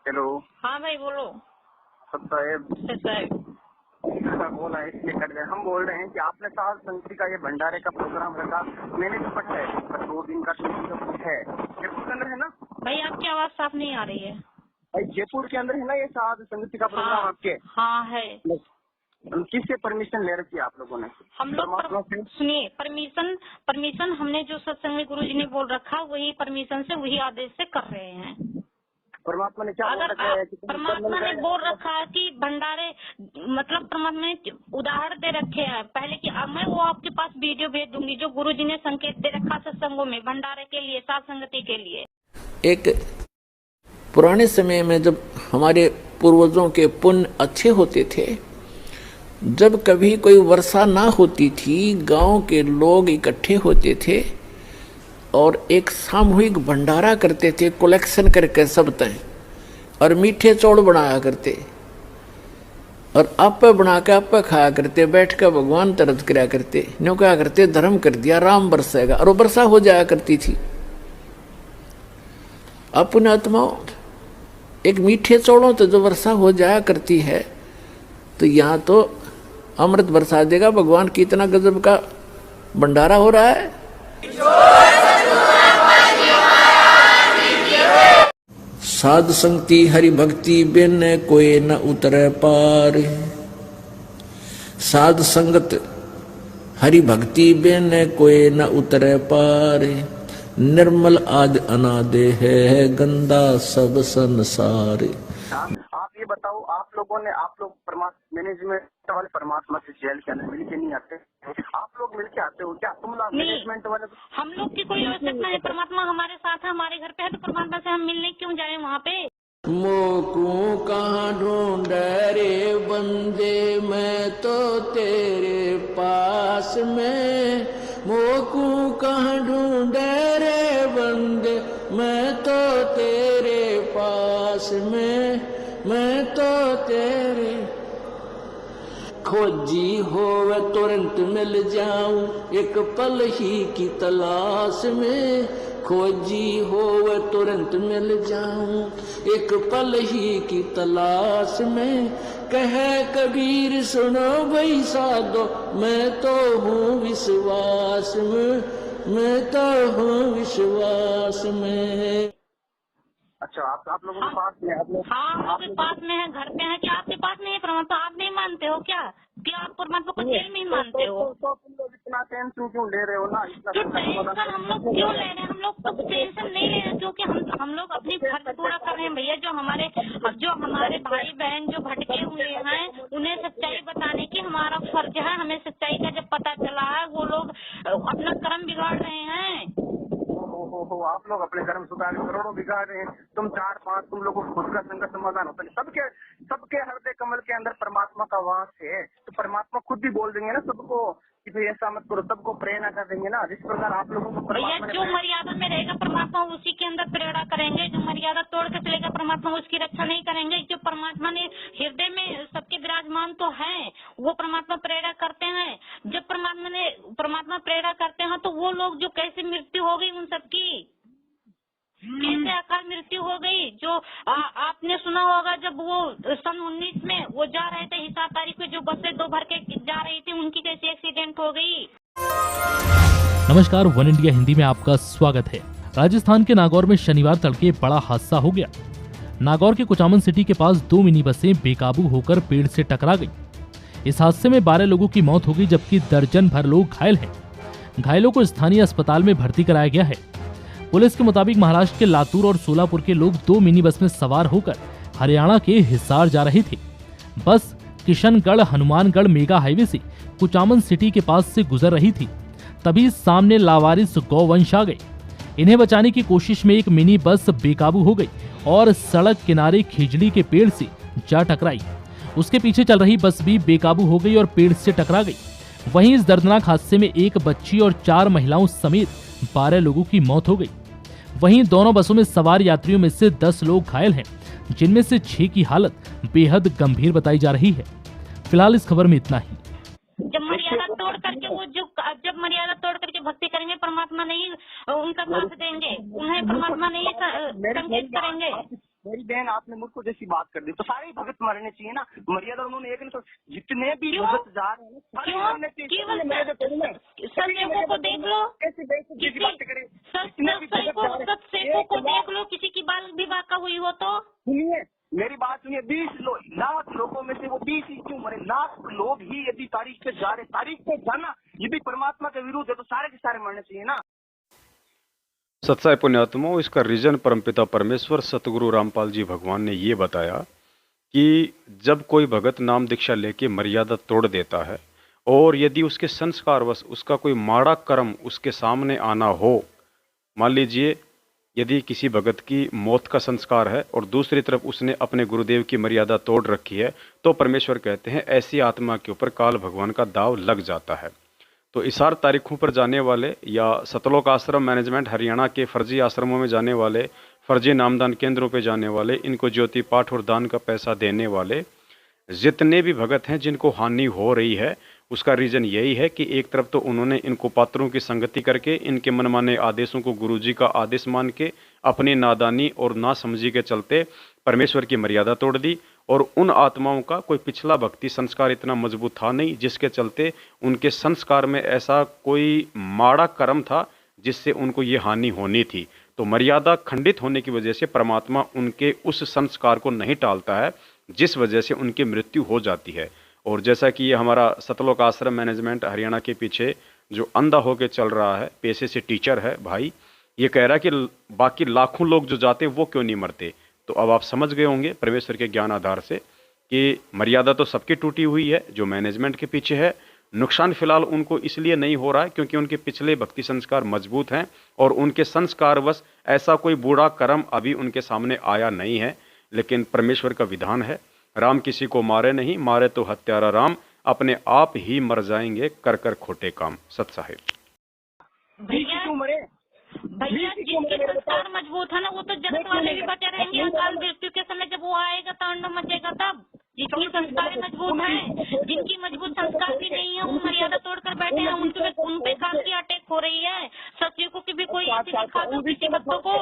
Hello. हाँ भाई बोलो। सब साहेब बोला है इसलिए कर रहे हम बोल रहे हैं कि आपने साल संस्कृति का ये भंडारे का प्रोग्राम रखा। मैंने तो पढ़ा है पर 2 दिन का कुछ है जयपुर के अंदर है ना भाई, आपकी आवाज साफ नहीं आ रही है। भाई जयपुर के अंदर है ना ये साल संस्कृति का प्रोग्राम आपके? हाँ है। किससे परमिशन ले रखी है आप लोगों ने? हम लोग सुनिए, परमिशन हमने जो सत्संग में गुरु जी ने बोल रखा वही परमिशन से, वही आदेश से कर रहे हैं। परमात्मा ने क्या बोल रखा है? परमात्मा ने बोल रखा है कि भंडारे, मतलब परमात्मा ने उदाहरण दे रखे हैं पहले कि मैं वो आपके पास वीडियो भेज दूंगी जो गुरु जी ने संकेत दे रखा सत्संगों में भंडारे के लिए, साथ संगति के लिए। एक पुराने समय में जब हमारे पूर्वजों के पुण्य अच्छे होते थे, जब कभी कोई वर्षा ना होती थी, गांव के लोग इकट्ठे होते थे और एक सामूहिक भंडारा करते थे, कलेक्शन करके सब तय, और मीठे चौड़ बनाया करते और आपे बना के आपे खाया करते, बैठ कर भगवान तरस कराया करते। न्यों क्या करते, धर्म कर दिया, राम बरसेगा, और वो वर्षा हो जाया करती थी। अपने आत्माओं एक मीठे चौड़ों तो जो वर्षा हो जाया करती है, तो यहाँ तो अमृत बरसा देगा भगवान। कितना गजब का भंडारा हो रहा है। साध संगति हरि भक्ति बिन कोई न उतरे पार। साध संगत हरि भक्ति बिन कोई न उतरे पार। निर्मल आदि अनादि है गंदा सब संसार। आप ये बताओ, आप लोगों ने, आप लोग परमात्मा मैनेजमेंट वाले परमात्मा से जेल के अंदर मिलके नहीं आते? आप लोग मिलके आते हो क्या? तुम लोग मैनेजमेंट वाले? हम लोग की कोई आवश्यकता है, परमात्मा हमारे साथ है, हमारे घर पे है, तो परमात्मा से हम मिलने क्यों जाए वहाँ पे? मोकू कहाँ ढूंढे रे बंदे, मैं तो तेरे पास में। मोकू कहाँ ढूंढे रे बंदे, मैं तो तेरे पास में, मैं तो तेरे। खोजी होवे तुरंत मिल जाऊं, एक पल ही की तलाश में। खोजी होवे तुरंत मिल जाऊं, एक पल ही की तलाश में। कहे कबीर सुनो भाई साधो, मैं तो हूँ विश्वास में, मैं तो हूँ विश्वास में। अच्छा, आप लोगों के पास में? आप लोग? हाँ, हम लोग के पास में है, घर पे है। क्या आपके पास नहीं है परमात्मा? आप नहीं मानते हो क्या? आप परमात्मा को जेल में ही मानते हो? तो तुम लोग इतना टेंशन क्यों ले रहे हो ना? तो टेंशन हम लोग क्यों ले रहे हैं? हम लोग तो टेंशन नहीं ले रहे, क्योंकि हम लोग अपनी फर्ज पूरा कर रहे हैं भैया। जो हमारे भाई बहन जो भटके हुए हैं, उन्हें सच्चाई बताने की हमारा फर्ज है। हमें सच्चाई का जब पता चला है, वो लोग अपना कर्म बिगाड़ रहे हैं। आप लोग अपने कर्म सुधार करोड़ों बिगाड़ रहे हैं। तुम 4-5 तुम लोगों को खुद का संकट समाधान होता है। सबके हृदय कमल के अंदर परमात्मा का वास है, तो परमात्मा खुद ही बोल देंगे ना सबको कि भाई ऐसा मत करो, सबको प्रेरणा कर देंगे ना। जिस प्रकार आप लोगों को भैया जो मर्यादा में रहेगा परमात्मा उसी के अंदर प्रेरणा करेंगे। जो मर्यादा तोड़ के चलेगा परमात्मा उसकी रक्षा नहीं करेंगे। जो परमात्मा ने हृदय में सबके विराजमान तो है, वो परमात्मा प्रेरणा करते हैं। जब परमात्मा प्रेरणा करते हैं तो वो लोग जो कैसे मृत्यु हो गई उन सबकी, कैसे अकाल मृत्यु हो गई। जो आपने सुना होगा, जब वो सन 19 में वो जा रहे थे हिसार तारीख पे, जो बसें 2 भर के जा रही थी, उनकी कैसे एक्सीडेंट हो गई। नमस्कार, वन इंडिया हिंदी में आपका स्वागत है। राजस्थान के नागौर में शनिवार तड़के बड़ा हादसा हो गया। नागौर के कुचामन सिटी के पास 2 मिनी बसें बेकाबू होकर पेड़ से टकरा गई। इस हादसे में 12 लोगों की मौत हो गई, जबकि दर्जन भर लोग घायल हैं। घायलों को स्थानीय अस्पताल में भर्ती कराया गया है। पुलिस के मुताबिक महाराष्ट्र के लातूर और सोलापुर के लोग 2 मिनी बस में सवार होकर हरियाणा के हिसार जा रहे थे। बस किशनगढ़ हनुमानगढ़ मेगा हाईवे से कुचामन सिटी के पास से गुजर रही थी, तभी सामने लावारिस गौवंश आ गए। इन्हें बचाने की कोशिश में एक मिनी बस बेकाबू हो गई और सड़क किनारे खिजड़ी के पेड़ से जा टकराई। उसके पीछे चल रही बस भी बेकाबू हो गई और पेड़ से टकरा गई। वहीं इस दर्दनाक हादसे में एक बच्ची और 4 महिलाओं समेत 12 लोगों की मौत हो गई। वहीं दोनों बसों में सवार यात्रियों में से 10 लोग घायल हैं, जिनमें से 6 की हालत बेहद गंभीर बताई जा रही है। फिलहाल इस खबर में इतना ही। जब मर्यादा तोड़ करके भक्ति करेंगे, परमात्मा नहीं उनका साथ देंगे, उन्हें परमात्मा नहीं संकेत करेंगे। मेरी बहन आपने मुझको जैसी बात कर दी तो सारे ही भगत मरने चाहिए ना। मर्यादा उन्होंने एक नहीं तो जितने भी भगत जा रहे हैं सारे मरने चाहिए। सत्सेवकों को देख लो, सत्सेवकों को देख लो, किसी की बाल विवाह का हुई हो तो सुनिए मेरी बात सुनिए, 20 लाख लोगों में से वो 20 ही क्यों मरे? लाख लोग ही यदि तारीख पे जा रहे, तारीख पे जाना ये भी परमात्मा के विरुद्ध है तो सारे के सारे मरने चाहिए ना। सत्साई पुण्यात्माओं, इसका रीजन परमपिता परमेश्वर सतगुरु रामपाल जी भगवान ने ये बताया कि जब कोई भगत नाम दीक्षा लेके मर्यादा तोड़ देता है और यदि उसके संस्कारवश उसका कोई माड़ा कर्म उसके सामने आना हो, मान लीजिए यदि किसी भगत की मौत का संस्कार है और दूसरी तरफ उसने अपने गुरुदेव की मर्यादा तोड़ रखी है, तो परमेश्वर कहते हैं ऐसी आत्मा के ऊपर काल भगवान का दाव लग जाता है। तो इशार तारीखों पर जाने वाले या सतलोक आश्रम मैनेजमेंट हरियाणा के फर्जी आश्रमों में जाने वाले, फर्जी नामदान केंद्रों पे जाने वाले, इनको ज्योति पाठ और दान का पैसा देने वाले जितने भी भगत हैं जिनको हानि हो रही है, उसका रीज़न यही है कि एक तरफ तो उन्होंने इनको पात्रों की संगति करके इनके मनमाने आदेशों को गुरुजी का आदेश मान के अपनी नादानी और नासमझी के चलते परमेश्वर की मर्यादा तोड़ दी, और उन आत्माओं का कोई पिछला भक्ति संस्कार इतना मजबूत था नहीं जिसके चलते उनके संस्कार में ऐसा कोई माड़ा कर्म था जिससे उनको ये हानि होनी थी। तो मर्यादा खंडित होने की वजह से परमात्मा उनके उस संस्कार को नहीं टालता है, जिस वजह से उनकी मृत्यु हो जाती है। और जैसा कि ये हमारा सतलोक आश्रम मैनेजमेंट हरियाणा के पीछे जो अंधा होकर चल रहा है, पेशे से टीचर है भाई, ये कह रहा है कि बाकी लाखों लोग जो जाते हैं वो क्यों नहीं मरते। तो अब आप समझ गए होंगे परमेश्वर के ज्ञान आधार से कि मर्यादा तो सबकी टूटी हुई है, जो मैनेजमेंट के पीछे है नुकसान फिलहाल उनको इसलिए नहीं हो रहा है क्योंकि उनके पिछले भक्ति संस्कार मजबूत हैं और उनके संस्कारवश ऐसा कोई बुरा कर्म अभी उनके सामने आया नहीं है। लेकिन परमेश्वर का विधान है, राम किसी को मारे नहीं, मारे तो हत्यारा राम, अपने आप ही मर जाएंगे कर कर खोटे काम। सत साहिब भैया जिनके संस्कार मजबूत है ना वो तो जगत वाले भी बचे रहेंगे, अकाल मृत्यु के समय जब वो आएगा तांडव मचेगा तब। जितनी संस्कार मजबूत है, जिनकी मजबूत संस्कार भी नहीं है वो मर्यादा तोड़कर बैठे हैं, उन पे खास की अटैक हो रही है। सचिवों की भी कोई ऐसी दिखा दो किसी भक्तों को।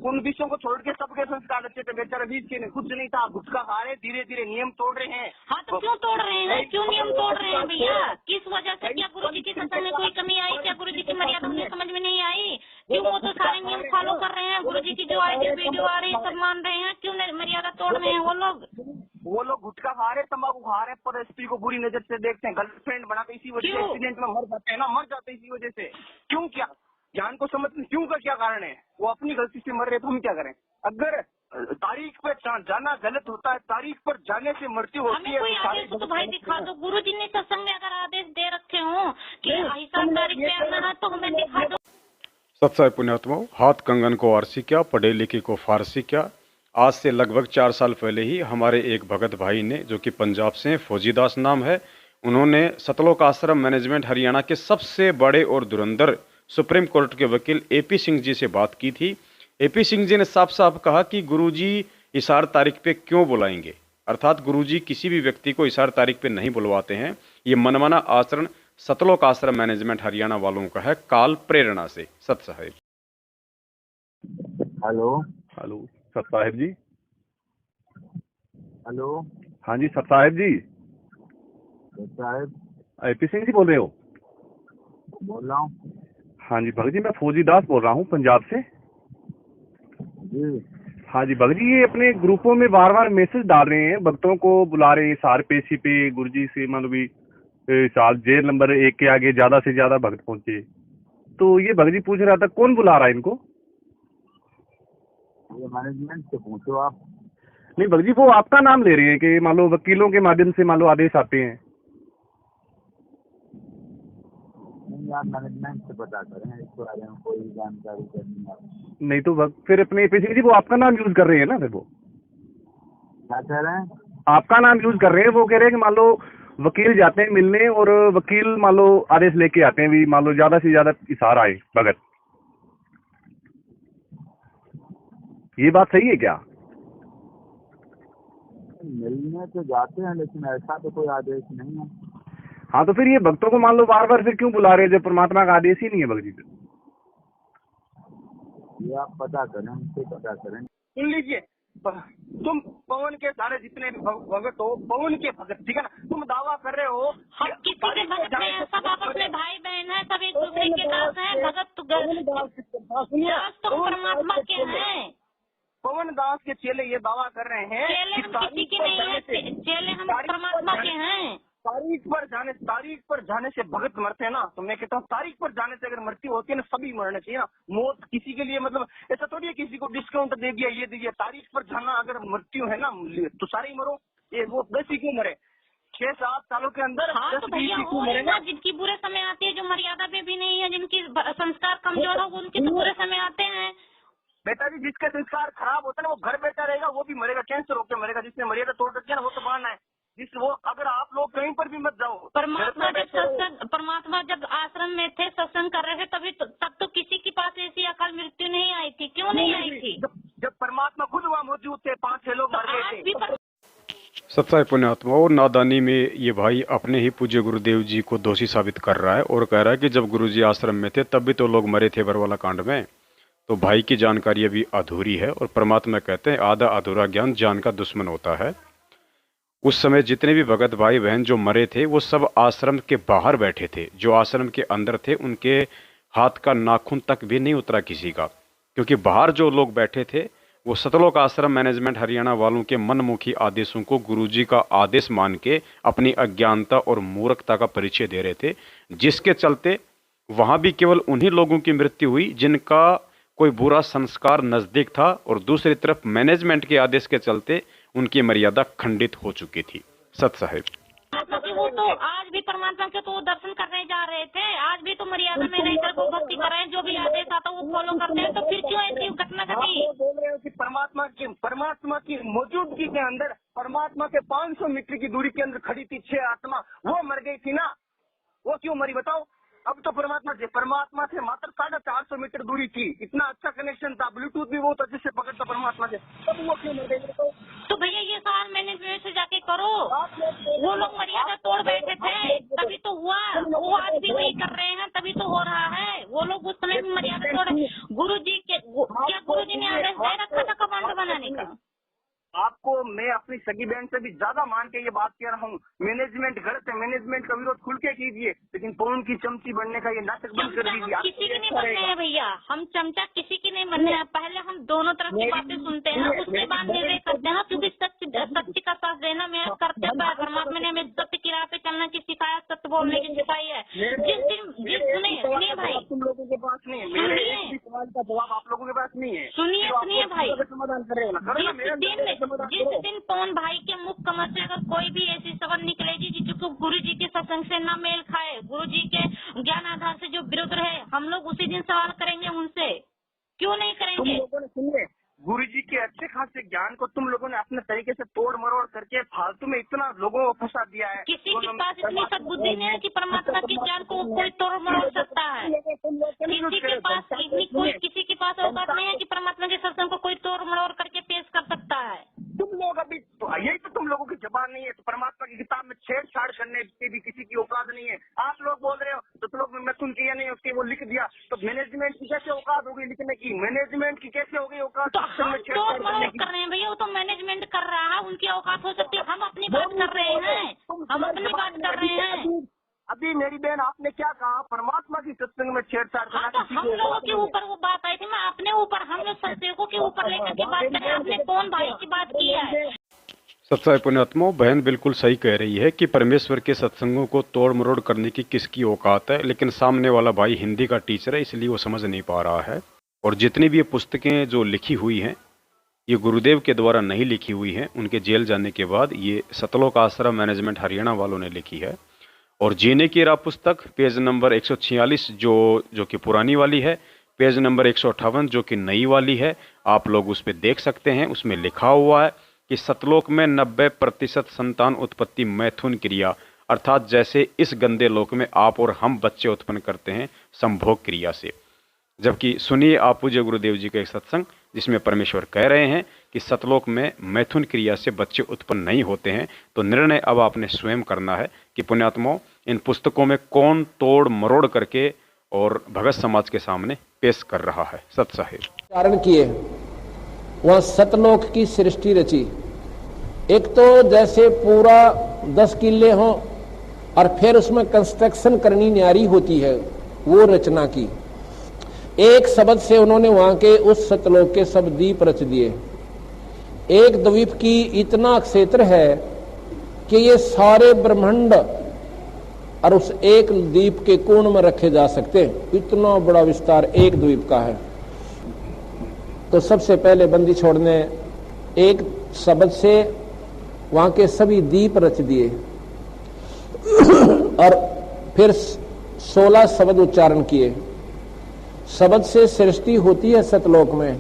उन विषयों को छोड़ के सबके संस्कार अच्छे थे, बेचारे बीच के कुछ नहीं था, गुटखा खा रहे, धीरे धीरे नियम तोड़ रहे हैं। हाँ तो क्यों तोड़ रहे हैं, क्यों नियम तोड़ रहे हैं भैया? किस वजह से? क्या गुरु जी के सत्संग में कोई कमी आई? क्या गुरु जी की मर्यादा उन्हें समझ में नहीं आई? क्यों? वो तो सारे नियम फॉलो कर रहे हैं, गुरु जी की जो आईडी वीडियो आ रही है सब मान रहे हैं, क्यों मर्यादा तोड़ रहे हैं वो लोग? गुटखा खा रहे, तंबाकू खा रहे, पर स्त्री को बुरी नजर से देखते हैं, गर्लफ्रेंड बनाते, इसी वजह से एक्सीडेंट में मर जाते हैं ना, मर जाते हैं इसी वजह से। क्यों? क्या ज्ञान को समझ क्यों का क्या कारण है? वो अपनी गलती से मर रहे तो हम क्या करें? अगर तारीख पर जाना गलत होता है, तारीख पर जाने से मृत्यु होती है। कोई आदेश तो भाई दिखा दो, गुरु जी ने सत्संग में अगर आदेश दे रखे हो कि ऐसा तारीख पे आना है तो हमें दिखा दो। सत्साई पुण्यात्माओं, हाथ कंगन को आरसी क्या, पढ़े लिखे को फारसी क्या। आज से लगभग 4 साल पहले ही हमारे एक भगत भाई ने, जो कि पंजाब से फौजीदास नाम है, उन्होंने सतलोक आश्रम मैनेजमेंट हरियाणा के सबसे बड़े और धुरंधर सुप्रीम कोर्ट के वकील एपी सिंह जी से बात की थी। एपी सिंह जी ने साफ साफ कहा कि गुरुजी इशार तारीख पे क्यों बुलाएंगे, अर्थात गुरुजी किसी भी व्यक्ति को इशार तारीख पे नहीं बुलवाते हैं। ये मनमाना आचरण सतलोक आश्रम मैनेजमेंट हरियाणा वालों का है, काल प्रेरणा से। सत साहिब। हेलो हेलो सत साहिब जी। हेलो हाँ जी सत साहिब जी। साहिब एपी सिंह जी बोल रहे हो? बोल रहा हूँ। हाँ जी भगत जी, मैं फौजी दास बोल रहा हूँ पंजाब से जी। हाँ जी भगत जी, ये अपने ग्रुपों में बार बार मैसेज डाल रहे हैं, भक्तों को बुला रहे हैं सार पेशी पे, गुरुजी से मतलब भी साल जेल नंबर 1 के आगे ज्यादा से ज्यादा भक्त पहुंचे। तो ये भगत जी पूछ रहा था कौन बुला रहा है इनको? ये मैनेजमेंट से पूछो आप। नहीं भगत जी, वो आपका नाम ले रहे हैं कि मान लो वकीलों के माध्यम से मान लो आदेश आते हैं। नहीं यार, मैनेजमेंट से पता करें, इस बारे में कोई जानकारी करनी है। नहीं तो फिर अपने एपी सिंह जी वो आपका नाम यूज कर रहे हैं ना, फिर वो क्या कह रहे हैं? आपका नाम यूज कर रहे हैं। वो कह रहे हैं कि मान लो वकील जाते हैं मिलने और वकील मान लो आदेश लेके आते हैं भी मान लो ज्यादा से ज्यादा इशार आए भगत। ये बात सही है क्या? मिलने तो जाते हैं लेकिन ऐसा तो कोई आदेश नहीं है। हाँ तो फिर ये भक्तों को मान लो बार बार फिर क्यों बुला रहे हैं जब परमात्मा का आदेश ही नहीं है भगत जी? ये आप पता करें, उनसे पता करें। सुन लीजिए, तुम पवन के सारे जितने भी भगत हो, पवन के भगत, ठीक है ना, तुम दावा कर रहे हो हम किसी के भगत नहीं है, सब आपस में भाई बहन है, सब एक दूसरे के दास है। भगत तो दास तो परमात्मा के हैं। पवन दास के चेले ये दावा कर रहे हैं चेले हम किसी के नहीं है, चेले हम परमात्मा के हैं। तारीख पर जाने से भगत मरते हैं ना, तो मैं कहता हूँ तारीख पर जाने से अगर मृत्यु होती है ना, सभी मरना चाहिए ना। मौत किसी के लिए मतलब ऐसा थोड़ी है किसी को डिस्काउंट दे दिया, ये दे दिया। तारीख पर जाना अगर मृत्यु है ना तो सारे ही मरो। ये वो 10 ही क्यों मरे 6-7 सालों के अंदर? हाँ तो भैया हो रहे ना, जिनकी बुरे समय आती है, जो मर्यादा पे भी नहीं है, जिनकी संस्कार कमजोर हो, उनके तो बुरे समय आते हैं। बेटा जी, जिसके संस्कार खराब होता है ना वो घर बैठा रहेगा, वो भी मरेगा, कैंसर होकर मरेगा। जिसने मर्यादा तोड़ रखी है ना वो तो बहाना है। वो अगर आप लोग कहीं पर भी मत जाओ, परमात्मा जब आश्रम में थे, सत्संग कर रहे थे, तब तो किसी के पास ऐसी अकाल मृत्यु नहीं आई थी। क्यों नहीं आई थी? जब परमात्मा खुद वहाँ मौजूद थे, 5-6 लोग मर गए थे। सत्साई पुण्यात्मा और नादानी में ये भाई अपने ही पूज्य गुरुदेव जी को दोषी साबित कर रहा है और कह रहा है कि जब गुरुजी आश्रम में थे तब भी तो लोग मरे थे बरवाला कांड में। तो भाई की जानकारी अभी अधूरी है और परमात्मा कहते हैं आधा अधूरा ज्ञान जान का दुश्मन होता है। उस समय जितने भी भगत भाई बहन जो मरे थे वो सब आश्रम के बाहर बैठे थे। जो आश्रम के अंदर थे उनके हाथ का नाखून तक भी नहीं उतरा किसी का, क्योंकि बाहर जो लोग बैठे थे वो सतलोक आश्रम मैनेजमेंट हरियाणा वालों के मनमुखी आदेशों को गुरुजी का आदेश मान के अपनी अज्ञानता और मूर्खता का परिचय दे रहे थे, जिसके चलते वहां भी केवल उन्हीं लोगों की मृत्यु हुई जिनका कोई बुरा संस्कार नजदीक था, और दूसरी तरफ मैनेजमेंट के आदेश के चलते उनकी मर्यादा खंडित हो चुकी थी। सत साहिब, वो तो आज भी परमात्मा के तो दर्शन करने जा रहे थे, आज भी तो मर्यादा में रहकर वो भक्ति कर रहे हैं, जो भी आदेश आता वो फॉलो करते हैं। तो फिर क्यों ऐसी घटना घटी? बोल रहे हो कि परमात्मा की मौजूदगी के अंदर, परमात्मा के 500 मीटर की दूरी के अंदर खड़ी थी 6 आत्मा, वो मर गई थी ना, वो क्यों मरी बताओ? अब तो परमात्मा से मात्र 450 मीटर दूरी थी, इतना अच्छा कनेक्शन था, ब्लूटूथ भी बहुत अच्छे से पकड़ता परमात्मा से, तब वो क्यों मर गई? तो भैया ये सवाल मैनेजमेंट से जाके करो। वो लोग मर्यादा तोड़ बैठे थे तभी तो हुआ, वो आज भी वही कर रहे हैं तभी तो हो रहा है। वो लोग उस समय मर्यादा तोड़, गुरुजी ने आदेश दे रखा था कमांडर बनाने का। आपको मैं अपनी सगी बहन से भी ज्यादा मान के ये बात कह रहा हूँ, मैनेजमेंट गलत है, मैनेजमेंट का विरोध खुल के कीजिए, लेकिन पवन की चमची बनने का ये नाटक बंद कर दीजिए। किसी की नहीं बनने हैं भैया, हम चमचा किसी की नहीं बनने हैं। पहले हम दोनों तरफ की बातें सुनते हैं, उसके बाद निर्णय करते हैं, क्योंकि सत्य का साथ देना मेरा कर्तव्य है। परमात्मा ने हमें सत्य की राह पे चलने की सिखाया, सत्य बोलने की सिखाई है। सुनिए भाई, तुम लोगों के पास नहीं है, सवाल का जवाब आप लोगों के पास नहीं है। सुनिए भाई, समाधान कर रहे हो ना, जिस दिन पवन भाई के मुख कमल से अगर कोई भी ऐसी शब्द निकलेगी जो गुरु जी के सत्संग से न मेल खाए, गुरु जी के ज्ञान आधार से जो विरुद्ध रहे, हम लोग उसी दिन सवाल करेंगे उनसे। क्यों नहीं करेंगे? तुम लोगों ने सुनिए, गुरु जी के अच्छे खासे ज्ञान को तुम लोगों ने अपने तरीके से तोड़ मरोड़ करके फालतू में इतना लोगों को फंसा दिया है। किसी के पास इतनी सद्बुद्धि नहीं है कि परमात्मा के ज्ञान को कोई तोड़ मरोड़ सकता है। किसी के पास औकात नहीं है कि परमात्मा के सत्संग को कोई तोड़ मरोड़ करके पेश कर सकता है। तुम लोग अभी यही तो तुम लोगों की जबान नहीं है, तो परमात्मा की किताब में छेड़छाड़ करने की भी किसी की औकात नहीं है। आप लोग बोल रहे हो तो तुम लोग मैथुन किया नहीं, उसके वो लिख दिया, तो मैनेजमेंट की कैसे औकात होगी लिखने की? मैनेजमेंट की कैसे होगी औकात? तो हम तोड़ मरोड़ कर रहे हैं भैया, वो तो मैनेजमेंट कर रहा है, उनकी औकात हो सकती है। हम अपनी बात कर रहे हैं, हम अपनी बात कर रहे हैं। अभी मेरी बहन आपने क्या कहा? परमात्मा की सत्संग में छेड़छाड़ करना। तो हम लोगों के ऊपर वो बात आई थी, मैं अपने ऊपर, हम लोग सत्संगों के ऊपर लेकर के बात करें। आपने कौन भाई की बात की है? सत्साई पुण्यात्मा, बहन बिल्कुल सही कह रही है कि परमेश्वर के सत्संगों को तोड़ मरोड़ करने की किसकी औकात है, लेकिन सामने वाला भाई हिंदी का टीचर है इसलिए वो समझ नहीं पा रहा है। और जितनी भी ये पुस्तकें जो लिखी हुई हैं ये गुरुदेव के द्वारा नहीं लिखी हुई हैं, उनके जेल जाने के बाद ये सतलोक आश्रम मैनेजमेंट हरियाणा वालों ने लिखी है। और जीने की राह पुस्तक पेज नंबर 146 जो कि पुरानी वाली है, पेज नंबर 158 जो कि नई वाली है, आप लोग उस पर देख सकते हैं। उसमें लिखा हुआ है कि सतलोक में 90% संतान उत्पत्ति मैथुन क्रिया, अर्थात जैसे इस गंदे लोक में आप और हम बच्चे उत्पन्न करते हैं संभोग क्रिया से। जबकि सुनिए आप पूज्य गुरुदेव जी का एक सत्संग जिसमें परमेश्वर कह रहे हैं कि सतलोक में मैथुन क्रिया से बच्चे उत्पन्न नहीं होते हैं। तो निर्णय अब आपने स्वयं करना है कि पुण्यात्माओं इन पुस्तकों में कौन तोड़ मरोड़ करके और भगत समाज के सामने पेश कर रहा है। सत साहिब कारण किए वहां सतलोक की सृष्टि रची। एक तो जैसे पूरा 10 किले हों और फिर उसमें कंस्ट्रक्शन करनी न्यारी होती है, वो रचना की। एक शब्द से उन्होंने वहां के उस सतलोक के सब द्वीप रच दिए। एक द्वीप की इतना क्षेत्र है कि ये सारे ब्रह्मांड और उस एक द्वीप के कोण में रखे जा सकते हैं, इतना बड़ा विस्तार एक द्वीप का है। तो सबसे पहले बंदी छोड़ने एक शब्द से वहां के सभी द्वीप रच दिए और फिर 16 शब्द उच्चारण किए। शब्द से सृष्टि होती है सतलोक में,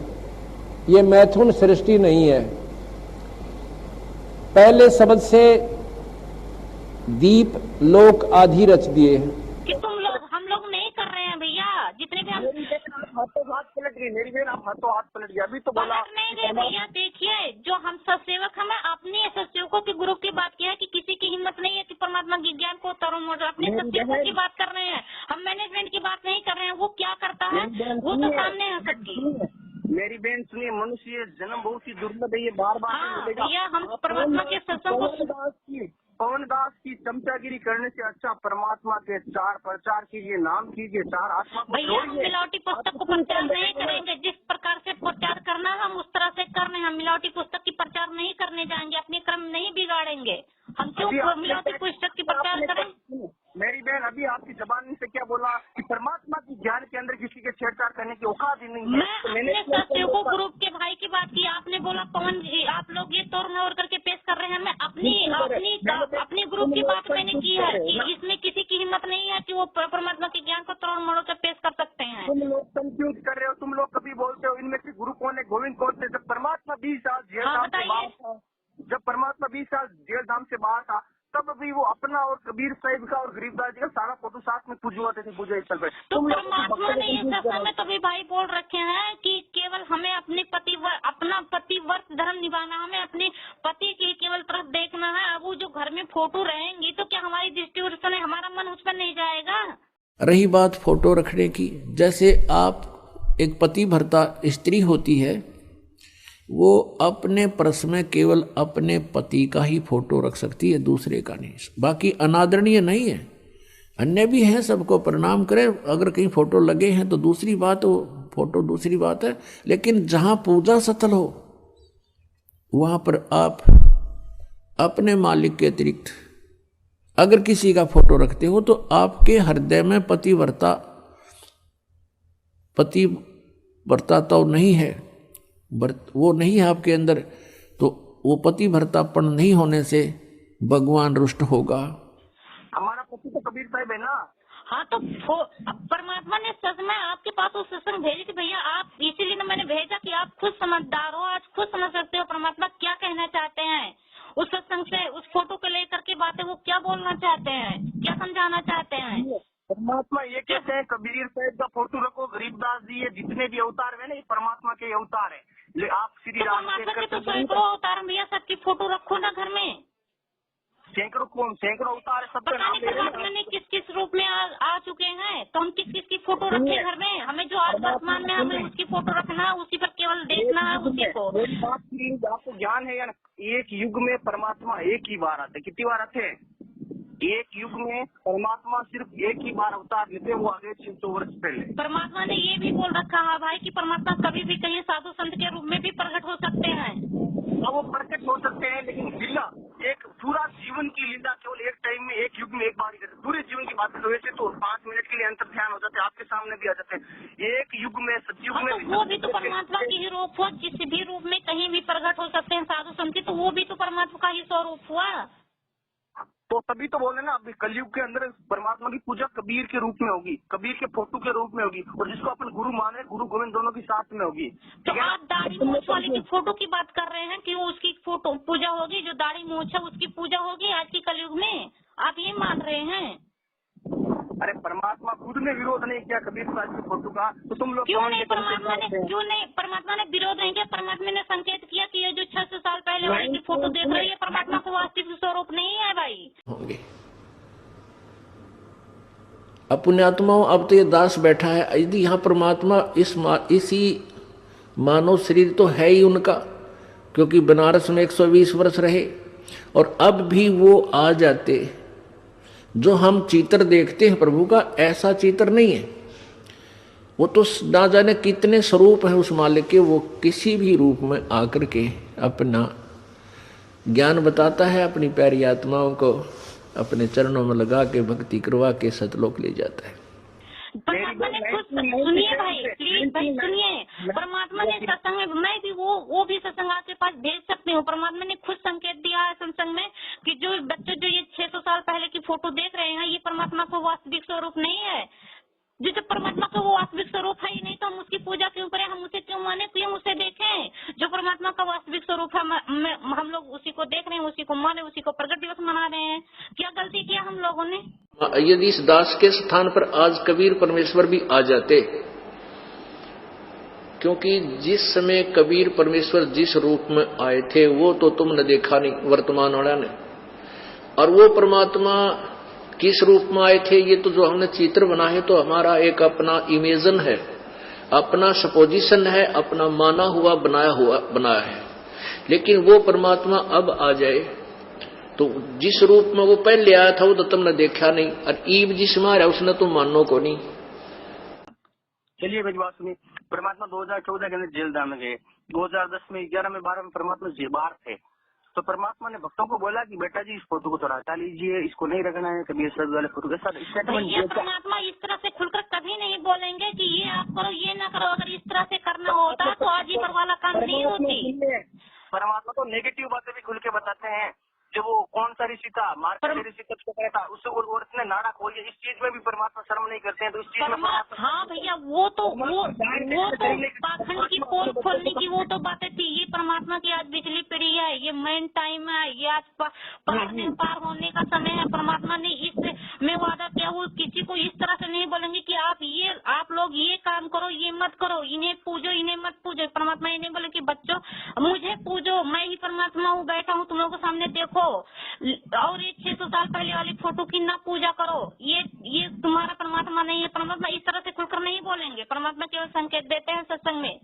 ये मैथुन सृष्टि नहीं है। पहले शब्द से दीप लोक आदि रच दिए। कि हम लोग नहीं कर रहे हैं भैया, जितने भी हम हाथों हाथ पलट गई मेरी बहन, आप हाथों हाथ पलट गया। अभी तो बोला पलट नहीं गए भैया। देखिए, जो हम सत्सेवक, हमें अपने सत्सेवकों के ग्रुप की बात की है कि किसी की हिम्मत नहीं है कि परमात्मा के ज्ञान को तरुण मोड़। अपने सत्सेवकों की बात कर रहे हैं, हम मैनेजमेंट की बात नहीं कर रहे हैं। वो क्या करता है वो तो सामने है सबकी। मेरी बहन सुनिए, मनुष्य जन्म बहुत ही दुर्लभ है, ये बार बार मिलेगा। भैया, हम परमात्मा के सत्संग को पवन दास की चमचागिरी करने से अच्छा परमात्मा के 4 प्रचार कीजिए, नाम कीजिए, 4 आत्मा को भैया, हम मिलावटी पुस्तक को प्रचार नहीं करेंगे। जिस प्रकार से प्रचार करना है हम उस तरह से कर रहे हैं। हम मिलावटी पुस्तक की प्रचार नहीं करने जाएंगे, अपने क्रम नहीं बिगाड़ेंगे। हम क्यों मिलावटी पुस्तक की प्रचार करें? मेरी बहन, अभी आपकी जबान से क्या बोला कि परमात्मा की ज्ञान के अंदर किसी के छेड़छाड़ करने की औकात ही नहीं है। मैं अपने सत्सेवकों ग्रुप के भाई की बात की, आपने बोला पवन जी आप लोग ये तोड़ मोड़ करके पेश कर रहे हैं। मैं अपनी ग्रुप की बात मैंने की है कि इसमें किसी की हिम्मत नहीं है कि वो परमात्मा के ज्ञान को तोड़ मोड़ कर पेश कर सकते हैं। तुम लोग कंफ्यूज कर रहे हो। तुम लोग कभी बोलते हो इनमें से गुरु कौन है, गोविंद कौन थे। जब परमात्मा 20 साल जेल धाम से बाहर था, जब परमात्मा 20 साल जेल धाम से बाहर था, तब भी वो अपना और कबीर साहिब का और गरीबदास जी का सारा फोटो साथ में पूजवाते थे पूजा स्थल पर। तो परमात्मा ने इस समय तभी भाई बोल रखे हैं कि केवल हमें अपने अपना पतिव्रत धर्म निभाना, हमें अपने पति की केवल तरफ देखना है। अब वो जो घर में फोटो रहेंगी तो क्या हमारी दृष्टि उस समय, हमारा मन उस पर नहीं जाएगा? रही बात फोटो रखने की, जैसे आप एक पति भर्ता स्त्री होती है, वो अपने पर्स में केवल अपने पति का ही फोटो रख सकती है, दूसरे का नहीं। बाकी अनादरणीय नहीं है, अन्य भी हैं, सबको प्रणाम करें। अगर कहीं फोटो लगे हैं तो दूसरी बात, वो फोटो दूसरी बात है। लेकिन जहाँ पूजा स्थल हो वहाँ पर आप अपने मालिक के अतिरिक्त अगर किसी का फोटो रखते हो तो आपके हृदय में पतिव्रता तो नहीं है, वो नहीं है आपके अंदर, तो वो पति भर्तापन नहीं होने से भगवान रुष्ट होगा। हमारा पति तो कबीर साहिब है ना। हाँ, तो परमात्मा ने सच में आपके पास वो सत्संग भेजी थी भैया। आप इसीलिए तो मैंने भेजा कि आप खुद समझदार हो, आज खुद समझ सकते हो परमात्मा क्या कहना चाहते हैं। उस सत्संग से, उस फोटो को लेकर के बातें वो क्या बोलना चाहते हैं, क्या समझाना चाहते हैं। परमात्मा ये कहते हैं कबीर साहिब का फोटो रखो, गरीबदास जी, ये जितने भी अवतार है ना, ये परमात्मा के अवतार है। आप श्री राम तो सैकड़ों अवतार भैया, सबकी फोटो रखो ना घर में। सैकड़ों अवतार है, सबका नाम ले परमात्मा ने किस किस रूप में आ चुके हैं, तो हम किस किस की फोटो रखें घर में। हमें जो आसमान में हमें उसकी फोटो रखना है, उसी पर केवल देखना है उसी को। आपको ज्ञान है या एक युग में परमात्मा एक ही बार आते, कितनी बार आते हैं? एक युग में परमात्मा सिर्फ एक ही बार अवतार लेते, वो आगे 600 वर्ष पहले। परमात्मा ने ये भी बोल रखा है भाई कि परमात्मा कभी भी कहीं साधु संत के रूप में भी प्रकट हो सकते हैं। वो प्रकट हो सकते हैं, लेकिन लीला, एक पूरा जीवन की लीला केवल एक टाइम में, एक युग में एक बार ही करते। पूरे जीवन की बात वैसे तो 5 मिनट के लिए अंतर ध्यान हो जाते, आपके सामने भी आ जाते हैं। एक युग में, सतयुग में तो वो भी तो परमात्मा के ही रूप हुआ, किसी भी रूप में कहीं भी प्रकट हो सकते हैं साधु संत, तो वो भी तो परमात्मा का ही स्वरूप हुआ। तो तभी तो बोले ना, अभी कलयुग के अंदर परमात्मा की पूजा कबीर के रूप में होगी, कबीर के फोटो के रूप में होगी, और जिसको अपन गुरु माने, गुरु गोविंद दोनों की साथ में होगी। तो आप दाढ़ी मूछ वाले की फोटो की बात कर रहे हैं कि वो उसकी फोटो पूजा होगी, जो दाढ़ी मूछ है उसकी पूजा होगी आज के कलयुग में, आप ये मान रहे हैं? अरे परमात्मा खुद ने विरोध नहीं किया कबीर साहब की फोटो का, तो तुम लोग क्यों नहीं परमात्मा ने विरोध नहीं किया? परमात्मा ने संकेत किया कि ये जो 600 साल पहले वाली की फोटो देख रही है, परमात्मा को वास्तविक स्वरूप नहीं है भाई। होंगे अब पुण्यात्माओं, अब तो ये दास बैठा है, यदि यहाँ परमात्मा इसी मानव शरीर तो है ही उनका, क्योंकि बनारस में 120 वर्ष रहे, और अब भी वो आ जाते। जो हम चित्र देखते हैं प्रभु का, ऐसा चित्र नहीं है। वो तो ना जाने कितने स्वरूप हैं उस मालिक के, वो किसी भी रूप में आकर के अपना ज्ञान बताता है, अपनी प्यारी आत्माओं को अपने चरणों में लगा के भक्ति करवा के सतलोक ले जाता है। परमात्मा ने खुद, सुनिए भाई, प्लीज भाई सुनिए, परमात्मा ने सत्संग में, मैं भी वो भी सत्संग आपके पास भेज सकती हूँ। परमात्मा ने खुद संकेत दिया है सत्संग में कि जो बच्चे जो ये 600 साल पहले की फोटो देख रहे हैं, ये परमात्मा को वास्तविक स्वरूप नहीं है। जिसे परमात्मा का वो वास्तविक स्वरूप है ही नहीं, तो हम उसकी पूजा क्यों करें, हम उसे क्यों माने, क्यों उसे देखें। जो परमात्मा का वास्तविक स्वरूप है, हम लोग उसी को देख रहे हैं, उसी को माने, उसी को प्रगट दिवस मना रहे हैं। क्या गलती किया हम लोगों ने? यदि इस दास के स्थान पर आज कबीर परमेश्वर भी आ जाते, क्योंकि जिस समय कबीर परमेश्वर जिस रूप में आए थे वो तो तुमने देखा नहीं, वर्तमान वाला ने, और वो परमात्मा किस रूप में आए थे, ये तो जो हमने चित्र बनाए तो हमारा एक अपना इमेजन है, अपना सपोजिशन है, अपना माना हुआ बनाया है। लेकिन वो परमात्मा अब आ जाए तो जिस रूप में वो पहले आया था वो तो तुमने देखा नहीं, और ईब जिस मारा उसने तो मानो को नहीं। चलिए मेरी बात सुनिए, परमात्मा 2014 के अंदर जेलदार में गए, 2010 में 11 में 12 में परमात्मा बाहर थे, तो परमात्मा ने भक्तों को बोला कि बेटा जी इस फोटो को थोड़ा हटा लीजिए, इसको नहीं रखना है, कभी इस वाले फोटो के साथ ये परमात्मा इस तरह से खुलकर कभी नहीं बोलेंगे कि ये आप करो ये ना करो। अगर इस तरह से करना होता तो आज ये वाला काम नहीं होती। परमात्मा तो नेगेटिव बातें भी खुल के बताते हैं। जो वो कौन सा ऋषि था, मार्कंडेय ऋषि कब को कहा था, उससे और इतने नाड़ा खोलिए, इस चीज में भी परमात्मा शर्म नहीं करते हैं। तो इस चीज में हाँ भैया, वो तो पाखंड की पोल खोलने की वो तो बातें थी। ये परमात्मा की आज बिजली पड़ी है, ये मेन टाइम है, ये आज पार होने का समय है। परमात्मा ने इस में वादा किया, वो किसी को इस तरह से नहीं बोलेंगे कि आप लोग ये काम करो, ये मत करो, इन्हें पूजो, इन्हें मत पूजो। परमात्मा ये नहीं बोले कि बच्चों मुझे पूजो, मैं ही परमात्मा हूँ, बैठा हूँ तुम लोगों के सामने, देखो। और ये 600 साल पहले वाली फोटो की ना पूजा करो, ये तुम्हारा परमात्मा नहीं है। परमात्मा इस तरह से खुलकर नहीं बोलेंगे। परमात्मा केवल संकेत देते हैं सत्संग में।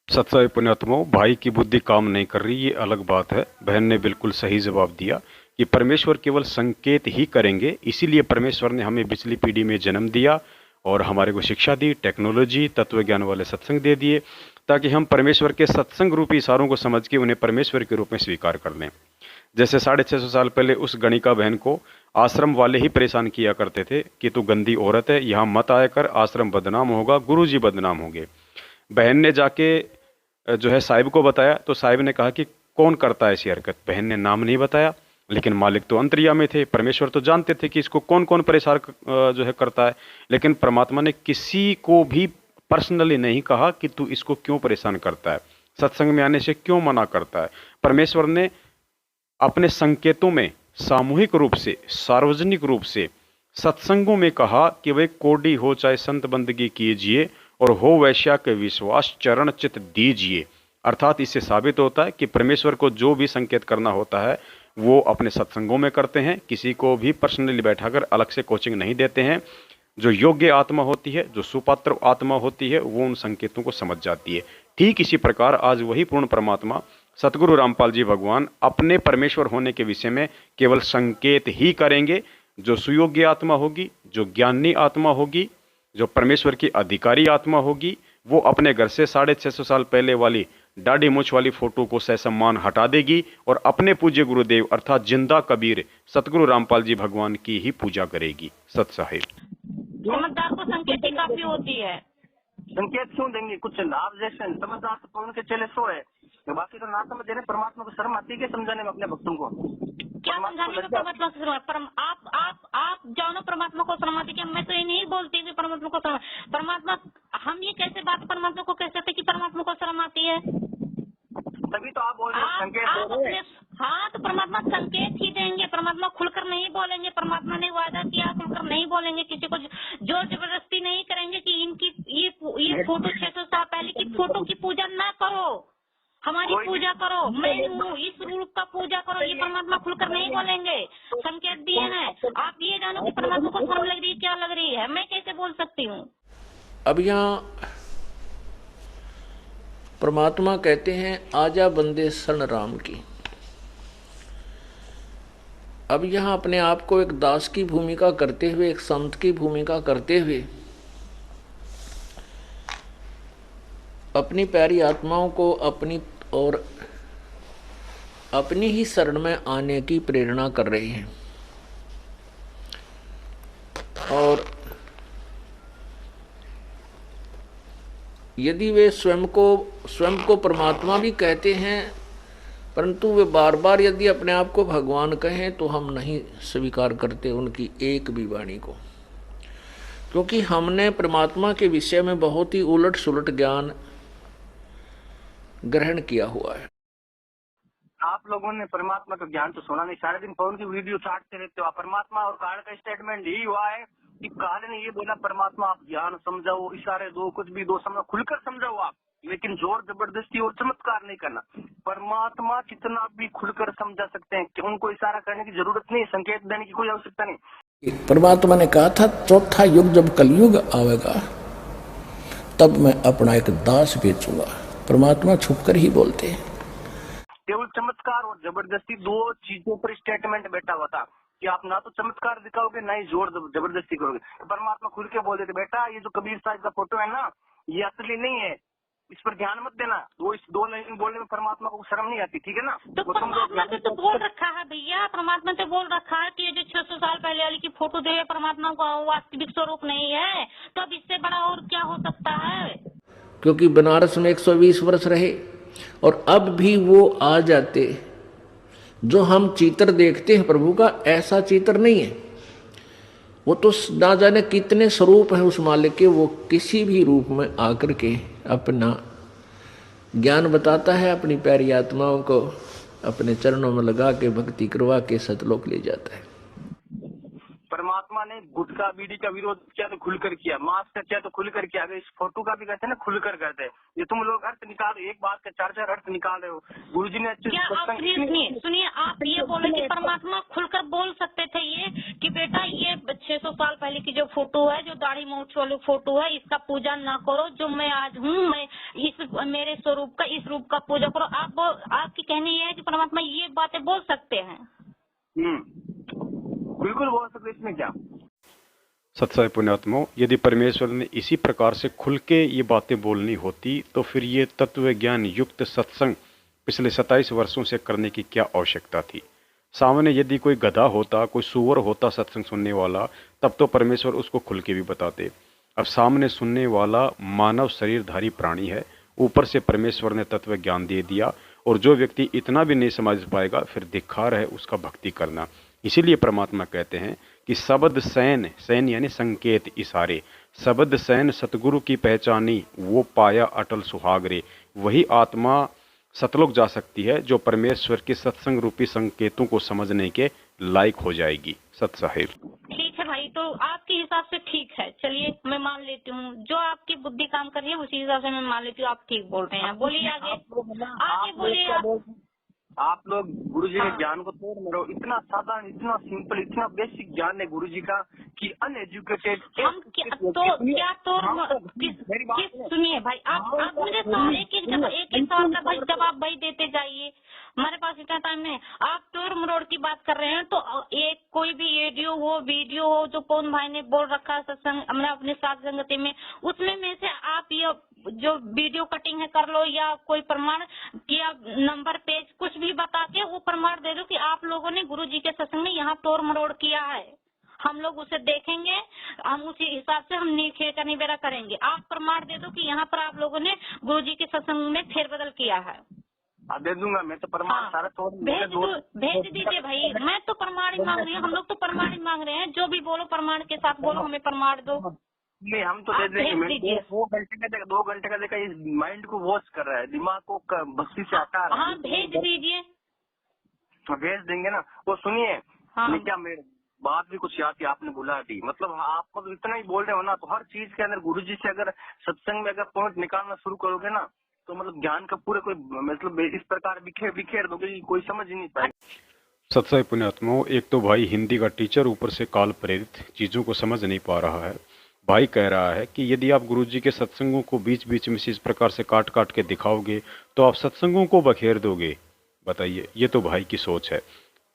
सत्संग पुण्यात्माओं, भाई की बुद्धि काम नहीं कर रही, ये अलग बात है। बहन ने बिल्कुल सही जवाब दिया कि परमेश्वर केवल संकेत ही करेंगे। इसीलिए परमेश्वर ने हमें पिछली पीढ़ी में जन्म दिया और हमारे को शिक्षा दी, टेक्नोलॉजी, तत्व ज्ञान वाले सत्संग दे दिए, ताकि हम परमेश्वर के सत्संग रूपी इशारों को समझ के उन्हें परमेश्वर के रूप में स्वीकार कर लें। जैसे 650 साल पहले उस गणिका बहन को आश्रम वाले ही परेशान किया करते थे कि तू गंदी औरत है, यहाँ मत आया कर, आश्रम बदनाम होगा, गुरुजी बदनाम होंगे। बहन ने जाके जो है साहिब को बताया, तो साहिब ने कहा कि कौन करता है ऐसी हरकत। बहन ने नाम नहीं बताया, लेकिन मालिक तो अंतर्यामी थे, परमेश्वर तो जानते थे कि इसको कौन कौन परेशान जो है करता है। लेकिन परमात्मा ने किसी को भी पर्सनली नहीं कहा कि तू इसको क्यों परेशान करता है, सत्संग में आने से क्यों मना करता है। परमेश्वर ने अपने संकेतों में सामूहिक रूप से, सार्वजनिक रूप से सत्संगों में कहा कि वे कोडी हो चाहे संत बंदगी कीजिए और हो वैश्या के विश्वास चरण चित दीजिए। अर्थात इससे साबित होता है कि परमेश्वर को जो भी संकेत करना होता है वो अपने सत्संगों में करते हैं, किसी को भी पर्सनली बैठाकर अलग से कोचिंग नहीं देते हैं। जो योग्य आत्मा होती है, जो सुपात्र आत्मा होती है, वो उन संकेतों को समझ जाती है। ठीक इसी प्रकार आज वही पूर्ण परमात्मा सतगुरु रामपाल जी भगवान अपने परमेश्वर होने के विषय में केवल संकेत ही करेंगे। जो सुयोग्य आत्मा होगी, जो ज्ञानी आत्मा होगी, जो परमेश्वर की अधिकारी आत्मा होगी, वो अपने घर से 650 साल पहले वाली दाढ़ी मूछ वाली फोटो को सहसम्मान हटा देगी और अपने पूज्य गुरुदेव अर्थात जिंदा कबीर सतगुरु रामपाल जी भगवान की ही पूजा करेगी। सत साहिब, समझदार को संकेत ही काफी होती है। संकेत क्यों देंगे? कुछ लाभ जैसे समझदार तो उनके चले सो है, तो बाकी तो ना समझ देने। परमात्मा को शर्म आती है समझाने में अपने भक्तों को? क्या समझाने में परमात्मा को शर्म? आप जानो परमात्मा को शर्म आती है। मैं तो ये नहीं बोलती कि परमात्मा को शर्म, परमात्मा हम ये कैसे बात परमात्मा को कह सकते कि परमात्मा को शर्म आती है? तभी तो आप बोल रहे हैं संकेत। हाँ, तो परमात्मा संकेत ही देंगे, परमात्मा खुलकर नहीं बोलेंगे। परमात्मा ने वादा किया, खुलकर नहीं बोलेंगे, किसी को जोर जबरदस्ती नहीं करेंगे कि इनकी ये फोटो 600 साल पहले की फोटो की पूजा ना करो, हमारी पूजा करो, मैं हूँ, इस रूप का पूजा करो। ये परमात्मा खुलकर नहीं बोलेंगे, संकेत दिए हैं। आप ये जानो कि परमात्मा को शर्म लग रही है, क्या लग रही है, मैं कैसे बोल सकती हूँ? अब यहाँ परमात्मा कहते हैं आजा बंदे शरण राम की। अब यहाँ अपने आप को एक दास की भूमिका करते हुए, एक संत की भूमिका करते हुए अपनी प्यारी आत्माओं को अपनी और अपनी ही शरण में आने की प्रेरणा कर रहे हैं। और यदि वे स्वयं को परमात्मा भी कहते हैं, परंतु वे बार बार यदि अपने आप को भगवान कहें तो हम नहीं स्वीकार करते उनकी एक भी वाणी को, क्योंकि हमने परमात्मा के विषय में बहुत ही उलट सुलट ज्ञान ग्रहण किया हुआ है। आप लोगों ने परमात्मा का ज्ञान तो सुना नहीं, सारे दिन फोन की वीडियो चाटते रहते हो। परमात्मा और काल का स्टेटमेंट यही हुआ है कि काल ने ये बोला परमात्मा आप ज्ञान समझाओ, इशारे दो, कुछ भी दो, समझो, खुलकर समझाओ आप, लेकिन जोर जबरदस्ती और चमत्कार नहीं करना। परमात्मा कितना भी खुलकर समझा सकते हैं कि उनको इशारा करने की जरूरत नहीं, संकेत देने की कोई आवश्यकता नहीं। परमात्मा ने कहा था चौथा युग जब कलयुग आवेगा तब मैं अपना एक दास भेजूंगा। परमात्मा छुपकर ही बोलते हैं। केवल चमत्कार और जबरदस्ती दो चीजों पर स्टेटमेंट बैठा हुआ था कि आप ना तो चमत्कार दिखाओगे ना ही जोर जबरदस्ती करोगे। तो परमात्मा खुल के बोल देते बेटा ये जो कबीर साहब का फोटो है ना ये असली नहीं है, इस पर ध्यान मत देना। इस दो लाइन बोलने में परमात्मा को शर्म नहीं आती, ठीक है ना। तो परमात्मा ने तो बोल रखा है भैया, परमात्मा ने बोल रखा है कि ये जो 600 साल पहले वाली की फोटो दे परमात्मा का वास्तविक स्वरूप नहीं है, तो अब इससे बड़ा और क्या हो सकता है। क्योंकि बनारस में 120 वर्ष रहे और अब भी वो आ जाते। जो हम चित्र देखते हैं प्रभु का, ऐसा चित्र नहीं है। वो तो ना जाने कितने स्वरूप हैं उस मालिक के, वो किसी भी रूप में आकर के अपना ज्ञान बताता है, अपनी प्यारी आत्माओं को अपने चरणों में लगा के भक्ति करवा के सतलोक ले जाता है। परमात्मा ने गुटखा बीड़ी का विरोध किया तो खुलकर किया, मांस का किया तो खुलकर किया। अगर इस फोटो का भी कहते हैं ना खुलकर करते हैं। ये तुम लोग अर्थ निकाल, एक बात के चार चार अर्थ निकाल रहे हो। गुरुजी ने अच्छे सुनिए, आप ये बोले कि परमात्मा खुलकर बोल सकते थे ये कि बेटा ये 600 साल पहले की जो फोटो है, जो दाढ़ी मूंछ वाली फोटो है, इसका पूजा ना करो। जो मैं आज हूँ, मैं इस मेरे स्वरूप का, इस रूप का पूजा करो। आपकी कहनी ये है कि परमात्मा ये बातें बोल सकते हैं। बिल्कुल बोल सकते, इसमें क्या। सत्साई पुण्यात्माओं, यदि परमेश्वर ने इसी प्रकार से खुल के ये बातें बोलनी होती तो फिर ये तत्व ज्ञान युक्त सत्संग पिछले 27 वर्षों से करने की क्या आवश्यकता थी। सामने यदि कोई गधा होता, कोई सूअर होता सत्संग सुनने वाला, तब तो परमेश्वर उसको खुल के भी बताते। अब सामने सुनने वाला मानव शरीरधारी प्राणी है, ऊपर से परमेश्वर ने तत्व ज्ञान दे दिया, और जो व्यक्ति इतना भी नहीं समझ पाएगा फिर धिक्कार है उसका भक्ति करना। इसीलिए परमात्मा कहते हैं कि शब्द सैन, सैन यानी संकेत, इशारे, शब्द सैन सतगुरु की पहचानी, वो पाया अटल सुहागरे। वही आत्मा सतलोक जा सकती है जो परमेश्वर के सत्संग रूपी संकेतों को समझने के लायक हो जाएगी। सत साहिब। ठीक है भाई, तो आपके हिसाब से ठीक है, चलिए मैं मान लेती हूँ। जो आपकी बुद्धि काम कर रही है उसी हिसाब से मैं मान लेती हूँ आप ठीक बोल रहे हैं। बोलिए आगे बोलिए। आप लोग गुरुजी के ज्ञान को तोड़ मरो। इतना साधारण, इतना सिंपल, इतना बेसिक ज्ञान है गुरुजी का कि अनएजुकेटेड हम सुनिए भाई, आप मुझे सारे एक एक सवाल का भाई जवाब भाई देते जाइए, हमारे पास इतना टाइम नहीं। आप तोड़ मरोड़ की बात कर रहे हैं तो एक कोई भी वीडियो हो जो कौन भाई ने बोल रखा है सत्संग हमने अपने साथ संगति में, उसमें में से आप ये जो वीडियो कटिंग है कर लो, या कोई प्रमाण या नंबर पेज कुछ भी बता के वो प्रमाण दे दो कि आप लोगों ने गुरुजी के सत्संग में यहाँ तोड़ मरोड़ किया है। हम लोग उसे देखेंगे, हम उसी हिसाब से हम नीचे निवेरा करेंगे। आप प्रमाण दे दो कि यहाँ पर आप लोगों ने गुरुजी के सत्संग में फेरबदल किया है। दे दूंगा मैं तो प्रमाण सारा तोड़ भेज दीजिए भाई। मैं तो प्रमाण ही मांग रही हूँ, हम लोग तो प्रमाण ही मांग रहे हैं। जो भी बोलो प्रमाण के साथ बोलो, हमें प्रमाण दो। नहीं, हम तो दे देंगे। 2 घंटे का देखा, इस माइंड को वॉश कर रहा है, दिमाग को बस्ती से हटा रहा है। हाँ भेज दीजिए, भेज देंगे ना। वो सुनिए, क्या मेरे बात भी कुछ याद थी, आपने बुला दी। मतलब आपको तो इतना ही बोल रहे हो ना, तो हर चीज के अंदर गुरुजी से अगर सत्संग में अगर पॉइंट निकालना शुरू करोगे ना, तो मतलब ज्ञान का पूरे कोई मतलब इस प्रकार बिखेर दोगे कि कोई समझ ही नहीं पाएगा। सत्साई पुण्यात्माओं, एक तो भाई हिंदी का टीचर ऊपर से काल प्रेरित चीजों को समझ नहीं पा रहा है, भाई कह रहा है कि यदि आप गुरुजी के सत्संगों को बीच बीच में इस प्रकार से काट काट के दिखाओगे तो आप सत्संगों को बखेर दोगे। बताइए, ये तो भाई की सोच है।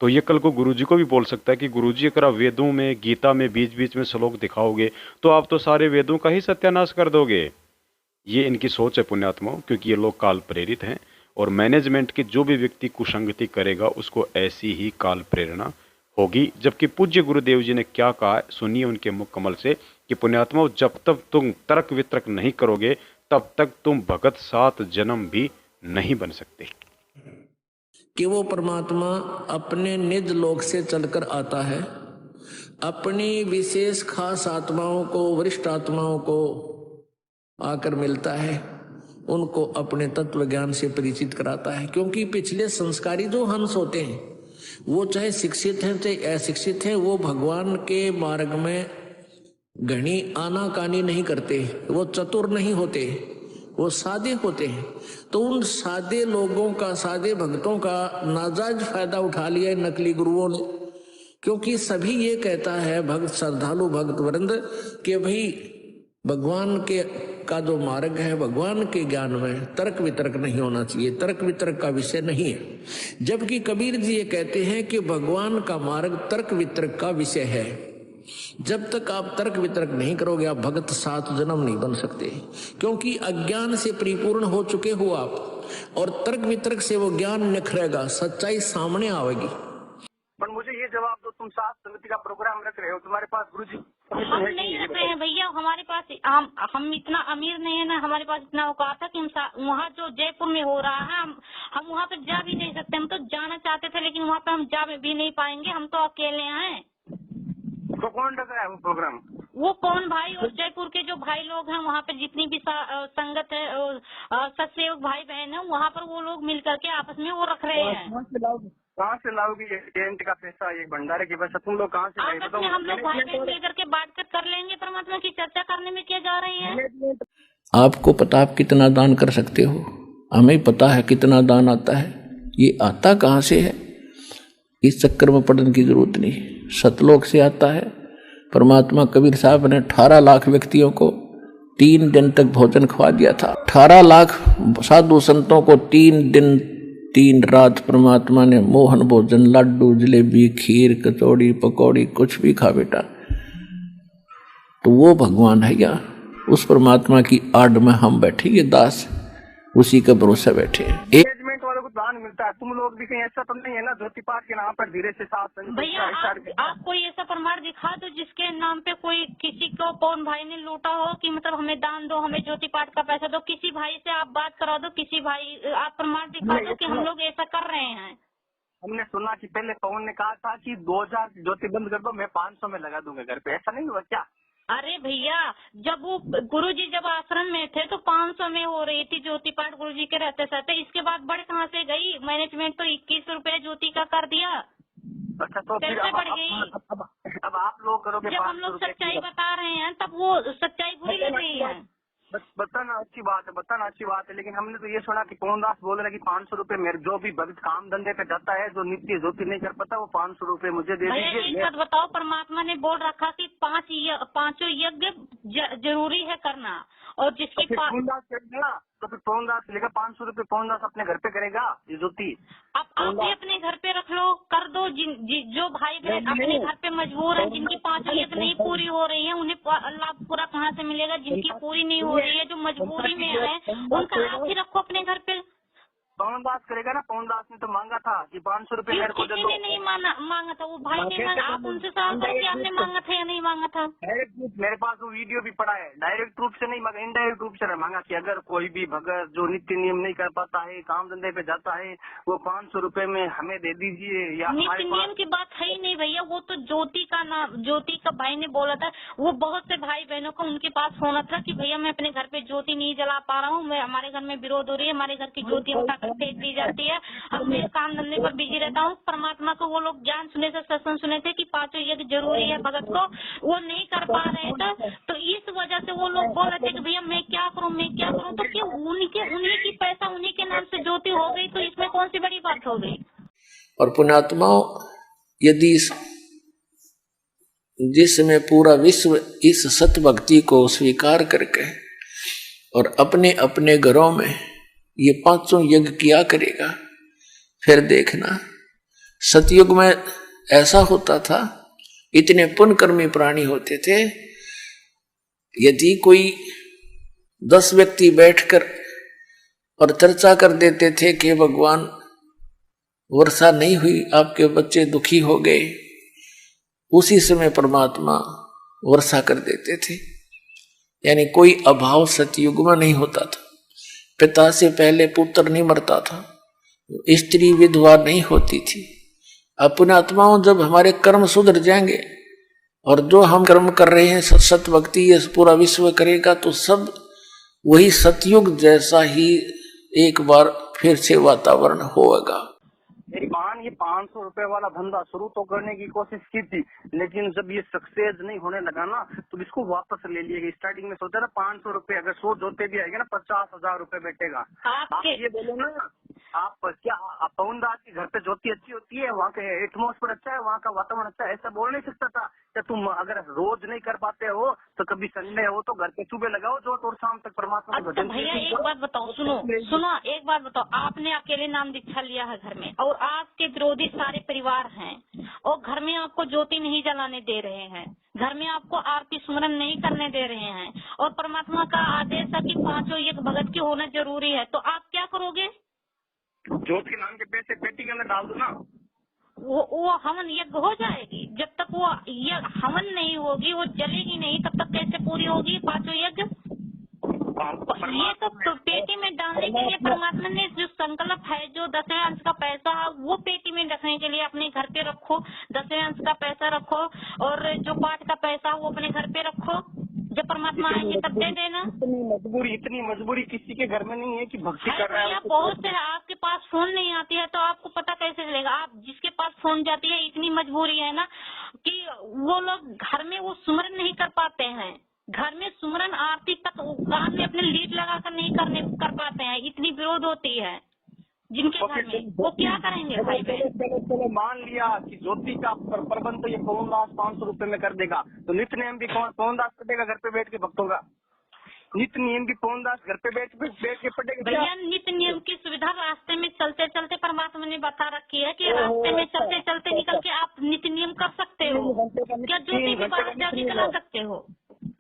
तो ये कल को गुरुजी को भी बोल सकता है कि गुरुजी अगर आप वेदों में, गीता में बीच बीच में श्लोक दिखाओगे तो आप तो सारे वेदों का ही सत्यानाश कर दोगे। ये इनकी सोच है पुण्यात्माओं, क्योंकि ये लोग काल प्रेरित हैं और मैनेजमेंट के जो भी व्यक्ति कुसंगति करेगा उसको ऐसी ही काल प्रेरणा होगी। जबकि पूज्य गुरुदेव जी ने क्या कहा है सुनिए उनके मुख कमल से कि पुण्यात्माओं, जब तक तुम तर्क वितर्क नहीं करोगे तब तक तुम भगत 7 जन्म भी नहीं बन सकते। कि वो परमात्मा अपने निज लोक से चलकर आता है, अपनी विशेष खास आत्माओं को, वरिष्ठ आत्माओं को आकर मिलता है, उनको अपने तत्व ज्ञान से परिचित कराता है। क्योंकि पिछले संस्कारी जो हंस होते हैं वो चाहे शिक्षित हैं चाहे अशिक्षित हैं, वो भगवान के मार्ग में घनी आनाकानी नहीं करते, वो चतुर नहीं होते, वो सादे होते हैं। तो उन सादे लोगों का, सादे भक्तों का नाजायज फायदा उठा लिया नकली गुरुओं ने। क्योंकि सभी ये कहता है भक्त, श्रद्धालु भक्त वृंद, कि भाई भगवान के का जो मार्ग है, भगवान के ज्ञान में तर्क वितर्क नहीं होना चाहिए, तर्क वितर्क का विषय नहीं है। जबकि कबीर जी ये कहते हैं कि भगवान का मार्ग तर्क वितर्क का विषय है। जब तक आप तर्क वितर्क नहीं करोगे आप भगत 7 जन्म नहीं बन सकते। क्योंकि अज्ञान से परिपूर्ण हो चुके हो आप, और तर्क वितर्क से वो ज्ञान निखरेगा, सच्चाई सामने आएगी। पर मुझे ये जवाब दो, तुम सात समिति का प्रोग्राम रख रहे हो, तुम्हारे पास गुरुजी हम नहीं रख रहे हैं भैया, हमारे पास हम इतना अमीर नहीं है ना, हमारे पास इतना औकात है कि हम वहाँ जो जयपुर में हो रहा है हम वहाँ पे जा भी नहीं सकते। हम तो जाना चाहते थे लेकिन वहाँ पे हम जा भी नहीं पाएंगे, हम तो अकेले हैं। तो कौन रख रहा है वो प्रोग्राम? वो कौन भाई और जयपुर के जो भाई लोग हैं वहाँ पे जितनी भी संगत है, सत्सेवक भाई बहन है, वहाँ पर वो लोग मिल करके आपस में वो रख रहे हैं। कहाँ से लाओगी ये टेंट का पैसा, ये भंडारे के पैसा तुम लोग कहाँ से लाए? आपस में हम लोग भाई बहन मिल करके बांट कर लेंगे। परमात्मा की चर्चा करने में क्या जा रही है? आपको पता आप कितना दान कर सकते हो, हमें पता है कितना दान आता है। ये आता कहाँ से है, इस चक्कर में पढ़ने की जरूरत नहीं। सतलोक से आता है। परमात्मा कबीर साहब ने 18 लाख व्यक्तियों को 3 दिन तक भोजन खवा दिया था। 18 लाख साधु संतों को 3 दिन 3 रात परमात्मा ने मोहन भोजन, लड्डू, जलेबी, खीर, कचौड़ी, पकौड़ी, कुछ भी खा बेटा। तो वो भगवान है या उस परमात्मा की आड़ में हम बैठे, ये दास उसी का भरोसा बैठे हैं। मैनेजमेंट वालों को दान मिलता है, तुम लोग भी कहीं ऐसा तो नहीं है ना ज्योति पाठ के नाम पर धीरे से साथ? भैया आप कोई ऐसा प्रमाण दिखा दो जिसके नाम पे कोई किसी को पवन भाई ने लूटा हो कि मतलब हमें दान दो, हमें ज्योति पाठ का पैसा दो। किसी भाई से आप बात करा दो, किसी भाई आप प्रमाण दिखा दो कि हम लोग ऐसा कर रहे हैं। हमने सुना कि पहले पवन ने कहा था कि 2000 ज्योति बंद कर दो, मैं 500 में लगा दूंगा घर पे, ऐसा नहीं हुआ क्या? अरे भैया जब वो गुरुजी जब आश्रम में थे तो 500 में हो रही थी ज्योति पाठ गुरुजी के रहते रहते। इसके बाद बढ़ कहाँ से गई? मैनेजमेंट तो 21 रुपए ज्योति का कर दिया। अच्छा तो फिर बढ़ गई। अब आप लोग करोगे। जब हम लोग सच्चाई बता रहे हैं तब वो सच्चाई बुरी लग रही है। बताना अच्छी बात है, बताना अच्छी बात है, लेकिन हमने तो ये सुना कि पवन दास बोल रहे कि 500 रुपए मेरे जो भी भक्त काम धंधे पे जाता है, जो नित्य ज्योति नहीं कर पाता, वो 500 रुपए मुझे दे दीजिए। एक बात बताओ, परमात्मा ने बोल रखा कि 5 यज्ञ जरूरी है करना, और जिसके पास तो फिर पवन दास लेगा 500 रुपए, पवन दास अपने घर पे करेगा ये ज्योति। अब आप भी अपने घर पे रख लो, कर दो। जो भाई बहन अपने घर पे मजबूर है, जिनकी 5 यज्ञ नहीं पूरी हो रही है, उन्हें लाभ पूरा कहाँ से मिलेगा? जिनकी पूरी नहीं हो रही है, जो मजबूरी में है, उनका आप ही रखो अपने घर पे। पवन दास करेगा ना, पवन दास ने तो मांगा था कि 500 रुपए मेरे को दे दो। किसी ने नहीं मांगा था, वो भाई ने मांगा। आप उनसे सवाल करके आपने मांगा था या नहीं मांगा था? मेरे पास वो वीडियो भी पड़ा है। डायरेक्ट रूप से नहीं मांगा, इनडायरेक्ट रूप से मांगा कि अगर कोई भी भगत जो नित्य नियम नहीं कर पाता है, काम धंधे पे जाता है, वो 500 रुपए में हमें दे दीजिए। या नित्य नियम की बात है ही नहीं भैया, वो तो ज्योति का नाम, ज्योति का भाई ने बोला था। वो बहुत से भाई बहनों को उनके पास होना था कि भैया मैं अपने घर पे ज्योति नहीं जला पा रहा हूँ, मैं हमारे घर में विरोध हो रही है, हमारे घर की ज्योति उठा कर फेंक दी जाती है, अब मैं काम धंधे पर बिजी रहता हूँ। परमात्मा को वो लोग ज्ञान सुने से, सत्संग सुने थे कि 5 यज्ञ जरूरी है भगत को, वो नहीं कर पा रहे थे। तो इस वजह से वो लोग बोल रहे थे कि भैया मैं क्या करूँ, मैं क्या करूँ। तो क्यों उन्हीं की पैसा उन्हीं के नाम से ज्योति हो गई, तो इसमें कौन सी बड़ी बात हो गई? और पुण्यात्माओं, यदि जिसमें पूरा विश्व इस सत भक्ति को स्वीकार करके और अपने अपने घरों में ये पांचों यज्ञ किया करेगा, फिर देखना सतयुग में ऐसा होता था, इतने पुण्यकर्मी प्राणी होते थे, यदि कोई 10 व्यक्ति बैठकर और चर्चा कर देते थे कि भगवान वर्षा नहीं हुई, आपके बच्चे दुखी हो गए, उसी समय परमात्मा वर्षा कर देते थे। यानी कोई अभाव सतयुग में नहीं होता था। पिता से पहले पुत्र नहीं मरता था, स्त्री विधवा नहीं होती थी। अपने आत्माओं जब हमारे कर्म सुधर जाएंगे और जो हम कर्म कर रहे हैं सत भक्ति ये पूरा विश्व करेगा, तो सब वही सतयुग जैसा ही एक बार फिर से वातावरण होगा। ईमान ये 500 रुपए वाला धंधा शुरू तो करने की कोशिश की थी, लेकिन जब ये सक्सेस नहीं होने लगा ना तो इसको वापस ले लिया। स्टार्टिंग में सोचा ना 500 रुपए, अगर 100 जोते भी आएगा ना 50,000 रुपए बैठेगा। आप ये बोलो ना, आप क्या पवन दास के घर पे ज्योति अच्छी होती है, वहाँ के एटमोस्फेयर अच्छा है, वहाँ का वातावरण अच्छा है, ऐसा बोल नहीं सकता था। क्या तुम अगर रोज नहीं कर पाते हो तो कभी संडे हो तो घर पे सुबह लगाओ जोत और शाम तक परमात्मा को भजन। भैया एक बात बताओ, सुनो एक बात बताओ, आपने अकेले नाम दीक्षा लिया है घर में और आपके विरोधी सारे परिवार हैं और घर में आपको ज्योति नहीं जलाने दे रहे हैं, घर में आपको आरती सुमरन नहीं करने दे रहे हैं और परमात्मा का आदेश है कि 5 एक भगत की होना जरूरी है, तो आप क्या करोगे? ज्योत के नाम के पैसे पेटी के अंदर डाल दो ना, वो हवन यज्ञ हो जाएगी। जब तक वो हवन नहीं होगी, वो जलेगी नहीं, तब तक कैसे पूरी होगी 5 यज्ञ? ये तो पेटी में डालने के लिए परमात्मा ने जो संकल्प है, जो 10वें अंश का पैसा वो पेटी में रखने के लिए अपने घर पे रखो, 10वें अंश का पैसा रखो और जो पाठ का पैसा वो अपने घर पे रखो, जब परमात्मा आएंगे तब दे देना। इतनी मजबूरी किसी के घर में नहीं है कि भक्ति कर रहा है। बहुत से आपके पास फोन नहीं आती है तो आपको पता कैसे चलेगा? आप जिसके पास फोन जाती है, इतनी मजबूरी है ना कि वो लोग घर में वो सुमरन नहीं कर पाते हैं, घर में सुमरन आरती तक कान में अपने लीड लगाकर नहीं कर पाते हैं, इतनी विरोध होती है जिनके घर में, वो क्या करेंगे भाई बहन? चलो मान लिया कि ज्योति का प्रबंध तो ये पवन दास 500 रुपए में कर देगा, तो नित्य नियम भी पवन दास करेगा घर पे बैठ के भक्तों का? नित्य नियम भी पवन दास घर पे बैठ के पढ़ेगा? भैया नित्य नियम की सुविधा रास्ते में चलते चलते परमात्मा ने बता रखी है कि रास्ते में चलते चलते निकल के आप नित्य नियम कर सकते हो। क्या ज्योति भी बाहर जाके जला सकते हो?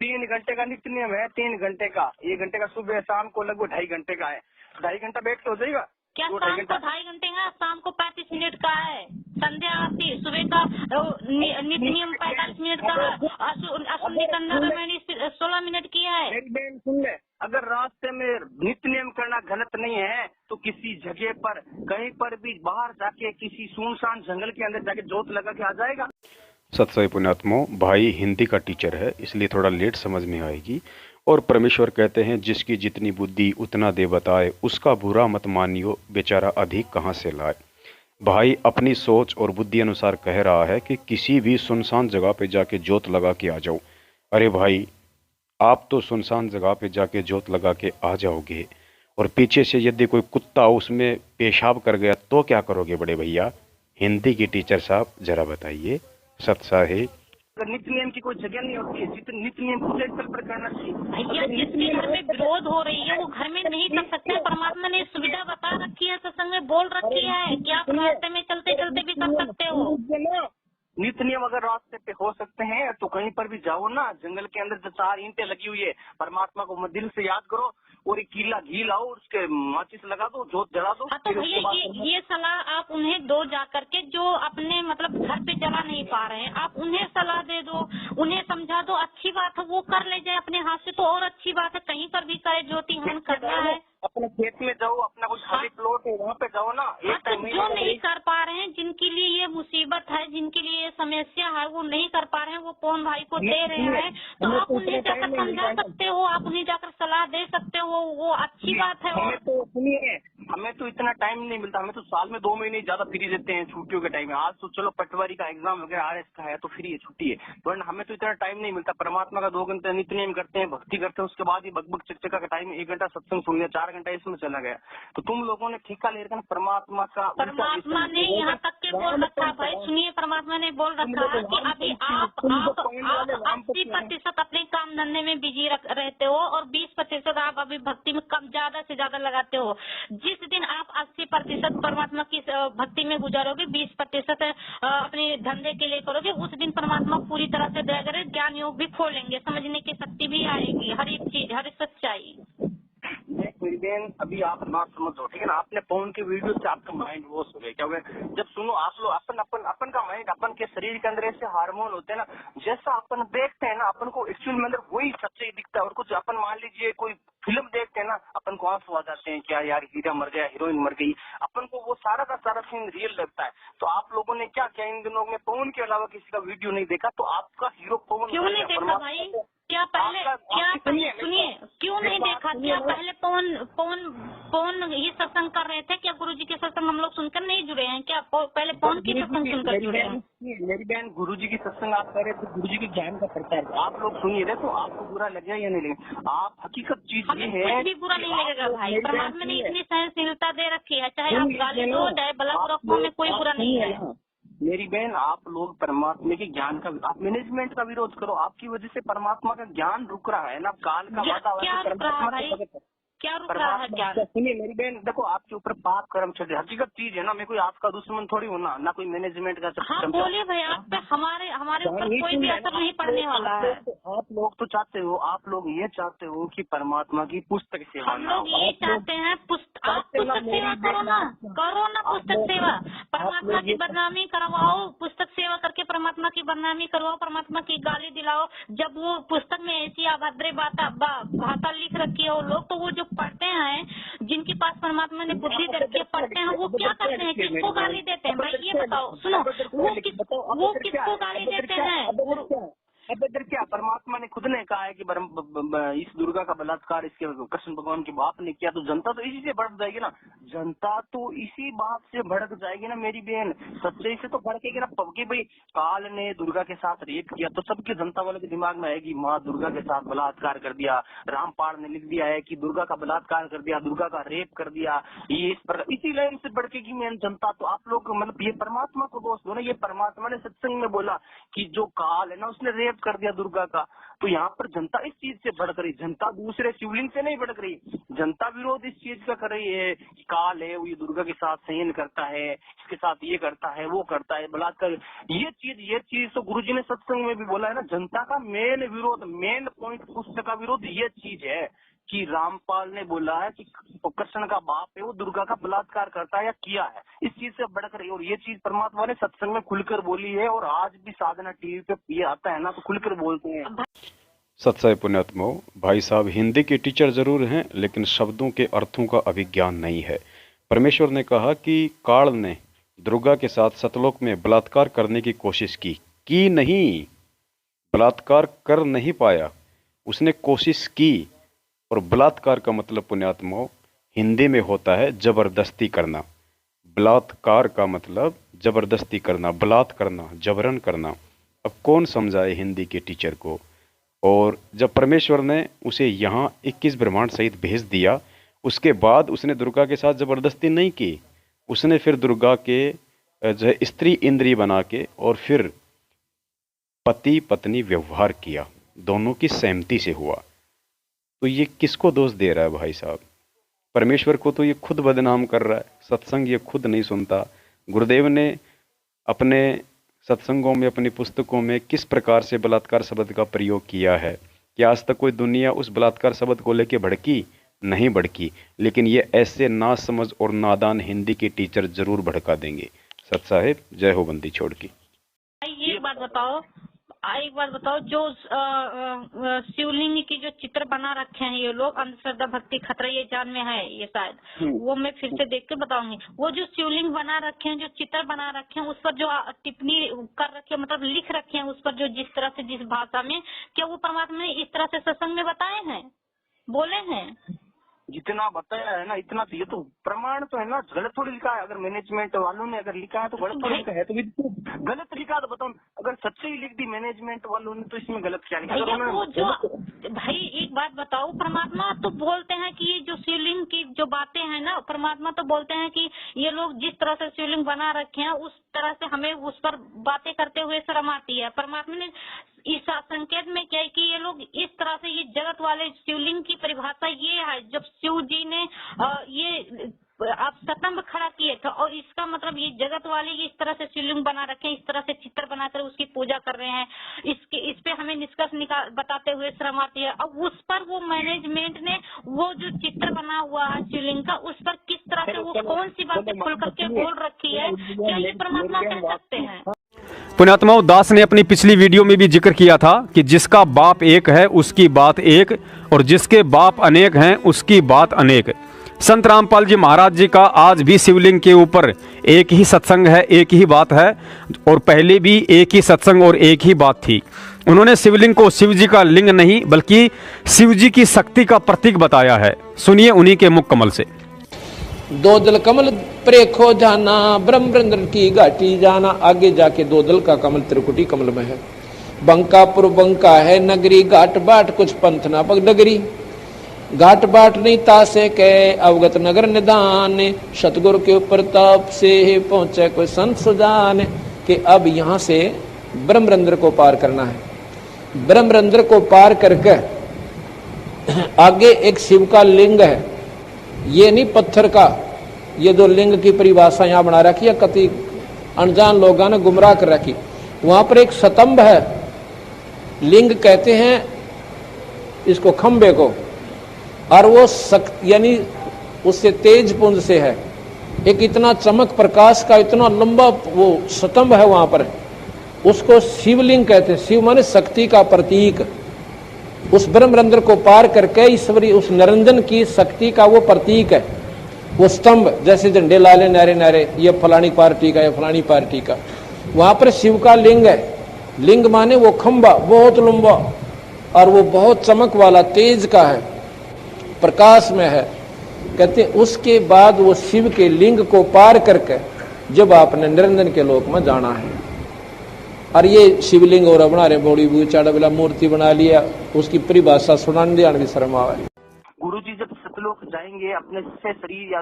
3 घंटे का नित्य नियम है, 3 घंटे का, 1 घंटे का सुबह, शाम को लगभग 2.5 घंटे का है। 2.5 घंटा बैठ के हो जाएगा क्या? शाम को 2.5 घंटे का, शाम को 35 मिनट का है, संध्या आरती, सुबह का नित्य नियम 45 मिनट का, अशुद्धि करना का मैंने 16 मिनट किया है। एक दिन सुन ले, अगर रास्ते में नित्य नियम करना गलत नहीं है तो किसी जगह पर कहीं पर भी बाहर जाके किसी सुनसान जंगल के अंदर जाके जोत लगा के आ जाएगा। सत्साई पुण्यात्मो, भाई हिंदी का टीचर है इसलिए थोड़ा लेट समझ में आएगी। और परमेश्वर कहते हैं जिसकी जितनी बुद्धि उतना दे बताए, उसका बुरा मत मानियो, बेचारा अधिक कहाँ से लाए। भाई अपनी सोच और बुद्धि अनुसार कह रहा है कि किसी भी सुनसान जगह पे जाके जोत लगा के आ जाओ। अरे भाई, आप तो सुनसान जगह पे जाके जोत लगा के आ जाओगे और पीछे से यदि कोई कुत्ता उसमें पेशाब कर गया तो क्या करोगे बड़े भैया? हिंदी के टीचर साहब जरा बताइए। सत्साही नित्य नियम की कोई जगह नहीं होती है, जितने नित्य नियम पूरे स्थल पर करना चाहिए। भैया जिसके घर में विरोध हो रही है वो घर में नहीं कर सकते। परमात्मा ने सुविधा बता रखी है, सत्संग में बोल रखी है कि आप रास्ते में चलते चलते भी कर सकते हो। नित्य नियम अगर रास्ते पे हो सकते हैं तो कहीं पर भी जाओ ना, जंगल के अंदर जो 4 ईंटें लगी हुई है, परमात्मा को दिल से याद करो और एक कीला घी लाओ, उसके माचिस लगा दो, जोत जला दो। हाँ तो भैया ये सलाह आप उन्हें दो जा करके, जो अपने मतलब घर पे जला नहीं पा रहे हैं, आप उन्हें सलाह दे दो, उन्हें समझा दो। अच्छी बात है, वो कर ले जाए अपने हाथ से तो और अच्छी बात है, कहीं पर भी करे ज्योति हवन करना है। अपने खेत में जाओ, अपना कोई खाली प्लॉट है वहाँ पे जाओ ना। तो जो नहीं कर पा रहे हैं, जिनके लिए ये मुसीबत है, जिनके लिए ये समस्या है, वो नहीं कर पा रहे हैं, वो पवन भाई को दे रहे हैं, तो आप उन्हें जाकर समझा सकते हो, आप उन्हें जाकर सलाह दे सकते हो, वो अच्छी बात है। हमें तो सुनिए, हमें तो इतना टाइम नहीं मिलता, हमें तो साल में 2 महीने ज्यादा फ्री देते हैं छुट्टियों के टाइम में। आज तो चलो पटवारी का एग्जाम वगैरह RS का है तो फ्री है, छुट्टी है, वरना हमें तो इतना टाइम नहीं मिलता। परमात्मा का 2 घंटे नित्य नियम करते हैं, भक्ति करते हैं, उसके बाद ही बकबक चकचका का टाइम 1 घंटा सत्संग सुन लिया, 4 घंटा इसमें चला गया। तो तुम लोगों ने ठेका ले रखा परमात्मा का। परमात्मा ने यहाँ तक के बोल रखा भाई, सुनिए, परमात्मा ने बोल रखा है कि अभी आप भी भक्ति में कम ज्यादा से ज्यादा लगाते हो। जिस दिन आप 80% परमात्मा की भक्ति में गुजारोगे, 20% अपने धंधे के लिए करोगे, उस दिन परमात्मा पूरी तरह से दया करे, ज्ञान योग भी खोलेंगे, समझने की शक्ति भी आएगी, हर एक चीज, हर एक सच्चाई। मेरी बहन, अभी आप बात समझो, ठीक है ना। आपने फोन के वीडियो से आपका माइंड वॉश हो गया। क्या हो गया? जब सुनो आप लोग अपन का माइंड, अपन के शरीर के अंदर ऐसे हार्मोन होते हैं ना, जैसा अपन देखते हैं ना, अपन को एक्चुअल में अंदर वही सच्चाई दिखता है। और कुछ अपन मान लीजिए कोई फिल्म देखते हैं ना, अपन को आंसू आ जाते हैं, क्या यार हीरा मर गया, हीरोइन मर गई, अपन को वो सारा का सारा सीन रियल लगता है। तो आप लोगों ने क्या किया, इन दिनों में पवन के अलावा किसी का वीडियो नहीं देखा, तो आपका हीरो पवन क्यों नहीं देखा भाई? क्या पहले सुनिए, क्यों नहीं देखा? क्या पहले पवन ये सत्संग कर रहे थे? क्या गुरुजी के सत्संग हम लोग सुनकर नहीं जुड़े हैं? क्या पहले पवन की सत्संग सुनकर जुड़े हैं? मेरी बहन, गुरुजी की सत्संग आप कर रहे थे, गुरुजी के ज्ञान का प्रचार आप लोग सुनिए रहे, तो आपको बुरा लगेगा या नहीं लगेगा? आप हकीकत चीज ये है, कुछ भी बुरा नहीं लगेगा भाई। परमात्मा ने इतनी सहनशीलता दे रखी है, चाहे आप गाली दो, चाहे भला रखो, में कोई बुरा नहीं है। मेरी बहन, आप लोग परमात्मा के ज्ञान का, आप मैनेजमेंट का विरोध करो, आपकी वजह से परमात्मा का ज्ञान रुक रहा है ना। काल का वातावरण क्या रुक रहा है ज्ञान? सुनिए मेरी बहन, देखो आपके ऊपर पाप कर्म चल रहे, हकीकत चीज है ना। मैं कोई आपका दुश्मन थोड़ी हूँ ना कोई मैनेजमेंट का। हाँ बोलिए भाई, आप पे हमारे ऊपर कोई भी असर नहीं पड़ने वाला है। आप लोग तो चाहते हो, आप लोग ये चाहते हो कि परमात्मा की पुस्तक सेवा, हम लोग ये चाहते हैं। आप पुस्तक सेवा करो ना पुस्तक सेवा। परमात्मा की बदनामी करवाओ, पुस्तक सेवा करके परमात्मा की बदनामी करवाओ, परमात्मा की गाली दिलाओ। जब वो पुस्तक में ऐसी अभद्र भाषा लिख रखी है, वो लोग तो वो जो पढ़ते हैं, जिनके पास परमात्मा ने बुद्धि दे रखी है, पढ़ते हैं, वो क्या करते हैं? किसको गाली देते हैं भाई? ये बताओ। सुनो, वो किसको गाली देते हैं? अभद्र क्या? परमात्मा ने खुद ने कहा है कि इस दुर्गा का बलात्कार इसके कृष्ण भगवान के बाप ने किया, तो जनता तो इसी से भड़क जाएगी ना। जनता तो इसी बात से भड़क जाएगी ना मेरी बहन, सच्चाई से तो भड़केगी ना। कि भाई काल ने दुर्गा के साथ रेप किया, तो सबके जनता वालों के दिमाग में आएगी माँ दुर्गा के साथ बलात्कार कर दिया। रामपाल ने लिख दिया है कि दुर्गा का बलात्कार कर दिया, दुर्गा का रेप कर दिया। ये इसी लाइन से भड़केगी मेन जनता। तो आप लोग मतलब ये परमात्मा को दोष दो ना। ये परमात्मा ने सत्संग में बोला कि जो काल है ना, उसने रेप कर दिया दुर्गा का। तो यहाँ पर जनता इस चीज से भड़क रही, जनता दूसरे शिवलिंग से नहीं भड़क रही। जनता विरोध इस चीज का कर रही है कि काल है, वो ये दुर्गा के साथ संयन करता है, इसके साथ ये करता है, वो करता है, बलात्कार। ये चीज तो गुरुजी ने सत्संग में भी बोला है ना। जनता का मेन विरोध, मेन पॉइंट पुस्तक का विरोध ये चीज है कि रामपाल ने बोला है कि कृष्ण का बाप है, वो दुर्गा का बलात्कार करता है या किया है। इस चीज से भड़क रही है। और ये चीज परमात्मा ने सत्संग में खुलकर बोली है। और आज भी साधना टीवी पे ये आता है ना, तो खुलकर बोलते हैं। सत्साई पुण्यात्माओं, भाई साहब हिंदी के टीचर जरूर हैं, लेकिन शब्दों के अर्थों का अभिज्ञान नहीं है। परमेश्वर ने कहा कि काल ने दुर्गा के साथ सतलोक में बलात्कार करने की कोशिश की नहीं, बलात्कार कर नहीं पाया, उसने कोशिश की। और बलात्कार का मतलब पुण्यात्माओं हिंदी में होता है जबरदस्ती करना। बलात्कार का मतलब जबरदस्ती करना, बलात् करना, जबरन करना। अब कौन समझाए हिंदी के टीचर को? और जब परमेश्वर ने उसे यहाँ 21 ब्रह्मांड सहित भेज दिया, उसके बाद उसने दुर्गा के साथ जबरदस्ती नहीं की। उसने फिर दुर्गा के जो है स्त्री इंद्री बना के और फिर पति पत्नी व्यवहार किया, दोनों की सहमति से हुआ। तो ये किसको दोष दे रहा है भाई साहब? परमेश्वर को तो ये खुद बदनाम कर रहा है। सत्संग ये खुद नहीं सुनता। गुरुदेव ने अपने सत्संगों में, अपनी पुस्तकों में किस प्रकार से बलात्कार शब्द का प्रयोग किया है कि आज तक कोई दुनिया उस बलात्कार शब्द को लेके भड़की नहीं भड़की। लेकिन ये ऐसे ना समझ और नादान हिंदी के टीचर जरूर भड़का देंगे। सत साहेब, जय हो बंदी छोड़ की। एक बात बताओ, जो शिवलिंग की जो चित्र बना रखे हैं ये लोग, अंधश्रद्धा भक्ति खतरा ये जान में है ये शायद, वो मैं फिर से देख के बताऊंगी। वो जो शिवलिंग बना रखे हैं, जो चित्र बना रखे हैं, उस पर जो टिप्पणी कर रखे हैं, मतलब लिख रखे हैं उस पर जो जिस तरह से, जिस भाषा में, क्या वो परमात्मा ने इस तरह से सत्संग में बताए हैं, बोले हैं? जितना बताया है ना इतना, ये तो प्रमाण तो है ना। गलत थोड़ी लिखा है। अगर मैनेजमेंट वालों ने अगर लिखा है तो गलत थोड़ी लिखा है। तो भी गलत लिखा तो बताओ। अगर सच्चे ही लिख दी मैनेजमेंट वालों ने तो इसमें गलत क्या लिखा? भाई एक बात बताओ, परमात्मा तो बोलते हैं कि ये जो शिवलिंग की जो बातें हैं ना, परमात्मा तो बोलते हैं कि ये लोग जिस तरह से शिवलिंग बना रखे हैं उस तरह से हमें उस पर बातें करते हुए शर्म आती है। परमात्मा ने इस संकेत में क्या है कि ये लोग इस तरह से ये जगत वाले शिवलिंग की परिभाषा ये है, जब शिव जी ने ये आप स्तंभ खड़ा किए थे और इसका मतलब ये जगत वाले इस तरह से शिवलिंग बना रखे हैं, इस तरह से चित्र बनाकर उसकी पूजा कर रहे हैं। इस पे हमें निष्कर्ष बताते हुए श्रम आती है। अब उस पर वो मैनेजमेंट ने वो जो चित्र बना हुआ है शिवलिंग का, उस पर किस तरह से वो कौन सी बातें खुल करके बोल रखी है, क्या ये परमात्मा कह सकते हैं? पुण्यात्माओं, दास ने अपनी पिछली वीडियो में भी जिक्र किया था कि जिसका बाप एक है उसकी बात एक, और जिसके बाप अनेक हैं उसकी बात अनेक। संत रामपाल जी महाराज जी का आज भी शिवलिंग के ऊपर एक ही सत्संग है, एक ही बात है, और पहले भी एक ही सत्संग और एक ही बात थी। उन्होंने शिवलिंग को शिव जी का लिंग नहीं बल्कि शिव जी की शक्ति का प्रतीक बताया है। सुनिए उन्हीं के मुख कमल से। दो दल कमल प्रेखो जाना, ब्रह्मरंद्र की घाटी जाना। आगे जाके दो दल का कमल त्रिकुटी कमल में है। बंकापुर बंका है नगरी, घाट बाट कुछ पंथ ना पग डगरी। घाट बाट नहीं तासे के अवगत नगर निदान, सतगुरु के ऊपर ताप से पहुंचे कोई संत सुजान। कि अब यहाँ से ब्रह्मरंद्र को पार करना है। ब्रह्मरंद्र को पार करके आगे एक शिव का लिंग है, ये नहीं पत्थर का। ये दो लिंग की परिभाषा यहाँ बना रखी है, कति अनजान लोगों ने गुमराह कर रखी। वहां पर एक स्तंभ है, लिंग कहते हैं इसको खंबे को, और वो यानी उससे तेज पुंज से है। एक इतना चमक प्रकाश का इतना लंबा वो स्तंभ है वहां पर, उसको शिवलिंग कहते हैं। शिव माने शक्ति का प्रतीक। उस ब्रह्मरंध्र को पार करके ईश्वरी उस निरंजन की शक्ति का वो प्रतीक है। वो स्तंभ जैसे झंडे लाले नारे नारे, ये फलानी पार्टी का, ये फलानी पार्टी का। वहां पर शिव का लिंग है। लिंग माने वो खंबा बहुत लंबा, और वो बहुत चमक वाला तेज का है, प्रकाश में है। कहते उसके बाद वो शिव के लिंग को पार करके जब आपने निरंजन के लोक में जाना है। और ये शिवलिंग और बना रहे बड़ी बूढ़ी चाड़ा मूर्ति बना लिया, उसकी परिभाषा सुनाने देने भी शर्म आवे। गुरु जी जब सतलोक जाएंगे अपने से शरीर या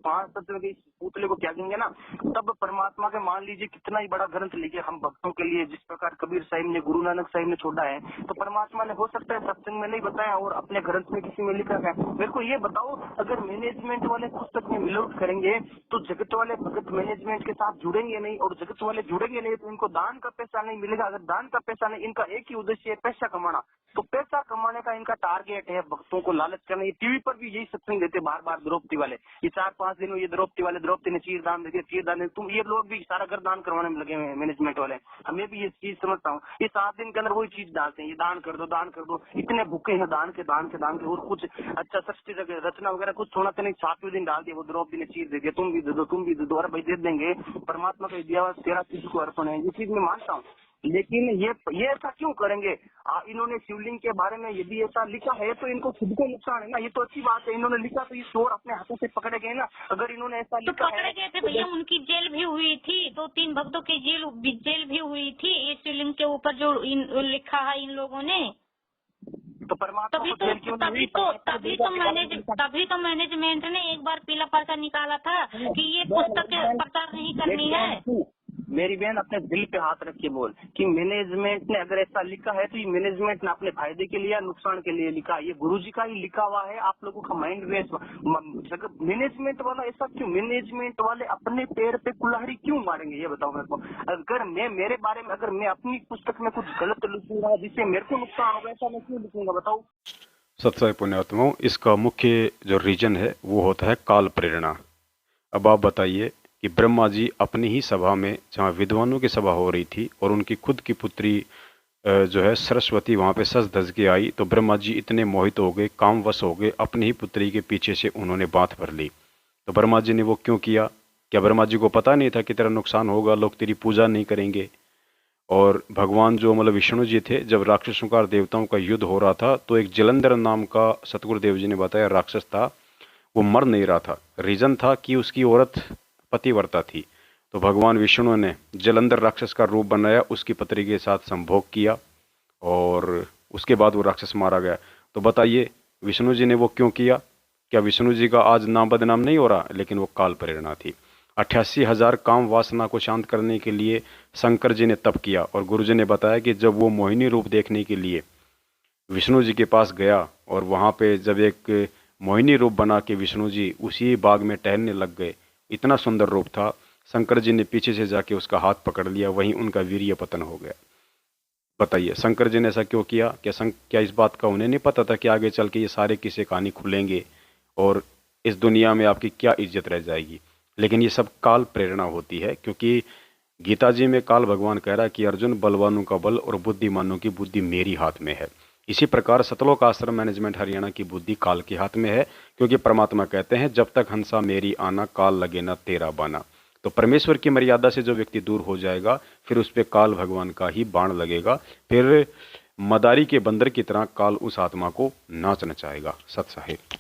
5 तत्व के पुतले को त्यागेंगे ना, तब परमात्मा के मान लीजिए कितना ही बड़ा ग्रंथ लिखे हम भक्तों के लिए, जिस प्रकार कबीर साहिब ने, गुरु नानक साहिब ने छोड़ा है, तो परमात्मा ने हो सकता है सत्संग में नहीं बताया और अपने ग्रंथ में किसी में लिखा है। मेरे को ये बताओ, अगर मैनेजमेंट वाले पुस्तक में मिलावट करेंगे तो जगत वाले भगत मैनेजमेंट के साथ जुड़ेंगे नहीं, और जगत वाले जुड़ेंगे नहीं तो इनको दान का पैसा नहीं मिलेगा। अगर दान का पैसा नहीं, इनका एक ही उद्देश्य है पैसा कमाना, तो पैसा कमाने का इनका टारगेट है भक्तों को लालच करना। ये टीवी पर भी यही सत्संग देते बार बार द्रौपदी वाले, ये 4-5 दिन में ये द्रौपदी वाले, द्रौपदी ने चीर दान दे दिया, चीर दान दे, तुम ये लोग भी सारा घर दान करवाने में लगे हुए हैं मैनेजमेंट वाले। हमें भी ये चीज समझता हूँ, ये 7 दिन के अंदर वही चीज डालते हैं, ये दान कर दो, दान कर दो। इतने भूखे हैं दान के, दान के, दान के, और कुछ अच्छा सृष्टि रचना वगैरह कुछ छोड़ा तो नहीं। 7वें दिन डाल दिया, वो द्रौपदी ने चीर दे दिया, तुम भी दे दो, तुम भी दे दो। अरे भाई दे देंगे, परमात्मा का दिया तेरा चीज को अर्पण है, ये चीज मैं मानता हूँ। लेकिन ये ऐसा क्यों करेंगे? इन्होंने शिवलिंग के बारे में यदि ऐसा लिखा है तो इनको खुद को नुकसान है ना। ये तो अच्छी बात है, इन्होंने लिखा तो ये चोर अपने हाथों से पकड़े गए ना। अगर इन्होंने ऐसा तो पकड़े गए थे भैया, उनकी जेल भी हुई थी, 2-3 भक्तों की जेल भी हुई थी ये शिवलिंग के ऊपर जो लिखा है इन लोगों ने। तो परमात्मा तभी तो मैनेजमेंट ने एक बार पीला पर्चा निकाला था कि ये पुस्तक प्रचार नहीं करनी है। मेरी बहन अपने दिल पे हाथ रख के बोल कि मैनेजमेंट ने अगर ऐसा लिखा है तो ये मैनेजमेंट ने अपने फायदे के लिए या नुकसान के लिए लिखा है। ये गुरुजी का ही लिखा हुआ है, आप लोगों का माइंड वेस्ट। मैनेजमेंट वाला ऐसा क्यों? मैनेजमेंट वाले अपने पैर पे कुल्हाड़ी क्यों मारेंगे ये बताओ मेरे को। अगर मैं मेरे बारे में, अगर मैं अपनी पुस्तक में कुछ गलत लिखूंगा जिससे मेरे को नुकसान होगा, ऐसा मैं क्यों लिखूंगा बताओ। सत्संग पुण्यात्माओं, इसका मुख्य जो रीजन है वो होता है काल प्रेरणा। अब आप बताइए कि ब्रह्मा जी अपनी ही सभा में, जहाँ विद्वानों की सभा हो रही थी और उनकी खुद की पुत्री जो है सरस्वती वहाँ पे सज धज के आई, तो ब्रह्मा जी इतने मोहित हो गए, कामवश हो गए, अपनी ही पुत्री के पीछे से उन्होंने बात भर ली। तो ब्रह्मा जी ने वो क्यों किया? क्या ब्रह्मा जी को पता नहीं था कि तेरा नुकसान होगा, लोग तेरी पूजा नहीं करेंगे? और भगवान जो मतलब विष्णु जी थे, जब राक्षसों का देवताओं का युद्ध हो रहा था, तो एक जलंधर नाम का सतगुरुदेव जी ने बताया राक्षस था, वो मर नहीं रहा था। रीजन था कि उसकी औरत पतिव्रता थी। तो भगवान विष्णु ने जलंधर राक्षस का रूप बनाया, उसकी पत्नी के साथ संभोग किया और उसके बाद वो राक्षस मारा गया। तो बताइए विष्णु जी ने वो क्यों किया? क्या विष्णु जी का आज नाम बदनाम नहीं हो रहा? लेकिन वो काल प्रेरणा थी। 88,000 काम वासना को शांत करने के लिए शंकर जी ने तप किया। और गुरु जी ने बताया कि जब वो मोहिनी रूप देखने के लिए विष्णु जी के पास गया और वहाँ पे जब एक मोहिनी रूप बना के विष्णु जी उसी बाग में टहलने लग गए, इतना सुंदर रूप था, शंकर जी ने पीछे से जाके उसका हाथ पकड़ लिया, वहीं उनका वीर्य पतन हो गया। बताइए शंकर जी ने ऐसा क्यों किया? क्या इस बात का उन्हें नहीं पता था कि आगे चल के ये सारे किस्से कहानी खुलेंगे और इस दुनिया में आपकी क्या इज्जत रह जाएगी? लेकिन ये सब काल प्रेरणा होती है, क्योंकि गीता जी में काल भगवान कह रहा है कि अर्जुन, बलवानों का बल और बुद्धिमानों की बुद्धि मेरी हाथ में है। इसी प्रकार सतलोक आश्रम मैनेजमेंट हरियाणा की बुद्धि काल के हाथ में है, क्योंकि परमात्मा कहते हैं जब तक हंसा मेरी आना, काल लगे ना तेरा बाना। तो परमेश्वर की मर्यादा से जो व्यक्ति दूर हो जाएगा, फिर उस पर काल भगवान का ही बाण लगेगा, फिर मदारी के बंदर की तरह काल उस आत्मा को नाच नचाएगा। सत साहिब।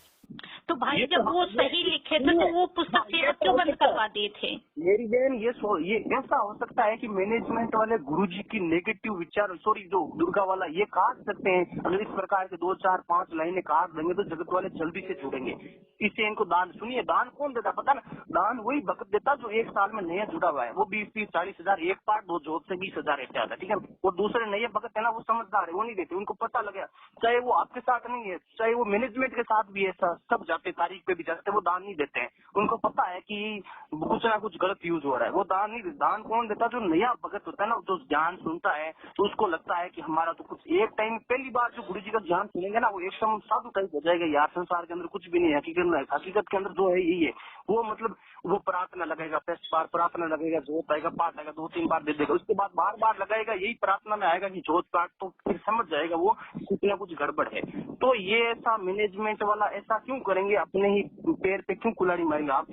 तो भाई जब वो सही लिखे थे तो वो पुस्तक सेवा क्यों बंद करवा दिए थे? मेरी बहन ये ऐसा हो सकता है कि मैनेजमेंट वाले गुरुजी की नेगेटिव विचार, सॉरी जो दुर्गा वाला ये काट सकते हैं। अगर इस प्रकार के 2, 4, 5 लाइनें काट देंगे तो जगत वाले जल्दी से जुड़ेंगे। इससे इनको दान, सुनिए दान कौन देता पता ना? दान वही भक्त देता जो 1 साल में नया जुड़ा हुआ है। वो 20, 30, 40 हजार एक पार्ट, 2 जॉब से 20,000 रहते आता, ठीक है। वो दूसरे नए भक्त है ना, वो समझदार है, वो नहीं देते, उनको पता लगे। चाहे वो आपके साथ नहीं है, चाहे वो मैनेजमेंट के साथ भी है, सब जाते तारीख पे भी जाते, वो दान नहीं देते हैं। उनको पता है कि कुछ ना कुछ गलत यूज हो रहा है, वो दान नहीं। दान कौन देता? जो नया भगत होता है ना, जो ज्ञान सुनता है तो उसको लगता है कि हमारा तो कुछ एक टाइम पहली बार जो गुरु जी का ज्ञान सुनेंगे ना, वो एकदम साधु टाइप हो जाएगा। यार संसार के अंदर कुछ भी नहीं है, हकीकत के अंदर जो है यही है। वो मतलब वो प्रार्थना लगेगा, 10 बार प्रार्थना लगेगा, जोत आएगा, पाठ आएगा, 2-3 बार दे देगा, उसके बाद बार लगाएगा, यही प्रार्थना में आएगा कि जोत पाठ, तो फिर समझ जाएगा वो कुछ ना कुछ गड़बड़ है। तो ये ऐसा मैनेजमेंट वाला ऐसा क्यों करेंगे? अपने ही पैर पे क्यों कुल्हाड़ी मारेंगे आप?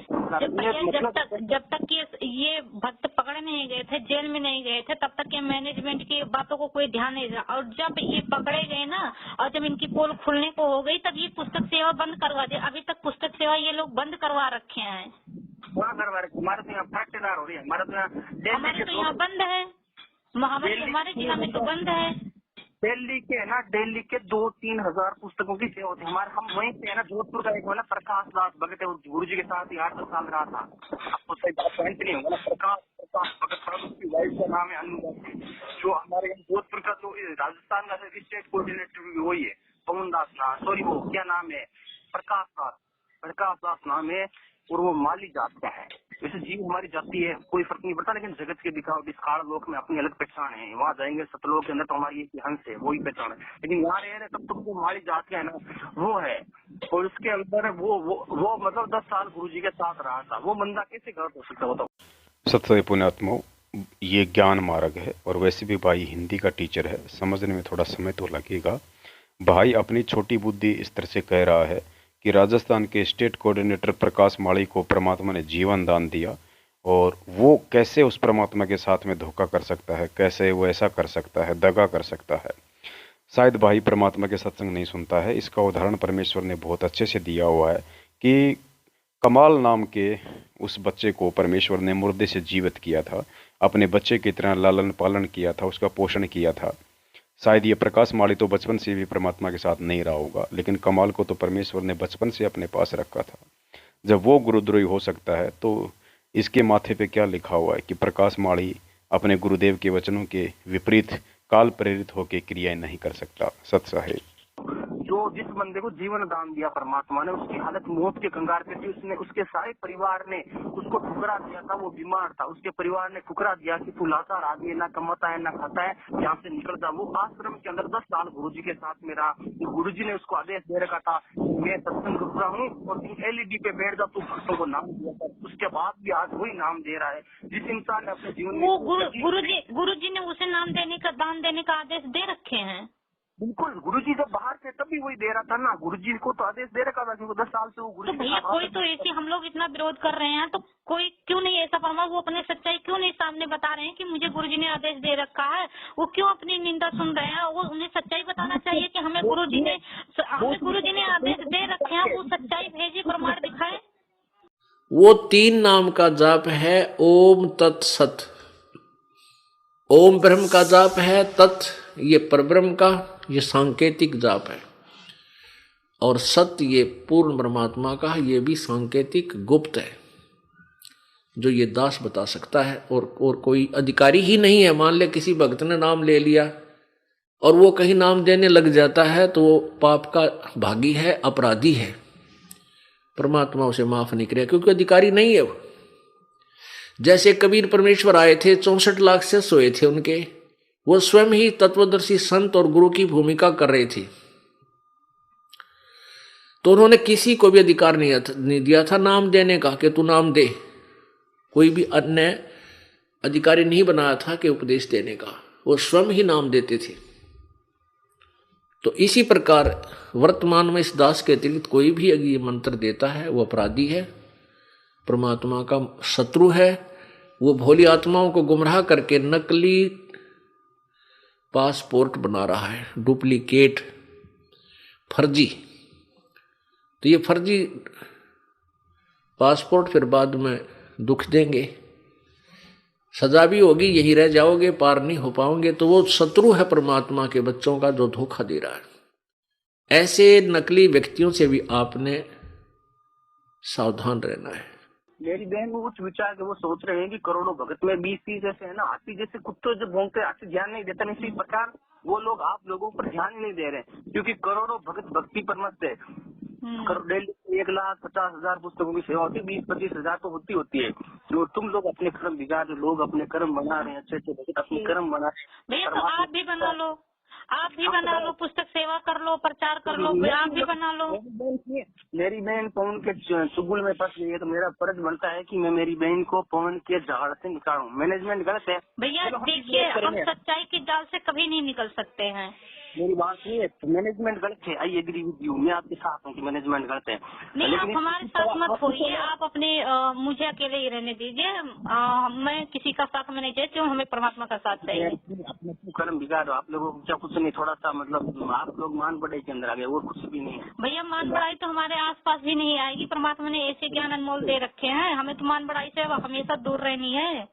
जब तक ये भक्त पकड़े नहीं गए थे, जेल में नहीं गए थे, तब तक ये मैनेजमेंट की बातों को कोई ध्यान नहीं दिया। और जब ये पकड़े गए ना, और जब इनकी पोल खुलने को हो गई, तब ये पुस्तक सेवा बंद करवा दी। अभी तक पुस्तक सेवा ये लोग बंद करवा रखे हैं। करवा रखे? हमारे तो यहाँ फैक्टनार हो रही है, हमारे तो यहाँ बंद है, हमारे जिला में तो बंद है। दिल्ली के है ना, दिल्ली के 2-3 हजार पुस्तकों की सेवा होती है हमारे। हम वहीं से है ना, जोधपुर का एक है ना प्रकाश दास भगत है, गुरु जी के साथ ही 8-10 साल रहा था। आपको सही बात पॉइंट नहीं होगा ना, प्रकाश भगत साहब, उसकी वाइफ का नाम है अनुराग, जो हमारे जोधपुर का जो राजस्थान का स्टेट कोऑर्डिनेटर भी वही है, पवन दास नाम, सॉरी वो क्या नाम है, प्रकाश दास नाम है, और वो माली जात का है। वैसे जीव हमारी जाति है, कोई फर्क नहीं पड़ता, लेकिन जगत के दिखावटी काल लोक में अपनी अलग पहचान है। वहाँ जाएंगे सतलोक के अंदर तो हमारी एक हंस है, वही पहचान है। लेकिन यहाँ रह रहे तब तक जो हमारी जात का है ना, वो है। और उसके अंदर वो मतलब 10 साल गुरु जी के साथ रहा था, वो बंदा कैसे गलत हो सकता? बताओ। सत्य पुण्यात्मा, ये ज्ञान मार्ग है, और वैसे भी भाई हिंदी का टीचर है, समझने में थोड़ा समय तो लगेगा। भाई अपनी छोटी बुद्धि इस तरह से कह रहा है कि राजस्थान के स्टेट कोऑर्डिनेटर प्रकाश माली को परमात्मा ने जीवन दान दिया, और वो कैसे उस परमात्मा के साथ में धोखा कर सकता है, कैसे वो ऐसा कर सकता है, दगा कर सकता है। शायद भाई परमात्मा के सत्संग नहीं सुनता है। इसका उदाहरण परमेश्वर ने बहुत अच्छे से दिया हुआ है कि कमाल नाम के उस बच्चे को परमेश्वर ने मुर्दे से जीवित किया था, अपने बच्चे की तरह लालन पालन किया था, उसका पोषण किया था। शायद ये प्रकाश माली तो बचपन से भी परमात्मा के साथ नहीं रहा होगा, लेकिन कमाल को तो परमेश्वर ने बचपन से अपने पास रखा था। जब वो गुरुद्रोही हो सकता है, तो इसके माथे पे क्या लिखा हुआ है कि प्रकाश माली अपने गुरुदेव के वचनों के विपरीत काल प्रेरित होकर क्रियाएं नहीं कर सकता। सत साहिब। जो जिस बंदे को जीवन दान दिया परमात्मा ने, उसकी हालत मौत के कंगार पे थी, उसने उसके सारे परिवार ने उसको ठुकरा दिया था। वो बीमार था, उसके परिवार ने ठुकरा दिया कि तू लाचार आदमी ना कमाता है ना खाता है, यहाँ से निकल जा। वो आश्रम के अंदर 10 साल गुरुजी के साथ में रहा। गुरुजी ने उसको आदेश दे रखा था, मैं सत्संग कर रहा हूँ और तुम LED पे बैठ जा, तू भक्तों को नाम दिया था। उसके बाद भी आज वही नाम दे रहा है। जिस इंसान ने अपने जीवन में गुरुजी ने उसे नाम देने का, दान देने का आदेश दे रखे हैं। बिल्कुल, गुरुजी जब बाहर थे तभी वही दे रहा था ना। गुरुजी को तो आदेश दे रखा था, क्योंकि 10 साल से वो गुरुजी। तो भैया कोई तो ऐसी, हम लोग इतना विरोध कर रहे हैं तो कोई क्यों नहीं ऐसा फरमा, वो अपने सच्चाई क्यों नहीं सामने बता रहे हैं कि मुझे गुरुजी ने आदेश दे रखा है? वो क्यों अपनी निंदा सुन रहे हैं? वो उन्हें सच्चाई बताना चाहिए कि हमें गुरुजी ने आदेश दे रखे हैं। वो सच्चाई भेजे, प्रमाण दिखाए। वो 3 नाम का जाप है, ओम तत्सत। ओम ब्रह्म का जाप है, तत् ये परब्रह्म का, ये सांकेतिक जाप है, और सत्य ये पूर्ण परमात्मा का, ये भी सांकेतिक गुप्त है। जो ये दास बता सकता है। और कोई अधिकारी ही नहीं है। मान ले किसी भक्त ने नाम ले लिया और वो कहीं नाम देने लग जाता है तो वो पाप का भागी है, अपराधी है, परमात्मा उसे माफ नहीं करेगा क्योंकि अधिकारी नहीं है वो। जैसे कबीर परमेश्वर आए थे, 64 लाख से सोए थे उनके, वो स्वयं ही तत्वदर्शी संत और गुरु की भूमिका कर रहे थे, तो उन्होंने किसी को भी अधिकार नहीं दिया था नाम देने का कि तू नाम दे। कोई भी अन्य अधिकारी नहीं बनाया था कि उपदेश देने का, वो स्वयं ही नाम देते थे। तो इसी प्रकार वर्तमान में इस दास के अतिरिक्त कोई भी अगर ये मंत्र देता है वो अपराधी है, परमात्मा का शत्रु है। वो भोली आत्माओं को गुमराह करके नकली पासपोर्ट बना रहा है, डुप्लीकेट, फर्जी। तो ये फर्जी पासपोर्ट फिर बाद में दुख देंगे, सजा भी होगी, यहीं रह जाओगे, पार नहीं हो पाओगे। तो वो शत्रु है परमात्मा के बच्चों का जो धोखा दे रहा है। ऐसे नकली व्यक्तियों से भी आपने सावधान रहना है। मेरी बहन वो उच्च विचार के वो सोच रहे हैं कि करोड़ों भगत में 20-30 जैसे है ना, हाथी जैसे कुत्तों जो भौंकते हाथी ध्यान नहीं देता, इसी प्रकार वो लोग आप लोगों पर ध्यान ही नहीं दे रहे क्योंकि करोड़ों भगत भक्ति पर मस्त है। डेली 1,50,000 पुस्तकों की सेवा होती है, 20-25 हजार तो होती है। जो तुम लोग अपने कर्म बिगाड़, जो लोग अपने कर्म बना रहे हैं, अच्छे अच्छे भगत अपने कर्म बना रहे हैं। भैया तो आप भी बना लो, आप भी बना लो, पुस्तक सेवा कर लो, प्रचार कर लो, आप भी बना लो। मेरी बहन पवन के चुगल में फंस गई है तो मेरा फर्ज बनता है कि मैं मेरी बहन को पवन के जाल से निकालूं। मैनेजमेंट गलत है भैया। देखिए हम सच्चाई के जाल से कभी नहीं निकल सकते हैं। मेरी बात नहीं है, मैनेजमेंट गलत है। आई एग्री विद यू, मैं आपके साथ हूँ कि मैनेजमेंट गलत है। नहीं, आप हमारे साथ मत होइए, आप अपने मुझे अकेले ही रहने दीजिए। मैं किसी का साथ में नहीं चाहती हूँ, हमें परमात्मा का साथ चाहिए। अपने कर्म बिगाड़ो, आप लोगों को क्या कुछ नहीं, थोड़ा सा मतलब आप लोग मान बढ़ाई के अंदर आ गए, वो कुछ भी नहीं है। भैया मान बढ़ाई तो हमारे आसपास भी नहीं आएगी। परमात्मा ने ऐसे ज्ञान अनमोल दे रखे हैं, हमें तो मान बढ़ाई से हमेशा दूर रहनी है।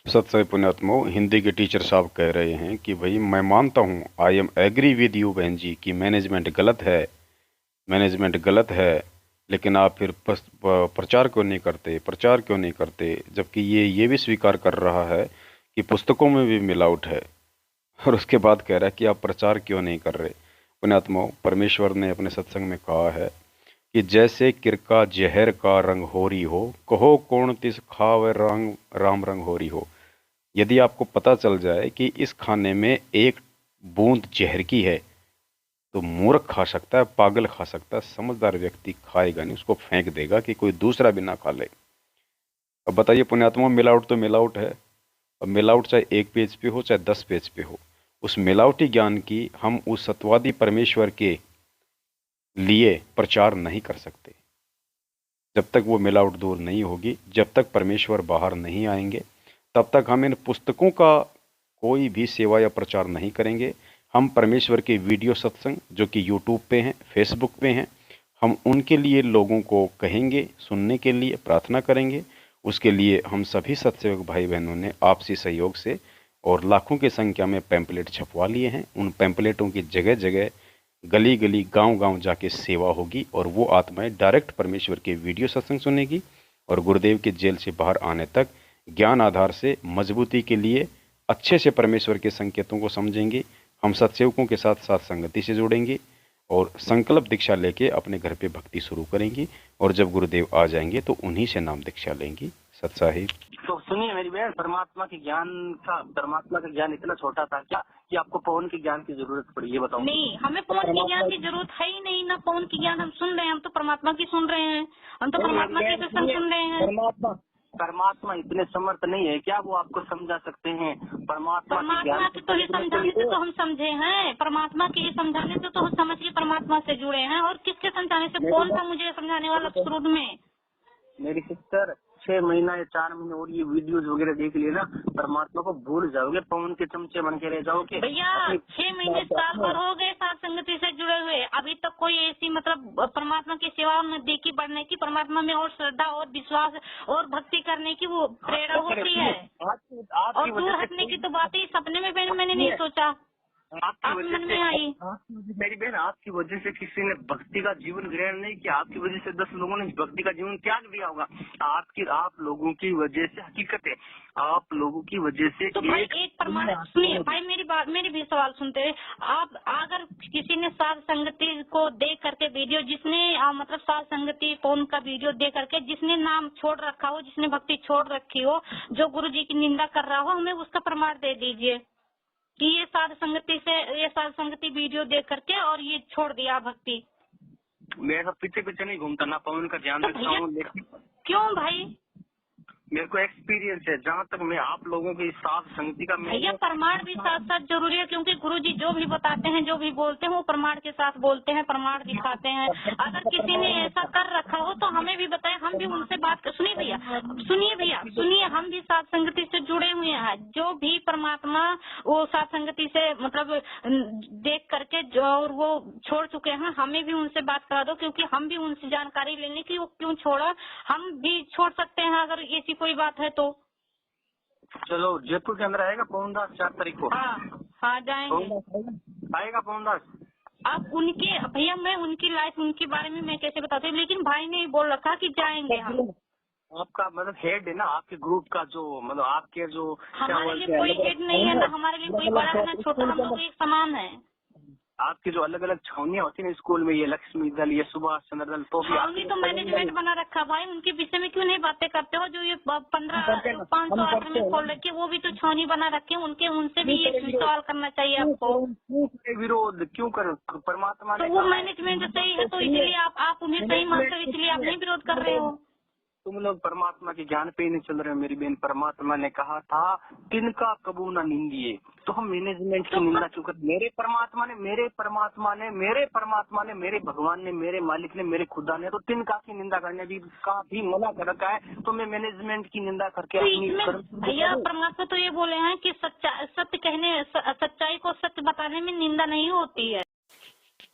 सत्संग पुण्यात्मा, हिंदी के टीचर साहब कह रहे हैं कि भाई मैं मानता हूँ, I am agree with you बहन जी कि मैनेजमेंट गलत है, मैनेजमेंट गलत है, लेकिन आप फिर प्रचार क्यों नहीं करते, जबकि ये भी स्वीकार कर रहा है कि पुस्तकों में भी मिलावट है, और उसके बाद कह रहा है कि आप प्रचार क्यों नहीं कर रहे। पुण्यात्मा, परमेश्वर ने अपने सत्संग में कहा है कि जैसे किरका जहर का रंग होरी हो, कहो कौन तिस खावे रंग राम रंग होरी हो। यदि आपको पता चल जाए कि इस खाने में एक बूंद जहर की है तो मूर्ख खा सकता है, पागल खा सकता है, समझदार व्यक्ति खाएगा नहीं, उसको फेंक देगा कि कोई दूसरा भी ना खा ले। अब बताइए पुण्यात्मा, मिलावट तो मिलावट है। अब मिलावट चाहे 1 पेज पे हो चाहे 10 पेज पे हो, उस मिलावटी ज्ञान की हम उस सत्वादी परमेश्वर के लिए प्रचार नहीं कर सकते। जब तक वो मिलावट दूर नहीं होगी, जब तक परमेश्वर बाहर नहीं आएंगे, तब तक हम इन पुस्तकों का कोई भी सेवा या प्रचार नहीं करेंगे। हम परमेश्वर के वीडियो सत्संग जो कि यूट्यूब पे हैं, फेसबुक पे हैं, हम उनके लिए लोगों को कहेंगे, सुनने के लिए प्रार्थना करेंगे। उसके लिए हम सभी सत्सेवक भाई बहनों ने आपसी सहयोग से और लाखों की संख्या में पैम्पलेट छपवा लिए हैं। उन पैम्पलेटों की जगह जगह, गली गली, गांव गांव जाके सेवा होगी और वो आत्माएं डायरेक्ट परमेश्वर के वीडियो सत्संग सुनेगी और गुरुदेव के जेल से बाहर आने तक ज्ञान आधार से मजबूती के लिए अच्छे से परमेश्वर के संकेतों को समझेंगे। हम सत्सेवकों के साथ साथ संगति से जुड़ेंगे और संकल्प दीक्षा लेके अपने घर पे भक्ति शुरू करेंगी, और जब गुरुदेव आ जाएंगे तो उन्हीं से नाम दीक्षा लेंगी। सत्साहिब। तो सुनिए मेरी बहन, परमात्मा का ज्ञान इतना छोटा था क्या कि आपको पवन के ज्ञान की जरूरत पड़ी, ये बताओ। नहीं, हमें पवन के ज्ञान की जरूरत है ही नहीं ना। पवन की ज्ञान हम सुन रहे हैं, हम तो परमात्मा की सुन रहे हैं, हम तो परमात्मा के सत्संग सुन रहे हैं। परमात्मा इतने समर्थ नहीं है क्या वो आपको समझा सकते हैं? परमात्मा के तो ये समझाने से तो हम समझे हैं, परमात्मा के ये समझाने से तो हम समझ के परमात्मा से जुड़े हैं। और किसके समझाने से? कौन था मुझे समझाने वाला शुरू में? मेरी सिस्टर 6 महीना या 4 महीने और ये वीडियोस वगैरह देख लिए ना, परमात्मा को भूल जाओगे, पवन के चमचे बन के रह जाओगे। भैया 6 महीने 7 बार हो गए साथ संगति से जुड़े हुए, अभी तक कोई ऐसी मतलब परमात्मा की सेवा में देखी बढ़ने की, परमात्मा में और श्रद्धा और विश्वास और भक्ति करने की वो प्रेरणा होती है। और दूर हटने की तो बात ही सपने में मैंने नहीं सोचा। आपकी वजह मन में आई। से मेरी बहन, आपकी वजह से किसी ने भक्ति का जीवन ग्रहण नहीं किया, आपकी वजह से 10 लोगों ने भक्ति का जीवन त्याग दिया होगा। आप लोगों की वजह से, हकीकत है, आप लोगों की वजह से। तो भाई एक प्रमाण सुनिए भाई, मेरी भी सवाल सुनते हैं आप। अगर किसी ने साध संगति को देख करके वीडियो, जिसने मतलब साध संगति कौन का वीडियो देख करके जिसने नाम छोड़ रखा हो, जिसने भक्ति छोड़ रखी हो, जो गुरु जी की निंदा कर रहा हो, हमें उसका प्रमाण दे दीजिए कि ये साध संगति वीडियो देख करके और ये छोड़ दिया भक्ति। मैं सब पीछे नहीं घूमता, ना पवन का ध्यान रखता हूँ, लेकिन क्यों भाई? मेरे को एक्सपीरियंस है, जहाँ तक मैं आप लोगों की साथ संगति का भैया प्रमाण भी साथ साथ जरूरी है, क्योंकि गुरुजी जो भी बताते हैं, जो भी बोलते हैं, वो प्रमाण के साथ बोलते हैं, प्रमाण दिखाते हैं। अगर किसी ने ऐसा कर रखा हो तो हमें भी बताएं, हम भी उनसे बात कर। सुनिए भैया, हम भी साथ संगति से जुड़े हुए हैं। जो भी परमात्मा वो साथ संगति से मतलब देख करके जो और वो छोड़ चुके हैं, हमें भी उनसे बात करा दो, क्योंकि हम भी उनसे जानकारी लेने की वो क्यों छोड़ा, हम भी छोड़ सकते हैं अगर ऐसी कोई बात है तो। चलो, जयपुर के अंदर आएगा पवनदास 4 तारीख को? हाँ जाएंगे। आएगा पवनदास? आप उनके भैया, मैं उनकी लाइफ, उनके बारे में मैं कैसे बताती हूँ, लेकिन भाई ने बोल रखा कि जाएंगे हम। आपका मतलब हेड है ना आपके ग्रुप का, जो मतलब आपके जो हमारे लिए कोई हेड नहीं है ना, हमारे लिए कोई बड़ा है ना छोटा, हम लोग एक समान है। आपकी जो अलग अलग छावनियाँ होती है ना स्कूल में, ये लक्ष्मी दल, ये सुभाष चंद्र दल, तो छावनी तो मैनेजमेंट बना रखा भाई, उनके विषय में क्यों नहीं बातें करते हो? जो ये 500 आश्रम खोल रखे, वो भी तो छावनी बना रखे, उनसे भी ये सवाल करना चाहिए आपको। विरोध क्यों कर? परमात्मा तो वो मैनेजमेंट सही है, तो इसलिए आप उन्हें सही मानते हो, इसलिए आप नहीं विरोध कर रहे हो। तुम लोग परमात्मा के ज्ञान पे ही नहीं चल रहे हो मेरी बहन। परमात्मा ने कहा था तिनका कबू न निंदिए, तो हम मैनेजमेंट की निंदा क्यों करते? मेरे परमात्मा ने, मेरे भगवान ने, मेरे मालिक ने, मेरे खुदा ने तो तिनका की निंदा करने का भी मना कर रखा है, तो मैं मैनेजमेंट की निंदा करके भैया परमात्मा तो ये बोले हैं कि सच्चाई को सत्य बताने में निंदा नहीं होती है।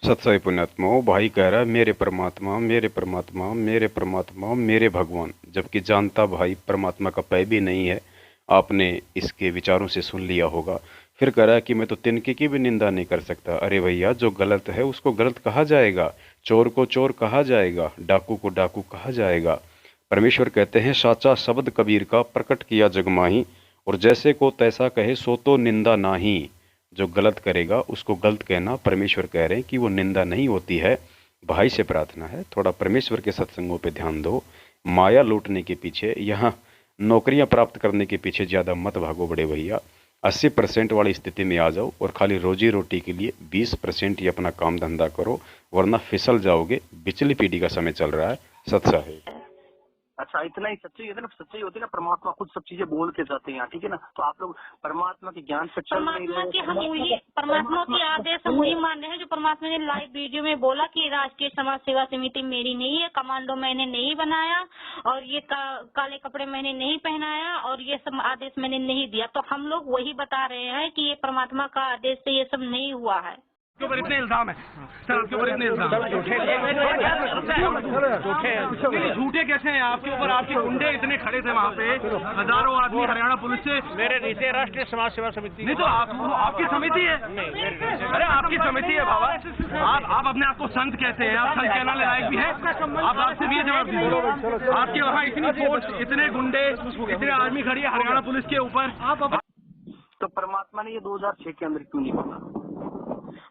सत्साई पुण्यात्माओं, भाई कह रहा है मेरे परमात्मा, मेरे परमात्मा, मेरे परमात्मा, मेरे भगवान, जबकि जानता भाई परमात्मा का पै भी नहीं है। आपने इसके विचारों से सुन लिया होगा। फिर कह रहा है कि मैं तो तिनके की भी निंदा नहीं कर सकता। अरे भैया, जो गलत है उसको गलत कहा जाएगा, चोर को चोर कहा जाएगा, डाकू को डाकू कहा जाएगा। परमेश्वर कहते हैं साचा शब्द कबीर का प्रकट किया जगमाही, और जैसे को तैसा कहे सो तो निंदा नाही। जो गलत करेगा उसको गलत कहना, परमेश्वर कह रहे हैं कि वो निंदा नहीं होती है। भाई से प्रार्थना है थोड़ा परमेश्वर के सत्संगों पे ध्यान दो। माया लूटने के पीछे, यहाँ नौकरियां प्राप्त करने के पीछे ज़्यादा मत भागो बड़े भैया। 80% वाली स्थिति में आ जाओ और खाली रोजी रोटी के लिए 20% ही अपना काम धंधा करो, वरना फिसल जाओगे। बिचली पीढ़ी का समय चल रहा है। सत्सा है। अच्छा, इतना ही सच्चाई है ना, सच्चाई होती है ना, परमात्मा खुद सब चीजें बोल के जाते हैं, ठीक है ना। तो आप लोग परमात्मा के ज्ञान से परमात्मा की आदेश हम वही मान रहे हैं जो परमात्मा ने लाइव वीडियो में बोला कि राष्ट्रीय समाज सेवा समिति मेरी नहीं है, कमांडो मैंने नहीं बनाया, और ये काले कपड़े मैंने नहीं पहनाया, और ये सब आदेश मैंने नहीं दिया। तो हम लोग वही बता रहे हैं कि ये परमात्मा का आदेश से ये सब नहीं हुआ है। आपके ऊपर इतने इल्जाम है सर, आपके ऊपर इतने इल्जाम झूठे कैसे हैं आपके ऊपर? आपके गुंडे इतने खड़े थे वहाँ पे, हजारों आदमी हरियाणा पुलिस से। मेरे नीचे राष्ट्रीय समाज सेवा समिति नहीं तो आपकी समिति है। अरे आपकी समिति है बाबा, आप अपने आप को संत कहते हैं, आप संत कहने लायक भी है। आप आपसे भी जवाब दीजिए। आपके वहाँ इतनी फोर्स, इतने गुंडे, इतने आर्मी खड़ी है हरियाणा पुलिस के ऊपर। तो परमात्मा ने ये 2006 के अंदर क्यों नहीं बोला?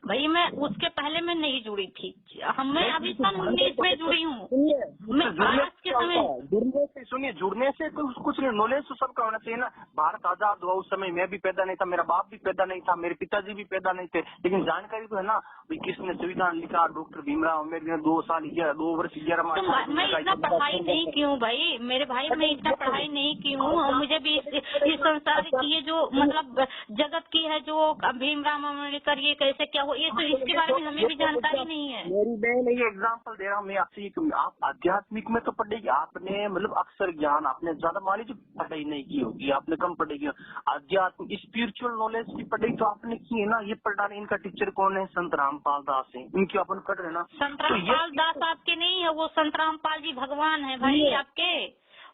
भाई मैं उसके पहले मैं नहीं जुड़ी थी, मैं अभी सन 19 में जुड़ी हूँ। मैं आज के समय जुड़ने से तो कुछ नहीं, नॉलेज तो सबका होना चाहिए ना। भारत आजाद हुआ उस समय मैं भी पैदा नहीं था, मेरा बाप भी पैदा नहीं था, मेरे पिताजी भी पैदा नहीं थे, लेकिन जानकारी तो है ना। किसने संविधान लिखा? डॉक्टर भीमराव अम्बेडकर। 2 वर्ष 11 माह। मैं इतना पढ़ाई नहीं की हूँ भाई, मेरे भाई मैं इतना पढ़ाई नहीं की हूँ। मुझे भी इस संसार की ये जो मतलब जगत की है, जो भीमराव अम्बेडकर ये कैसे क्या हो, ये तो इसके बारे में हमें भी जानकारी नहीं है। मेरी बहन ये एग्जांपल दे रहा हूँ मैं आपसे, आप आध्यात्मिक में तो पढ़ेगी, आपने मतलब अक्षर ज्ञान आपने ज्यादा मान लीजिए पढ़ाई नहीं की होगी, आपने कम पढ़ेगी। आध्यात्मिक स्पिरिचुअल नॉलेज की पढ़ाई तो आपने की है ना। ये पढ़ा रहे, इनका टीचर कौन है? संत रामपाल दास है, इनकी अपन पढ़ रहे ना। संत रामपाल दास आपके नहीं है, वो संत रामपाल जी भगवान है भाई आपके,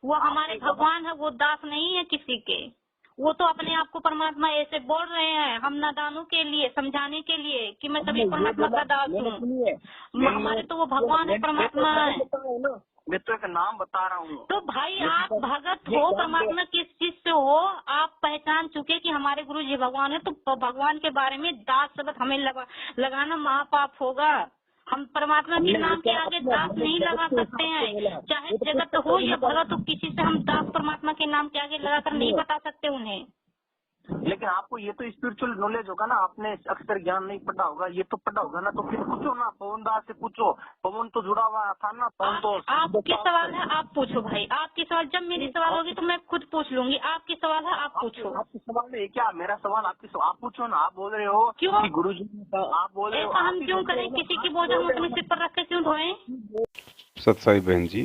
वो हमारे भगवान है, वो दास नहीं है किसी के। वो तो अपने आप को परमात्मा ऐसे बोल रहे हैं, हम नादानों के लिए समझाने के लिए कि मैं सभी परमात्मा का दास हूँ। हमारे तो वो भगवान है, परमात्मा है। मैं तो एक नाम बता रहा हूँ। तो भाई आप भगत हो, परमात्मा किस चीज से हो, आप पहचान चुके कि हमारे गुरु जी भगवान है, तो भगवान के बारे में दास शब्द हमें लगाना महापाप होगा। हम परमात्मा के नाम के आगे दास नहीं लगा सकते हैं, चाहे जगत हो या भगत हो, किसी से हम दास परमात्मा के नाम के आगे लगाकर नहीं बता सकते उन्हें। लेकिन आपको ये तो स्पिरिचुअल नॉलेज होगा ना, आपने अक्षर ज्ञान नहीं पढ़ा होगा, ये तो पढ़ा होगा ना, तो फिर पूछो ना, पवन दास से पूछो, पवन तो जुड़ा हुआ था ना, पवन तो। आपके सवाल है, आप पूछो भाई, आपकी सवाल, जब मेरी सवाल होगी तो मैं खुद पूछ लूंगी। आपकी सवाल है, आप पूछो। आपकी सवाल है क्या? मेरा सवाल आपकी सवाल, आप पूछो ना। आप बोल रहे हो क्यों गुरु जी, आप बोल रहे हो हम क्यों करें, किसी की बोझ हम अपने सिर पर रख के क्यों ढोएं? सत्साई बहन जी,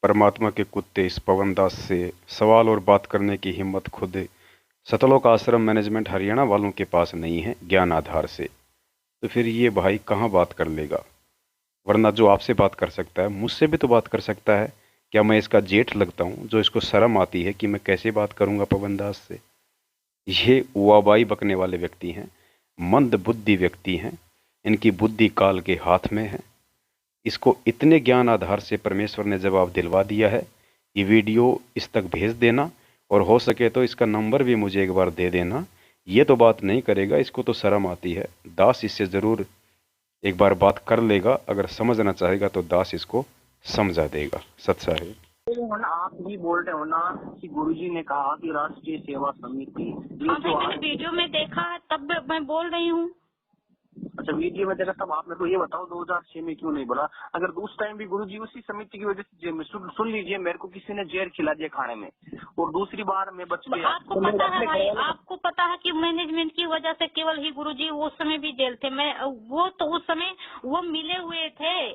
परमात्मा के कुत्ते इस पवन दास से सवाल और बात करने की हिम्मत खुद सतलोक आश्रम मैनेजमेंट हरियाणा वालों के पास नहीं है ज्ञान आधार से, तो फिर ये भाई कहाँ बात कर लेगा? वरना जो आपसे बात कर सकता है मुझसे भी तो बात कर सकता है। क्या मैं इसका जेठ लगता हूँ जो इसको शर्म आती है कि मैं कैसे बात करूँगा पवन दास से? ये उवाबाई बकने वाले व्यक्ति हैं, मंद बुद्धि व्यक्ति हैं, इनकी बुद्धि काल के हाथ में है। इसको इतने ज्ञान आधार से परमेश्वर ने जवाब दिलवा दिया है। ये वीडियो इस तक भेज देना और हो सके तो इसका नंबर भी मुझे एक बार दे देना। ये तो बात नहीं करेगा, इसको तो शर्म आती है। दास इससे ज़रूर एक बार बात कर लेगा, अगर समझना चाहेगा तो दास इसको समझा देगा। सच्चा है। आप भी बोल रहे हो ना कि गुरुजी ने कहा कि राष्ट्रीय सेवा समिति, मैंने वीडियो में देखा है तब मैं बोल रही हूँ। अच्छा, वीडियो में देखा तब आप मेरे को ये बताओ 2006 में क्यों नहीं बोला? अगर उस टाइम भी गुरुजी उसी समिति की वजह से जेल में, सुन लीजिए, मेरे को किसी ने जहर खिला दिया खाने में, और दूसरी बार मैं बच गया। आपको पता है भाई, आपको पता है कि मैनेजमेंट की वजह से केवल ही गुरुजी उस समय भी जेल थे। मैं वो तो उस समय वो मिले हुए थे।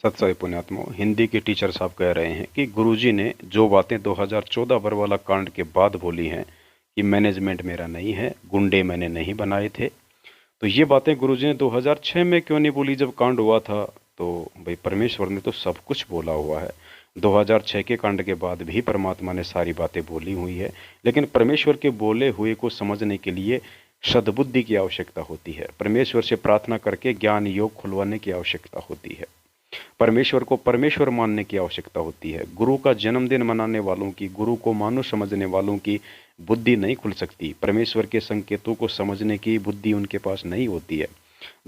सत्साई पुण्यात्मा, हिंदी के टीचर साहब कह रहे हैं कि गुरुजी ने जो बातें 2014 बरवाला कांड के बाद बोली हैं कि मैनेजमेंट मेरा नहीं है, गुंडे मैंने नहीं बनाए थे, तो ये बातें गुरुजी ने 2006 में क्यों नहीं बोली जब कांड हुआ था? तो भाई परमेश्वर ने तो सब कुछ बोला हुआ है। 2006 के कांड के बाद भी परमात्मा ने सारी बातें बोली हुई है, लेकिन परमेश्वर के बोले हुए को समझने के लिए सद्बुद्धि की आवश्यकता होती है। परमेश्वर से प्रार्थना करके ज्ञान योग खुलवाने की आवश्यकता होती है। परमेश्वर को परमेश्वर मानने की आवश्यकता होती है। गुरु का जन्मदिन मनाने वालों की, गुरु को मानो समझने वालों की बुद्धि नहीं खुल सकती। परमेश्वर के संकेतों को समझने की बुद्धि उनके पास नहीं होती है।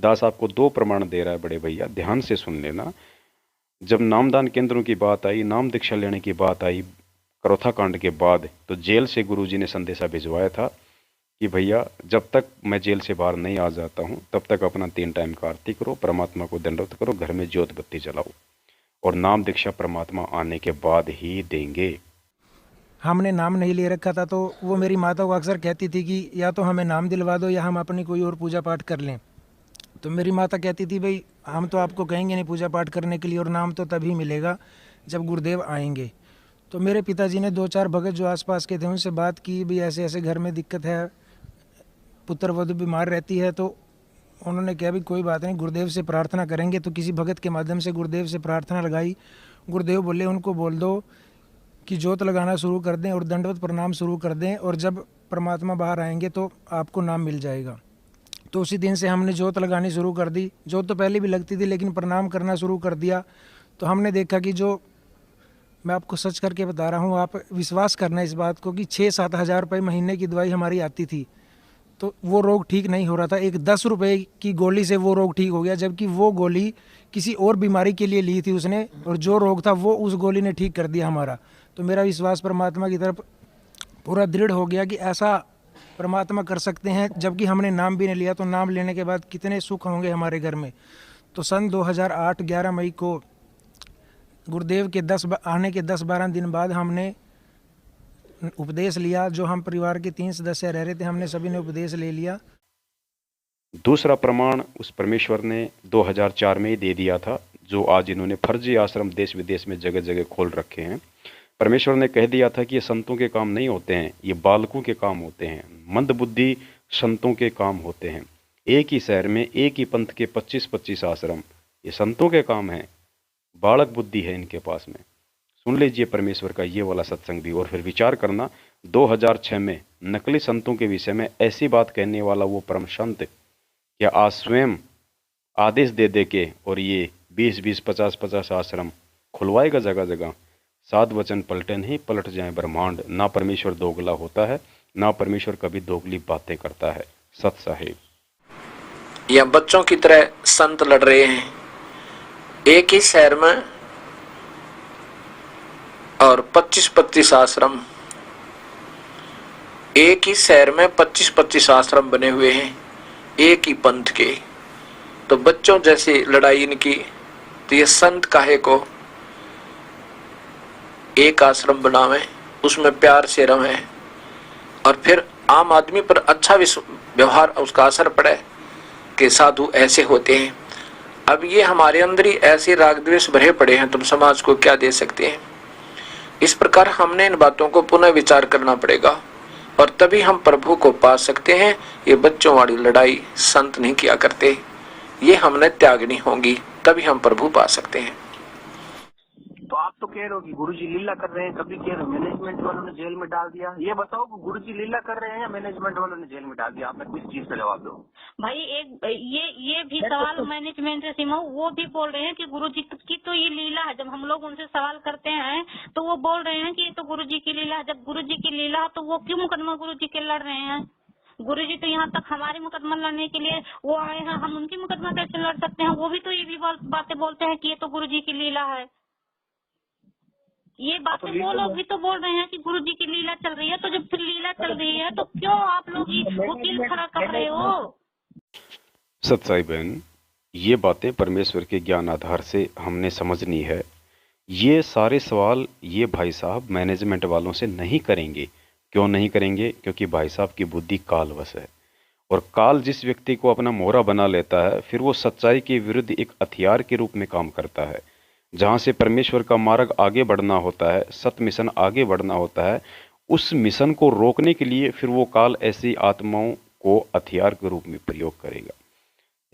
दास आपको 2 प्रमाण दे रहा है बड़े भैया, ध्यान से सुन लेना। जब नामदान केंद्रों की बात आई, नाम दीक्षा लेने की बात आई करोथा कांड के बाद, तो जेल से गुरुजी ने संदेशा भिजवाया था कि भैया जब तक मैं जेल से बाहर नहीं आ जाता हूँ तब तक अपना 3 टाइम का आरती करो, परमात्मा को दंडवत करो, घर में ज्योत बत्ती जलाओ, और नाम दीक्षा परमात्मा आने के बाद ही देंगे। हमने नाम नहीं ले रखा था, तो वो मेरी माता को अक्सर कहती थी कि या तो हमें नाम दिलवा दो या हम अपनी कोई और पूजा पाठ कर लें। तो मेरी माता कहती थी भाई हम तो आपको कहेंगे नहीं पूजा पाठ करने के लिए, और नाम तो तभी मिलेगा जब गुरुदेव आएंगे। तो मेरे पिताजी ने 2-4 भगत जो आसपास के थे उनसे बात की, भाई ऐसे ऐसे घर में दिक्कत है, पुत्र वधू बीमार रहती है। तो उन्होंने कहा भी कोई बात नहीं, गुरुदेव से प्रार्थना करेंगे। तो किसी भगत के माध्यम से गुरुदेव से प्रार्थना लगाई। गुरुदेव बोले उनको बोल दो कि ज्योत लगाना शुरू कर दें और दंडवत प्रणाम शुरू कर दें, और जब परमात्मा बाहर आएंगे तो आपको नाम मिल जाएगा। तो उसी दिन से हमने ज्योत लगानी शुरू कर दी। ज्योत तो पहले भी लगती थी, लेकिन प्रणाम करना शुरू कर दिया। तो हमने देखा कि जो मैं आपको सच करके बता रहा हूँ, आप विश्वास करना इस बात को, कि 6-7 हज़ार रुपये महीने की दवाई हमारी आती थी, तो वो रोग ठीक नहीं हो रहा था। एक 10 रुपये की गोली से वो रोग ठीक हो गया, जबकि वो गोली किसी और बीमारी के लिए ली थी उसने, और जो रोग था वो उस गोली ने ठीक कर दिया हमारा। तो मेरा विश्वास परमात्मा की तरफ पूरा दृढ़ हो गया कि ऐसा परमात्मा कर सकते हैं। जबकि हमने नाम भी नहीं लिया, तो नाम लेने के बाद कितने सुख होंगे हमारे घर में। तो सन 2008 11 मई को गुरुदेव के आने के 10-12 दिन बाद हमने उपदेश लिया। जो हम परिवार के 3 सदस्य रह रहे थे, हमने सभी ने उपदेश ले लिया। दूसरा प्रमाण उस परमेश्वर ने 2004 में ही दे दिया था, जो आज इन्होंने फर्जी आश्रम देश विदेश में जगह जगह खोल रखे हैं। परमेश्वर ने कह दिया था कि ये संतों के काम नहीं होते हैं, ये बालकों के काम होते हैं, मंदबुद्धि संतों के काम होते हैं। एक ही शहर में एक ही पंथ के 25-25 आश्रम, ये संतों के काम हैं, बालक बुद्धि है इनके पास में। सुन लीजिए परमेश्वर का ये वाला सत्संग भी, और फिर विचार करना 2006 में नकली संतों के विषय में ऐसी बात कहने वाला वो परम संत क्या आज स्वयं आदेश दे दे के और ये 20-20, 50-50 आश्रम खुलवाएगा जगह जगह? 7 वचन पलटे नहीं, पलट जाए ब्रह्मांड। ना परमेश्वर दोगला होता है, ना परमेश्वर कभी दोगली बातें करता है। सत साहिब या बच्चों की तरह संत लड़ रहे हैं एक ही शहर में, और 25-25 आश्रम एक ही शहर में 25-25 आश्रम बने हुए हैं एक ही पंथ के। तो बच्चों जैसी लड़ाई इनकी, तो ये संत काहे को एक आश्रम बनावे, उसमें प्यार से रहे, और फिर आम आदमी पर अच्छा व्यवहार उसका असर पड़े कि साधु ऐसे होते हैं। अब ये हमारे अंदर ही ऐसे राग द्वेष भरे पड़े हैं, तुम समाज को क्या दे सकते हैं? इस प्रकार हमने इन बातों को पुनः विचार करना पड़ेगा, और तभी हम प्रभु को पा सकते हैं। ये बच्चों वाली लड़ाई संत नहीं किया करते, ये हमने त्यागनी होगी, तभी हम प्रभु पा सकते हैं। तो आप तो कह रहे हो कि गुरुजी लीला कर रहे हैं, कभी कह रहे हो मैनेजमेंट वालों ने जेल में डाल दिया। ये बताओ कि गुरुजी लीला कर रहे हैं या मैनेजमेंट वालों ने जेल में डाल दिया? आपने किस चीज का जवाब दो भाई। एक ये भी सवाल मैनेजमेंट से सीमा, वो भी बोल रहे हैं कि गुरुजी की तो ये लीला है। जब हम लोग उनसे सवाल करते हैं तो वो बोल रहे हैं कि ये तो गुरुजी की लीला है। जब गुरुजी की लीला है तो वो क्यों मुकदमा गुरुजी के लड़ रहे हैं? गुरुजी तो यहाँ तक हमारे मुकदमा लड़ने के लिए वो आए हैं, हम उनकी मुकदमा कैसे लड़ सकते हैं? वो भी तो ये भी बातें बोलते हैं कि ये तो गुरुजी की लीला है। ये बातें वो लोग भी तो बोल रहे हैं कि गुरुजी की लीला चल रही है। तो जब फिर लीला चल रही है तो क्यों आप लोग वकील खड़ा कर रहे हो? सत्साई बहन, ये बातें परमेश्वर के ज्ञान आधार से हमने समझनी है। ये सारे सवाल ये भाई साहब मैनेजमेंट वालों से नहीं करेंगे। क्यों नहीं करेंगे? क्योंकि भाई साहब की बुद्धि कालवश है, और काल जिस व्यक्ति को अपना मोहरा बना लेता है फिर वो सच्चाई के विरुद्ध एक हथियार के रूप में काम करता है। जहाँ से परमेश्वर का मार्ग आगे बढ़ना होता है, सत मिशन आगे बढ़ना होता है, उस मिशन को रोकने के लिए फिर वो काल ऐसी आत्माओं को हथियार के रूप में प्रयोग करेगा।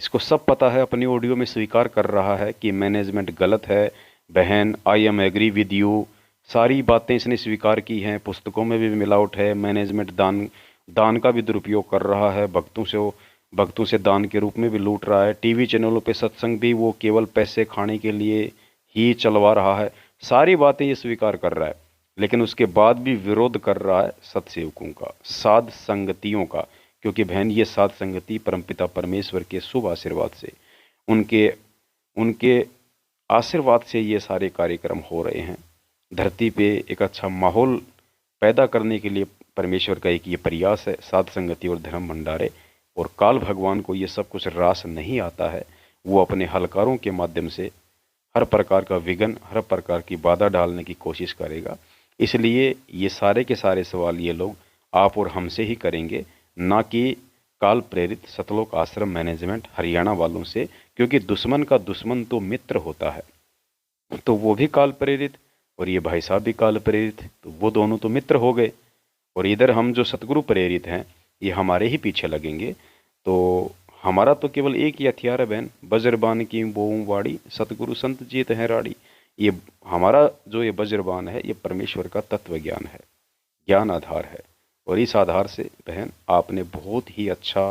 इसको सब पता है, अपनी ऑडियो में स्वीकार कर रहा है कि मैनेजमेंट गलत है। बहन, I am agree with you, सारी बातें इसने स्वीकार की हैं। पुस्तकों में भी मिलावट है। मैनेजमेंट दान का भी दुरुपयोग कर रहा है, भक्तों से दान के रूप में भी लूट रहा है। टीवी चैनलों पे सत्संग भी वो केवल पैसे खाने के लिए ही चलवा रहा है। सारी बातें ये स्वीकार कर रहा है, लेकिन उसके बाद भी विरोध कर रहा है सत्सेवकों का, साध संगतियों का। क्योंकि बहन, ये साध संगति परमपिता परमेश्वर के शुभ आशीर्वाद से, उनके आशीर्वाद से ये सारे कार्यक्रम हो रहे हैं। धरती पे एक अच्छा माहौल पैदा करने के लिए परमेश्वर का एक ये प्रयास है, साध संगति और धर्म भंडारे। और काल भगवान को ये सब कुछ रास नहीं आता है। वो अपने हलकारों के माध्यम से हर प्रकार का विघ्न, हर प्रकार की बाधा डालने की कोशिश करेगा। इसलिए ये सारे के सारे सवाल ये लोग आप और हमसे ही करेंगे, ना कि काल प्रेरित सतलोक आश्रम मैनेजमेंट हरियाणा वालों से। क्योंकि दुश्मन का दुश्मन तो मित्र होता है, तो वो भी काल प्रेरित और ये भाई साहब भी काल प्रेरित, तो वो दोनों तो मित्र हो गए। और इधर हम जो सतगुरु प्रेरित हैं ये हमारे ही पीछे लगेंगे। तो हमारा तो केवल एक ही हथियार है बहन, वज्रबान की बोऊं वाड़ी, सतगुरु संत जीत है राड़ी। ये हमारा जो ये वज्रबान है ये परमेश्वर का तत्व ज्ञान है, ज्ञान आधार है। और इस आधार से बहन आपने बहुत ही अच्छा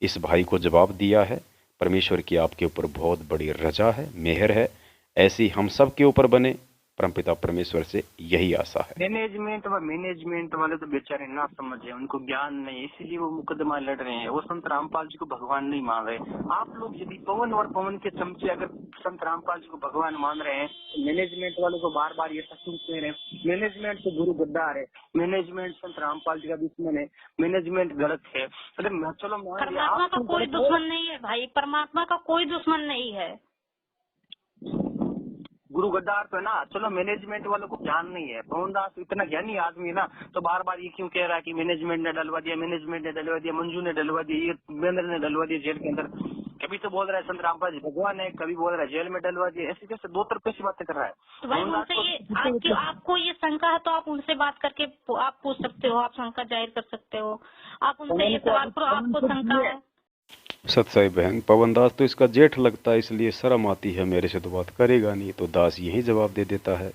इस भाई को जवाब दिया है। परमेश्वर की आपके ऊपर बहुत बड़ी रजा है, मेहर है। ऐसी हम सब के ऊपर बने, परमपिता परमेश्वर से यही आशा है। मैनेजमेंट वाले तो बेचारे ना समझे, उनको ज्ञान नहीं, इसीलिए वो मुकदमा लड़ रहे हैं। वो संत रामपाल जी को भगवान नहीं मान रहे। आप लोग यदि पवन और पवन के चमचे अगर संत रामपाल जी को भगवान मान रहे हैं, तो मैनेजमेंट वालों को बार बार ये तकलीफ दे रहे हैं। मैनेजमेंट तो गुरु गद्दार है, मैनेजमेंट संत रामपाल जी का दुश्मन है, मैनेजमेंट गलत है। अरे चलो परमात्मा का कोई दुश्मन नहीं है भाई, परमात्मा का कोई दुश्मन नहीं है। गुरु गद्दार तो है ना। चलो मैनेजमेंट वालों को ज्ञान नहीं है। पवनदास इतना ज्ञानी आदमी है ना, तो बार बार ये क्यों कह रहा है कि मैनेजमेंट ने डलवा दिया, मैनेजमेंट ने डलवा दिया, मंजू ने डलवा दिया, ये बेंद्र ने डलवा दिया जेल के अंदर। कभी तो बोल रहा है संत रामपाल जी भगवान है, कभी बोल रहा है जेल में डलवा दिया। ऐसे कैसे दो तरफ कैसी बातें कर रहा है? तो भाई उनसे ये आपको ये शंका है तो आप उनसे बात करके आप पूछ सकते हो, आप शंका जाहिर कर सकते हो। आप उनसे ये सवाल करो, आपको शंका है। सत्साई बहन, पवनदास तो इसका जेठ लगता है, इसलिए शर्म आती है, मेरे से तो बात करेगा नहीं। तो दास यही जवाब दे देता है।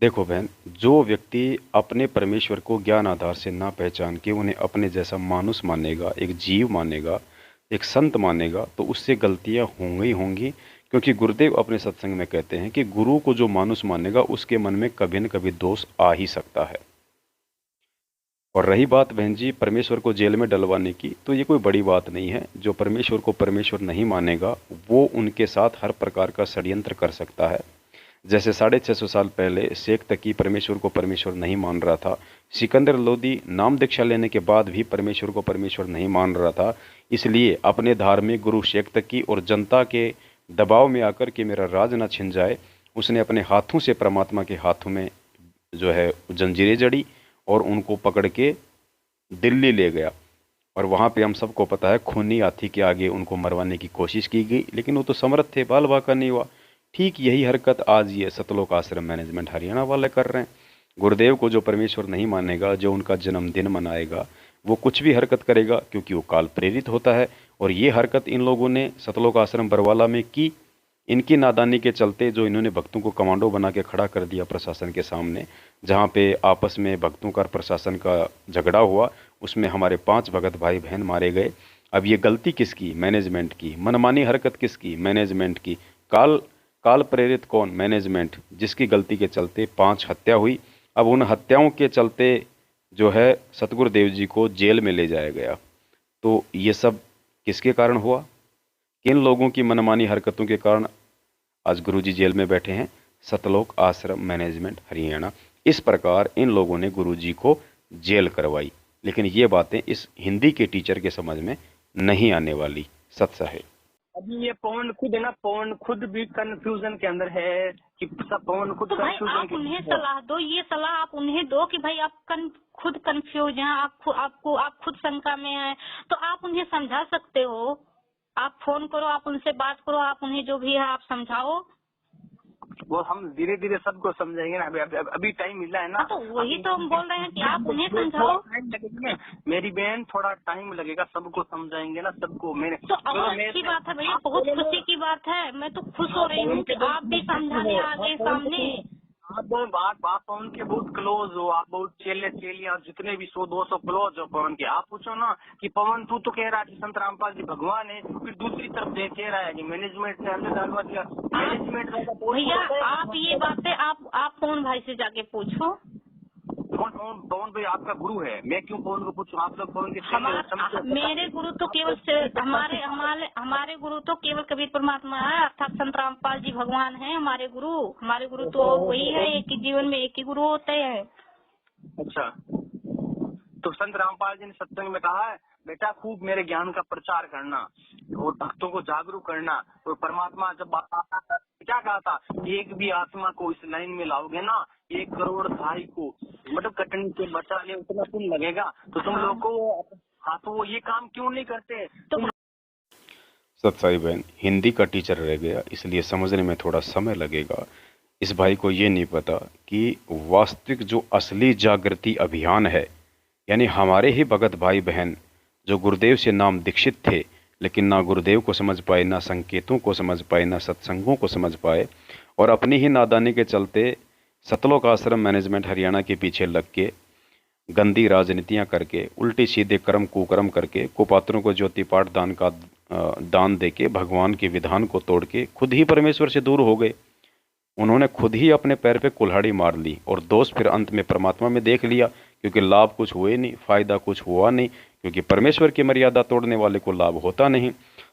देखो बहन, जो व्यक्ति अपने परमेश्वर को ज्ञान आधार से ना पहचान के उन्हें अपने जैसा मानुष मानेगा, एक जीव मानेगा, एक संत मानेगा, तो उससे गलतियां होंगी ही होंगी। क्योंकि गुरुदेव अपने सत्संग में कहते हैं कि गुरु को जो मानुष मानेगा उसके मन में कभी न कभी दोष आ ही सकता है। और रही बात बहन जी परमेश्वर को जेल में डलवाने की, तो ये कोई बड़ी बात नहीं है। जो परमेश्वर को परमेश्वर नहीं मानेगा वो उनके साथ हर प्रकार का षड्यंत्र कर सकता है। जैसे 650 साल पहले शेख तकी परमेश्वर को परमेश्वर नहीं मान रहा था, सिकंदर लोदी नाम दीक्षा लेने के बाद भी परमेश्वर को परमेश्वर नहीं मान रहा था, इसलिए अपने धार्मिक गुरु शेख तकी और जनता के दबाव में आकर के मेरा राज न छिन जाए, उसने अपने हाथों से परमात्मा के हाथों में जो है जंजीरें जड़ी और उनको पकड़ के दिल्ली ले गया। और वहाँ पे हम सबको पता है खूनी हाथी के आगे उनको मरवाने की कोशिश की गई, लेकिन वो तो समर्थ थे, बाल बाका नहीं हुआ। ठीक यही हरकत आज ये सतलोक आश्रम मैनेजमेंट हरियाणा वाले कर रहे हैं। गुरुदेव को जो परमेश्वर नहीं मानेगा, जो उनका जन्मदिन मनाएगा, वो कुछ भी हरकत करेगा क्योंकि वो काल प्रेरित होता है। और ये हरकत इन लोगों ने सतलोक आश्रम बरवाला में की। इनकी नादानी के चलते जो इन्होंने भक्तों को कमांडो बना के खड़ा कर दिया प्रशासन के सामने, जहाँ पे आपस में भक्तों का प्रशासन का झगड़ा हुआ, उसमें हमारे 5 भगत भाई बहन मारे गए। अब ये गलती किसकी? मैनेजमेंट की। मनमानी हरकत किसकी? मैनेजमेंट की। काल प्रेरित कौन? मैनेजमेंट, जिसकी गलती के चलते 5 हत्या हुई। अब उन हत्याओं के चलते जो है सतगुरुदेव जी को जेल में ले जाया गया। तो ये सब किसके कारण हुआ? किन लोगों की मनमानी हरकतों के कारण आज गुरुजी जेल में बैठे हैं? सतलोक आश्रम मैनेजमेंट हरियाणा। इस प्रकार इन लोगों ने गुरुजी को जेल करवाई। लेकिन ये बातें इस हिंदी के टीचर के समझ में नहीं आने वाली। सत्य है। अभी ये पवन खुद है ना, पवन खुद भी कंफ्यूजन के अंदर है कि सब पवन खुद तो भाई कंफ्यूजन आप उन्हें सलाह दो, ये सलाह आप उन्हें दो कि भाई आप खुद कंफ्यूज हैं, आप खुद शंका में हैं, तो आप उन्हें समझा सकते हो। आप फोन करो, आप उनसे बात करो, आप उन्हें जो भी है आप समझाओ। वो हम धीरे धीरे सबको समझाएंगे ना। अभी टाइम मिला है ना, तो वही तो हम बोल रहे हैं कि आप उन्हें समझाओ। मेरी बहन, थोड़ा टाइम लगेगा, सबको समझाएंगे ना, सबको। मैंने तो अच्छी बात है भैया, बहुत खुशी की बात है। मैं तो खुश हो रही हूँ कि आप भी समझाने आ गए सामने। आप पवन के बहुत क्लोज हो, आप बहुत चेलियां जितने भी 100-200 क्लोज हो पवन के। आप पूछो ना कि पवन तू तो कह रहा है कि संत रामपाल जी भगवान है, फिर दूसरी तरफ कह रहा है कि मैनेजमेंट ने अंदर डालवा दिया। मैनेजमेंट भैया आप ये बातें आप पवन भाई से जाके पूछो। पवन भाई आपका गुरु है, मैं क्यों पवन को पूछूं? आप लोग पवन के मेरे गुरु तो केवल हमारे गुरु तो केवल कबीर परमात्मा है, अर्थात संत रामपाल जी भगवान है हमारे गुरु तो वही है। एक ही जीवन में एक ही गुरु होते हैं। अच्छा, तो संत रामपाल जी ने सत्संग में कहा है, बेटा खूब मेरे ज्ञान का प्रचार करना और भक्तों को जागरूक करना। और परमात्मा जब क्या कहा था, एक भी आत्मा को इस लाइन में लाओगे ना, 1 करोड़ भाई को मतलब कटनी से बचा ले, उतना पुण्य लगेगा। तो तुम लोग को तो वो ये काम क्यों नहीं करते? तुम सत्साई बहन हिंदी का टीचर रह गया, इसलिए समझने में थोड़ा समय लगेगा। इस भाई को ये नहीं पता कि वास्तविक जो असली जागृति अभियान है, यानी हमारे ही भगत भाई बहन जो गुरुदेव से नाम दीक्षित थे, लेकिन ना गुरुदेव को समझ पाए, ना संकेतों को समझ पाए, ना सत्संगों को समझ पाए, और अपनी ही नादानी के चलते सतलोक आश्रम मैनेजमेंट हरियाणा के पीछे लग के गंदी राजनीतियां करके, उल्टी सीधे कर्म कुकर्म करके, कुपात्रों को ज्योति पाठ दान दे के, भगवान के विधान को तोड़ के खुद ही परमेश्वर से दूर हो गए। उन्होंने खुद ही अपने पैर पे कुल्हाड़ी मार ली और दोष फिर अंत में परमात्मा में देख लिया, क्योंकि लाभ कुछ हुए नहीं, फायदा कुछ हुआ नहीं, क्योंकि परमेश्वर की मर्यादा तोड़ने वाले को लाभ होता नहीं।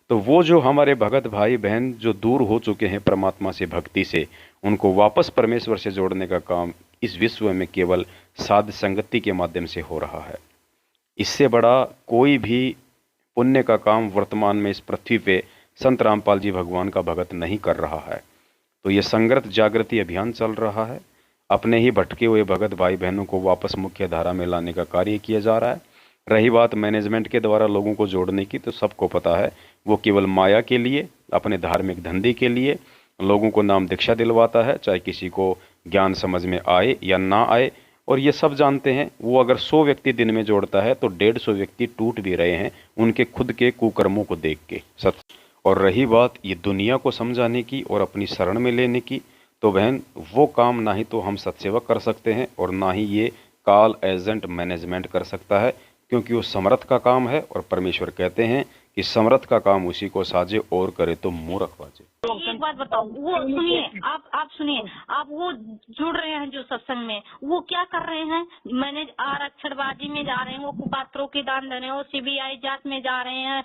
तो वो जो हमारे भगत भाई बहन जो दूर हो चुके हैं परमात्मा से, भक्ति से, उनको वापस परमेश्वर से जोड़ने का काम इस विश्व में केवल साध संगति के माध्यम से हो रहा है। इससे बड़ा कोई भी पुण्य का काम वर्तमान में इस पृथ्वी पे संत रामपाल जी भगवान का भगत नहीं कर रहा है। तो ये संगत जागृति अभियान चल रहा है। अपने ही भटके हुए भगत भाई बहनों को वापस मुख्य धारा में लाने का कार्य किया जा रहा है। रही बात मैनेजमेंट के द्वारा लोगों को जोड़ने की, तो सबको पता है वो केवल माया के लिए, अपने धार्मिक धंधे के लिए लोगों को नाम दीक्षा दिलवाता है, चाहे किसी को ज्ञान समझ में आए या ना आए। और ये सब जानते हैं, वो अगर 100 व्यक्ति दिन में जोड़ता है तो 150 व्यक्ति टूट भी रहे हैं उनके खुद के कुकर्मों को देख के। और रही बात ये दुनिया को समझाने की और अपनी शरण में लेने की, तो बहन वो काम ना ही तो हम सत्सेवक कर सकते हैं और ना ही ये कॉल एजेंट मैनेजमेंट कर सकता है, क्योंकि वो समर्थ का काम है और परमेश्वर कहते हैं कि समर्थ का काम उसी को साजे और करे तो मूर्ख बाजे। एक बात बताओ, वो सुनिए, आप सुनिए, आप वो जुड़ रहे हैं जो सत्संग में, वो क्या कर रहे हैं? मैंने आरक्षणबाजी में जा रहे हैं, वो कुपात्रों की दान दे रहे हैं, वो सीबीआई जांच में जा रहे हैं,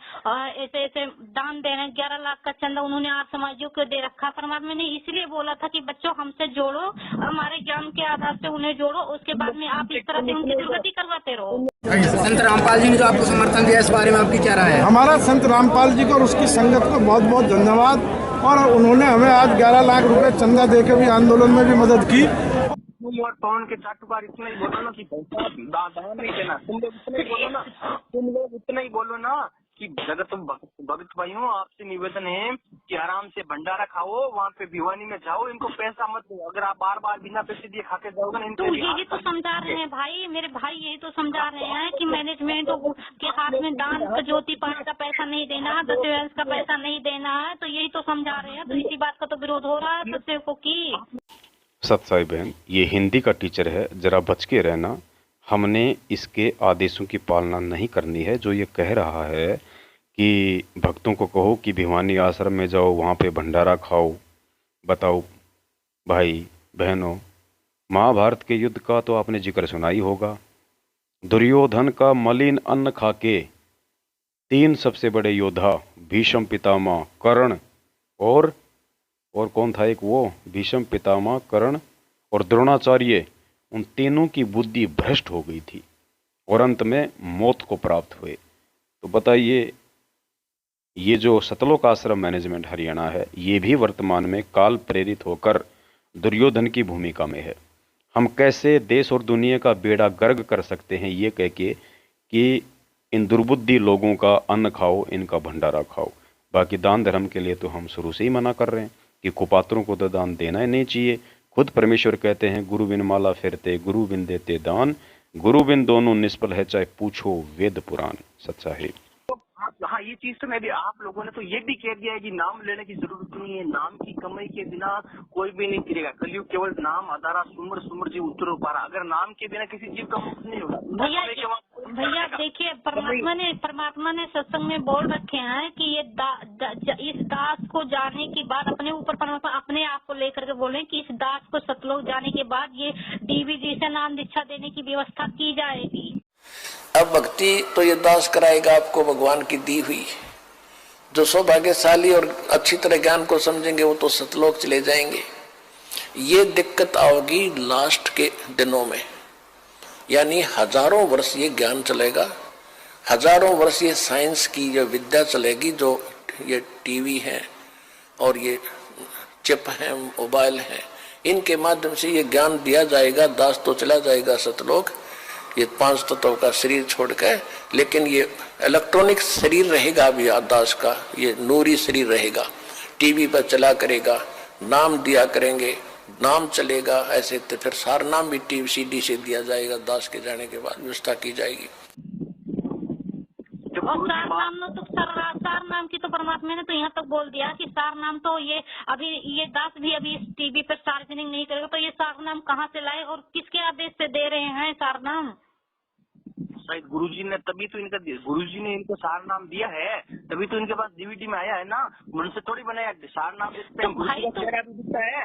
ऐसे ऐसे दान दे रहे हैं। 11 लाख का चंदा उन्होंने आर्य समाजियों को दे रखा। परमात्मा ने इसलिए बोला था कि बच्चों हमसे जोड़ो, हमारे ज्ञान के आधार से उन्हें जोड़ो, उसके बाद में आप इस तरह से उनकी दुर्गति करवाते रहो। संत रामपाल जी ने जो आपको समर्थन दिया, इस बारे में आपकी क्या राय है? हमारा संत रामपाल जी को और उसकी संगत को बहुत बहुत धन्यवाद, और उन्होंने हमें आज 11 लाख रुपए चंदा देकर भी आंदोलन में भी मदद की। तुम और पवन के चाटुकार इतना ही बोलो ना कि दान नहीं देना, तुम लोग इतना ही बोलो ना, तुम लोग इतना ही बोलो ना कि अगर तुम भगत भाई हो, आपसे निवेदन है कि आराम से भंडारा खाओ, वहाँ पे भिवानी में जाओ, इनको पैसा मत दो। अगर आप बार बार बिना पैसे दिए खाते जाओगे ना, तो यही तो समझा रहे हैं भाई, मेरे भाई यही तो समझा रहे हैं कि मैनेजमेंट के हाथ में दान का, ज्योति पाठ का पैसा नहीं देना, दशवंश का पैसा नहीं देना है, तो यही तो समझा रहे हैं। तो इसी बात का तो विरोध हो रहा है सत्सेवकों की। सत्साई बहन, ये हिंदी का टीचर है, जरा बच के रहना। हमने इसके आदेशों की पालना नहीं करनी है। जो ये कह रहा है कि भक्तों को कहो कि भिवानी आश्रम में जाओ, वहाँ पे भंडारा खाओ। बताओ भाई बहनों, महाभारत के युद्ध का तो आपने जिक्र सुना ही होगा। दुर्योधन का मलिन अन्न खाके 3 सबसे बड़े योद्धा भीष्म पितामह, कर्ण और कौन था एक, वो भीष्म पितामह, कर्ण और द्रोणाचार्य, उन तीनों की बुद्धि भ्रष्ट हो गई थी और अंत में मौत को प्राप्त हुए। तो बताइए, ये जो सतलोक आश्रम मैनेजमेंट हरियाणा है, ये भी वर्तमान में काल प्रेरित होकर दुर्योधन की भूमिका में है। हम कैसे देश और दुनिया का बेड़ा गर्क कर सकते हैं ये कह के कि इन दुर्बुद्धि लोगों का अन्न खाओ, इनका भंडारा खाओ। बाकी दान धर्म के लिए तो हम शुरू से ही मना कर रहे हैं कि कुपात्रों को तो दान देना ही नहीं चाहिए। खुद परमेश्वर कहते हैं, गुरु बिन माला फेरते, गुरु बिन देते दान, गुरु बिन दोनों निष्फल है, चाहे पूछो वेद पुराण। सच्चा है। हाँ, ये चीज तो मैं भी, आप लोगों ने तो ये भी कह दिया है कि नाम लेने की जरूरत नहीं है, नाम की कमाई के बिना कोई भी नहीं करेगा। कलयुग केवल नाम आधारा सुमर सुमर जी उतरो पारा। अगर नाम के बिना किसी जीव का मुक्त नहीं होगा। भैया देखिए, परमात्मा ने सत्संग में बोल रखे हैं कि ये इस दास को जाने के बाद, अपने ऊपर परमात्मा अपने आप को लेकर के बोले कि इस दास को सतलोक जाने के बाद ये डीवीडी से नाम दीक्षा देने की व्यवस्था की जाएगी। अब भक्ति तो ये दास कराएगा आपको, भगवान की दी हुई। जो सौभाग्यशाली और अच्छी तरह ज्ञान को समझेंगे वो तो सतलोक चले जाएंगे। ये दिक्कत आओगी लास्ट के दिनों में, यानी हजारों वर्ष ये ज्ञान चलेगा, हजारों वर्ष ये साइंस की ये विद्या चलेगी। जो ये टीवी है और ये चिप है, मोबाइल है, इनके माध्यम से ये ज्ञान दिया जाएगा। दास तो चला जाएगा सतलोक, ये 5 तत्वों का शरीर छोड़कर, लेकिन ये इलेक्ट्रॉनिक शरीर रहेगा अभी दास का, ये नूरी शरीर रहेगा। टीवी पर चला करेगा, नाम दिया करेंगे, नाम चलेगा। ऐसे तो फिर सार नाम भी टीवी सीडी से दिया जाएगा। दास के जाने के बाद व्यवस्था की जाएगी। सार नाम की तो परमात्मा ने तो यहाँ तक बोल दिया कि सार नाम तो ये दास भी अभी इस टीवी पर सार्वजनिक नहीं करेगा। तो ये सार नाम कहाँ से लाए और किसके आदेश से दे रहे हैं सार नाम? शायद गुरुजी ने, तभी तो इनका गुरुजी ने इनको सार नाम दिया है, तभी तो इनके पास डीवीडी में आया है ना। मन से थोड़ी बनाया सार नाम देते हैं। भाई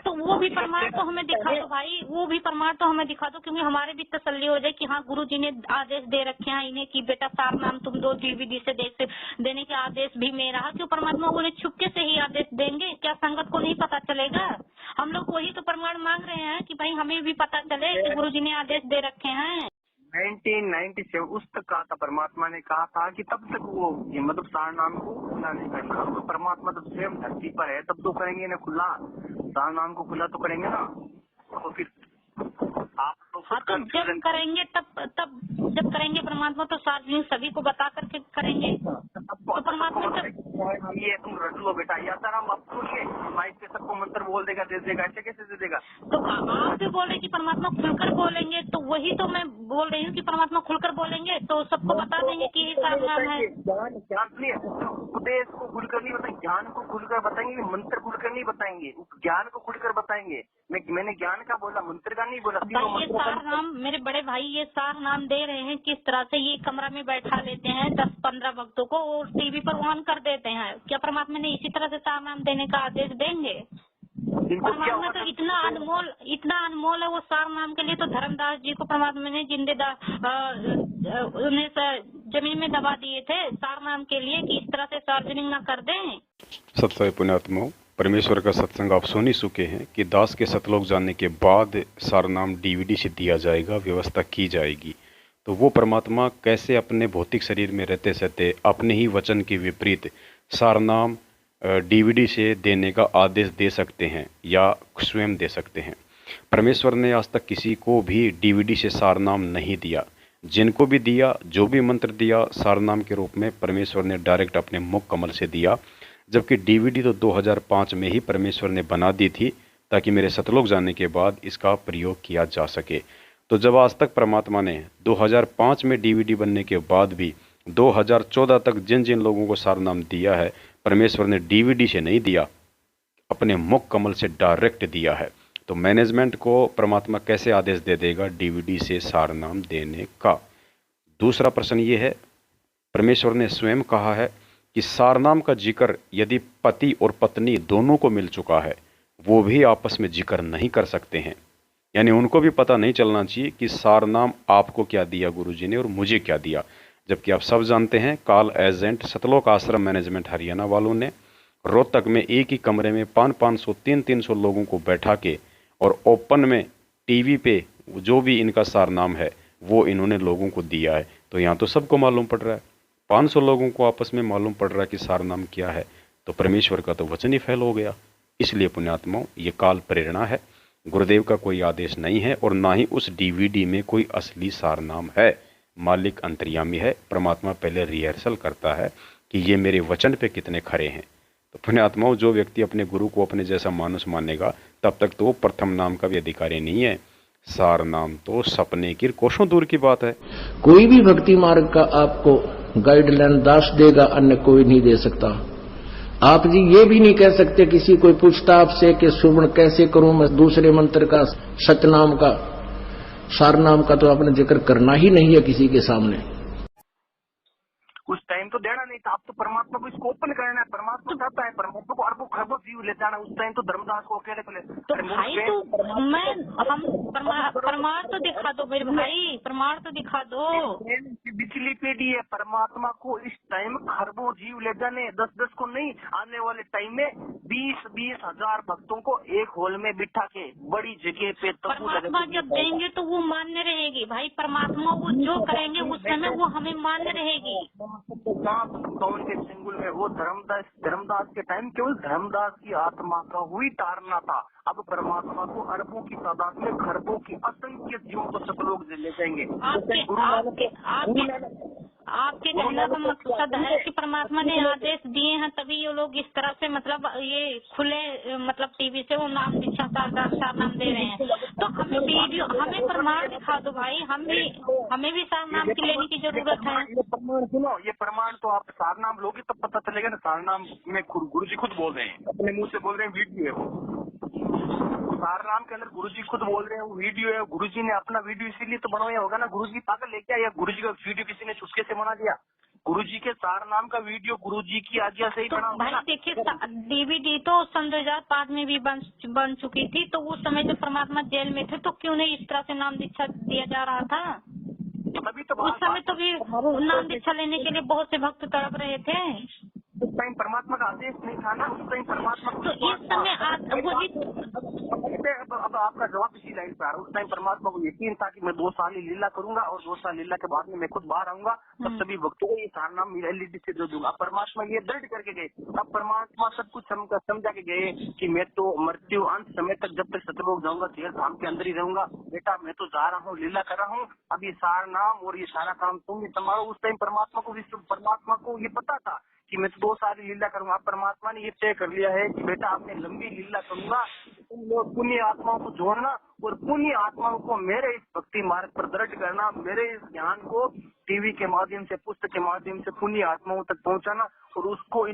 तो वो भी प्रमाण तो हमें दिखा दो भाई, वो भी प्रमाण तो हमें दिखा दो, क्योंकि हमारे भी तसल्ली हो जाए कि हाँ गुरुजी ने आदेश दे रखे हैं इन्हें कि बेटा सार नाम तुम दो, डीवीडी से देने के आदेश भी मेरा है। क्यों परमात्मा उन्हें छुपके से ही आदेश देंगे? क्या संगत को नहीं पता चलेगा? हम लोग वही तो प्रमाण मांग रहे हैं कि भाई हमें भी पता चले कि गुरुजी ने आदेश दे रखे हैं। 1997 उस तक कहा था, परमात्मा ने कहा था कि तब तक वो ये मतलब सार नाम को खुला नहीं करेंगे। तो परमात्मा तब स्वयं धरती पर है, तब तो करेंगे ना खुला, सार नाम को खुला तो करेंगे ना। तो फिर आप तो जब करेंगे तब जब करेंगे परमात्मा तो सार्वजनिक सभी को बता करके करेंगे। तो परमात्मा ये तुम रट लो बेटा, या सर हम अब माइक पे सबको मंत्र बोल देगा दे देगा, ऐसे कैसे दे देगा? तो आप जो बोल रहे हैं कि परमात्मा खुलकर बोलेंगे, तो वही तो मैं बोल रही हूँ कि परमात्मा खुलकर बोलेंगे तो सबको बता देंगे कि ये सारा नाम है। ज्ञान नहीं, उपदेश को खुलकर नहीं बताएंगे, ज्ञान को खुलकर बताएंगे, मंत्र खुलकर नहीं बताएंगे, ज्ञान को खुलकर बताएंगे। मैंने ज्ञान का बोला, मंत्र का नहीं बोला। ये सार नाम मेरे बड़े भाई ये सार नाम दे रहे हैं, किस तरह से ये कमरा में बैठा लेते हैं 10-15 भक्तों को और टीवी पर ऑन कर देते हैं। क्या परमात्मा ने इसी तरह से सार नाम देने का आदेश देंगे? परमात्मा तो इतना अनमोल है वो सार नाम के लिए तो धर्मदास जी को परमात्मा ने उन्हें जमीन में दबा दिए थे सार नाम के लिए कि इस तरह से सार्वजनिक न कर दें। सत्संग पुण्यात्माओं, परमेश्वर का सत्संग आप सुन ही चुके हैं कि दास के सतलोक जाने के बाद सारनाम डीवीडी से दिया जाएगा, व्यवस्था की जाएगी। तो वो परमात्मा कैसे अपने भौतिक शरीर में रहते सहते अपने ही वचन के विपरीत सारनाम डीवीडी से देने का आदेश दे सकते हैं या स्वयं दे सकते हैं? परमेश्वर ने आज तक किसी को भी डीवीडी से सारनाम नहीं दिया। जिनको भी दिया, जो भी मंत्र दिया सारनाम के रूप में, परमेश्वर ने डायरेक्ट अपने मुख कमल से दिया। जबकि डीवीडी तो 2005 में ही परमेश्वर ने बना दी थी ताकि मेरे सतलोक जाने के बाद इसका प्रयोग किया जा सके। तो जब आज तक परमात्मा ने 2005 में डीवीडी बनने के बाद भी 2014 तक जिन जिन लोगों को सारनाम दिया है, परमेश्वर ने डीवीडी से नहीं दिया, अपने मुख कमल से डायरेक्ट दिया है। तो मैनेजमेंट को परमात्मा कैसे आदेश दे देगा डीवीडी से सारनाम देने का? दूसरा प्रश्न ये है, परमेश्वर ने स्वयं कहा है कि सारनाम का जिक्र यदि पति और पत्नी दोनों को मिल चुका है, वो भी आपस में जिक्र नहीं कर सकते हैं। यानी उनको भी पता नहीं चलना चाहिए कि सारनाम आपको क्या दिया गुरुजी ने और मुझे क्या दिया। जबकि आप सब जानते हैं, कॉल एजेंट सतलोक आश्रम मैनेजमेंट हरियाणा वालों ने रोहतक में एक ही कमरे में 500-500, 300 लोगों को बैठा के और ओपन में टीवी पे जो भी इनका सारनाम है वो इन्होंने लोगों को दिया है। तो यहाँ तो सबको मालूम पड़ रहा है, 500 लोगों को आपस में मालूम पड़ रहा है कि सारनाम क्या है। तो परमेश्वर का तो वचन ही फैल हो गया। इसलिए पुण्यात्माओं, ये काल प्रेरणा है, गुरुदेव का कोई आदेश नहीं है और ना ही उस डीवीडी में कोई असली सारनाम है। मालिक अंतर्यामी है, परमात्मा पहले रिहर्सल करता है कि ये मेरे वचन पे कितने खरे हैं। तो पुण्यात्माओं, जो व्यक्ति अपने गुरु को अपने जैसा मानुष मानेगा तब तक तो वो प्रथम नाम का भी अधिकारी नहीं है। सार नाम तो सपने की कोसों दूर की बात है। कोई भी भक्ति मार्ग का आपको गाइडलाइन दास देगा, अन्य कोई नहीं दे सकता। आप जी ये भी नहीं कह सकते, किसी कोई पूछता आपसे कि सुवर्ण कैसे करूं मैं दूसरे मंत्र का, सतनाम का, सारनाम का, तो आपने जिक्र करना ही नहीं है किसी के सामने। उस टाइम तो देना नहीं था, आप तो परमात्मा को इसको ओपन करना है। परमात्मा चाहता है परमात्मा को अरबों खरबों जीव ले जाना। उस टाइम तो धर्मदास को अकेले को ले तो भाई तो हम प्रमाण तो दिखा दो मेरे भाई, प्रमाण तो दिखा दो। पिछली पीढ़ी है, परमात्मा को इस टाइम खरबों जीव ले जाने, 10-10 को नहीं, आने वाले टाइम में 20-20 हजार भक्तों को एक हॉल में बिठा के बड़ी जगह पे परमात्मा जब देंगे तो वो मान्य रहेगी भाई। परमात्मा वो जो करेंगे उस समय वो हमें मान्य रहेगी। पवन के सिंगुल में वो धर्मदास के टाइम केवल धर्मदास की आत्मा का हुई तारना था। अब परमात्मा को अरबों की तादाद में खरबों की असंख्य जीवों को सब लोग ले जाएंगे। आपके कहने का मकसद है कि परमात्मा ने आदेश दिए हैं तभी ये लोग इस तरह से मतलब ये खुले मतलब टीवी से वो नाम दीक्षा सार नाम दे रहे हैं। तो हमें वीडियो, हमें प्रमाण दिखा दो भाई, हमें भी सार नाम की लेने की जरूरत है। ये प्रमाण सुनो, ये प्रमाण तो आप सार नाम लोगे तब पता चलेगा ना। सार नाम में गुरु जी खुद बोल रहे हैं, अपने मुंह से बोल रहे हैं, वीडियो है वो। सार नाम के अंदर गुरुजी खुद बोल रहे हैं, वो वीडियो है। गुरुजी ने अपना वीडियो इसीलिए तो बनवाया होगा ना, गुरुजी पागल लेके आया। गुरुजी का वीडियो किसी ने चुटके से बना दिया? गुरुजी के सार नाम का वीडियो गुरुजी की आज्ञा से ही बना। भाई देखिए, डीवीडी तो सन 2005 में भी बन चुकी थी, तो उस समय जब परमात्मा जेल में थे तो क्यों नहीं इस तरह से नाम दीक्षा दिया जा रहा था? तभी तो उस समय तो भी नाम दीक्षा लेने के लिए बहुत से भक्त तड़प रहे थे। उस टाइम परमात्मा का आदेश नहीं था ना, उस टाइम परमात्मा तो इस समय अब आपका जवाब इसी लाइन पे आ रहा है। उस टाइम परमात्मा को यकीन था कि मैं 2 साल ही लीला करूंगा और 2 साल लीला के बाद में मैं खुद बाहर आऊंगा, तब सभी भक्तों को ये सार नाम एलईडी से दे दूंगा। परमात्मा ये दृढ़ करके गए। अब परमात्मा सब कुछ समझा के गए कि मैं तो मृत्यु अंत समय तक जब तक सतलोक जाऊंगा जेल धाम के अंदर ही रहूंगा। बेटा मैं तो जा रहा हूँ, लीला कर रहा हूँ, अब ये सार नाम और ये सारा काम तुम ही संभालो। उस टाइम परमात्मा को ये पता था कि मैं तो 2 साल ही लीला करूंगा। परमात्मा ने ये तय कर लिया है कि बेटा आपने लंबी लीला करूंगा, तुम लोग पुण्य आत्माओं को जोड़ना और पुण्य आत्माओं को मेरे इस भक्ति मार्ग पर दृढ़ करना, मेरे इस ज्ञान को टीवी के माध्यम से, पुस्तक के माध्यम से पुण्य आत्माओं तक पहुंचाना और उसको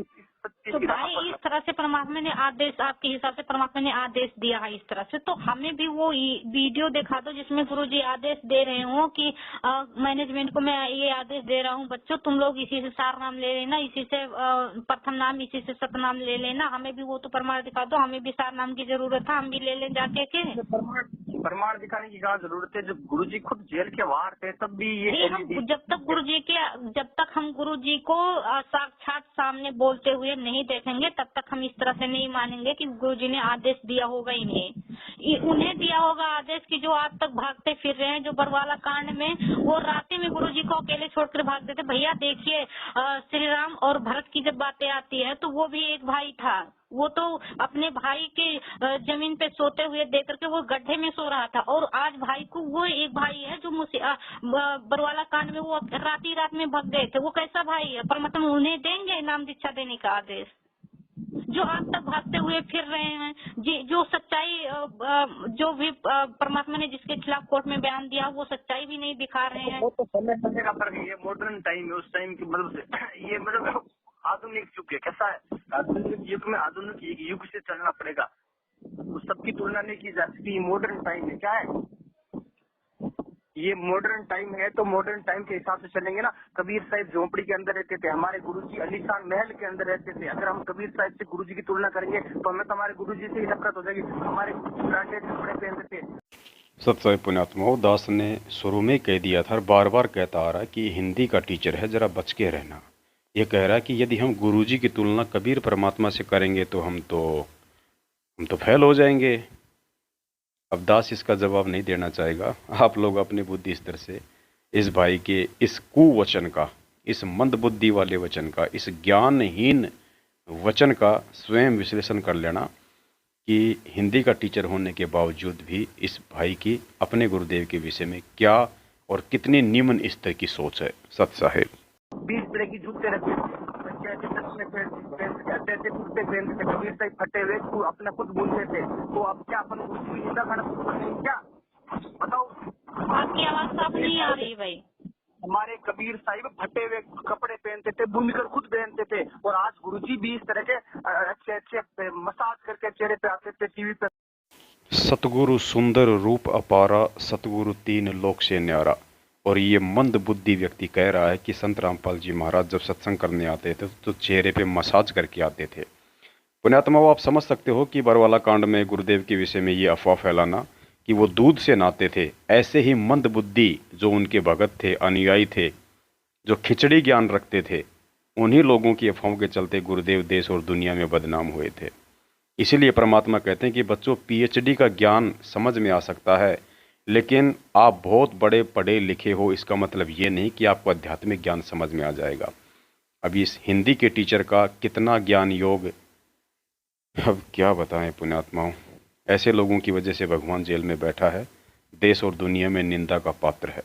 तो भाई इस तरह से परमात्मा ने आदेश, आपके हिसाब से परमात्मा ने आदेश दिया है इस तरह से, तो हमें भी वो वीडियो दिखा दो जिसमें गुरुजी आदेश दे रहे हो कि मैनेजमेंट को मैं ये आदेश दे रहा हूँ, बच्चों तुम लोग इसी से सार नाम ले लेना, इसी से प्रथम नाम, इसी से सतनाम ले लेना। हमें भी वो तो प्रमाण दिखा दो, हमें भी सार नाम की जरूरत है, हम भी ले लें जाके के। प्रमाण दिखाने की क्या जरूरत है? जब गुरुजी खुद जेल के बाहर थे तब भी ये जब तक हम गुरुजी को साक्षात सामने बोलते हुए नहीं देखेंगे तब तक हम इस तरह से नहीं मानेंगे कि गुरुजी ने आदेश दिया होगा उन्हें दिया होगा आदेश कि जो आज तक भागते फिर रहे हैं, जो बरवाला कांड में वो रास्ते में गुरुजी को अकेले छोड़कर भागते थे। भैया देखिए, श्री राम और भरत की जब बातें आती है तो वो भी एक भाई था, वो तो अपने भाई के जमीन पे सोते हुए देख करके वो गड्ढे में सो रहा था, और आज भाई को वो एक भाई है जो बरवाला कांड में वो रात में भाग गए थे, वो कैसा भाई है? परमात्मा उन्हें देंगे नाम दीक्षा देने का आदेश? जो आज तक भागते हुए फिर रहे हैं, जो सच्चाई जो भी परमात्मा ने जिसके खिलाफ कोर्ट में बयान दिया वो सच्चाई भी नहीं दिखा रहे हैं। वो तो समय का फर्क है, मॉडर्न टाइम है, उस टाइम की मतलब ये मतलब आधुनिक युग है। कैसा है? आधुनिक युग में आधुनिक युग से चलना पड़ेगा, उस सबकी तुलना नहीं की जा सकती। मॉडर्न टाइम है, क्या है ये? मॉडर्न टाइम है तो मॉडर्न टाइम के हिसाब से चलेंगे ना। कबीर साहिब झोपड़ी के अंदर रहते थे, हमारे गुरुजी अलीशान महल के अंदर रहते थे। अगर हम कबीर साहिब से गुरुजी की तुलना करेंगे तो हमें तो हमारे गुरुजी से ही नफरत हो जाएगी। हमारे ब्रांडेड कपड़े पहनते थे। सत्साई पुण्यात्मा, दास ने शुरू में कह दिया था और बार बार कहता आ रहा है कि हिंदी का टीचर है, जरा बच के रहना। ये कह रहा है कि यदि हम गुरुजी की तुलना कबीर परमात्मा से करेंगे तो हम तो फेल हो जाएंगे। अब दास इसका जवाब नहीं देना चाहेगा। आप लोग अपनी बुद्धि स्तर से इस भाई के इस कुवचन का, इस मंद बुद्धि वाले वचन का, इस ज्ञानहीन वचन का स्वयं विश्लेषण कर लेना कि हिंदी का टीचर होने के बावजूद भी इस भाई की अपने गुरुदेव के विषय में क्या और कितनी निम्न स्तर की सोच है। सत साहेब 20 तरह की जूते रखे, कुर्ते पहनते थे, कबीर साहिब फटे हुए अपना खुद बोलते थे, तो अब क्या अपन निंदा करना क्या? बताओ, आपकी आवाज साफ नहीं आ रही भाई। हमारे कबीर साहिब फटे हुए कपड़े पहनते थे, बुनकर खुद पहनते थे, और आज गुरुजी भी इस तरह के अच्छे मसाज करके चेहरे पे आते थे टीवी पे। सतगुरु सुंदर रूप अपारा, सतगुरु 3 लोक से न्यारा। और ये मंद बुद्धि व्यक्ति कह रहा है कि संत रामपाल जी महाराज जब सत्संग करने आते थे तो चेहरे पे मसाज करके आते थे। पुण्यात्मा, आप समझ सकते हो कि बरवाला कांड में गुरुदेव के विषय में ये अफवाह फैलाना कि वो दूध से नहाते थे। ऐसे ही मंद बुद्धि जो उनके भगत थे, अनुयायी थे, जो खिचड़ी ज्ञान रखते थे, उन्हीं लोगों की अफवाहों के चलते गुरुदेव देश और दुनिया में बदनाम हुए थे। इसीलिए परमात्मा कहते हैं कि बच्चों, PhD का ज्ञान समझ में आ सकता है, लेकिन आप बहुत बड़े पढ़े लिखे हो इसका मतलब ये नहीं कि आपको आध्यात्मिक ज्ञान समझ में आ जाएगा। अभी इस हिंदी के टीचर का कितना ज्ञान योग, अब क्या बताएं पुण्यात्माओं। ऐसे लोगों की वजह से भगवान जेल में बैठा है, देश और दुनिया में निंदा का पात्र है।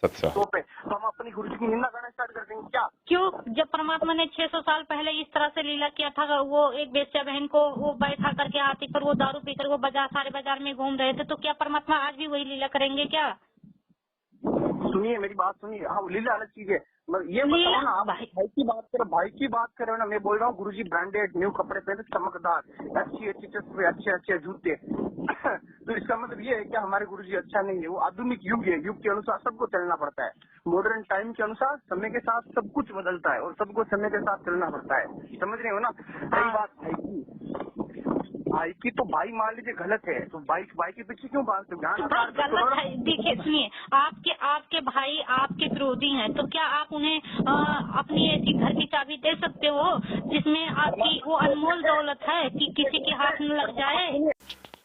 सत्सा तो हम अपनी गुरु जी की निंदा करना स्टार्ट कर देंगे क्या? क्यों? जब परमात्मा ने 600 साल पहले इस तरह से लीला किया था, वो एक बेस्या बहन को वो बैठा करके हाथी पर वो दारू पीकर वो सारे बाजार में घूम रहे थे, तो क्या परमात्मा आज भी वही लीला करेंगे क्या? सुनिए मेरी बात सुनिए। हाँ, लीला अलग चीज है, ये बताओ ना। आप भाई की बात करो ना। मैं बोल रहा हूँ गुरुजी ब्रांडेड न्यू कपड़े पहनते, चमकदार, अच्छी चश्मे, अच्छे जूते तो इसका मतलब ये है कि हमारे गुरुजी अच्छा नहीं है। वो आधुनिक युग है, युग के अनुसार सबको चलना पड़ता है। मॉडर्न टाइम के अनुसार समय के साथ सब कुछ बदलता है और सबको समय के साथ चलना पड़ता है। समझ रहे हो ना? सही बात भाई की तो भाई मान लीजिए गलत है तो भाई के पीछे क्यों बात गलत है? देखिए सुनिए, आपके भाई आपके विरोधी हैं, तो क्या आप उन्हें अपनी ऐसी घर की चाबी दे सकते हो जिसमें आपकी वो अनमोल दौलत है कि किसी के हाथ में लग जाए?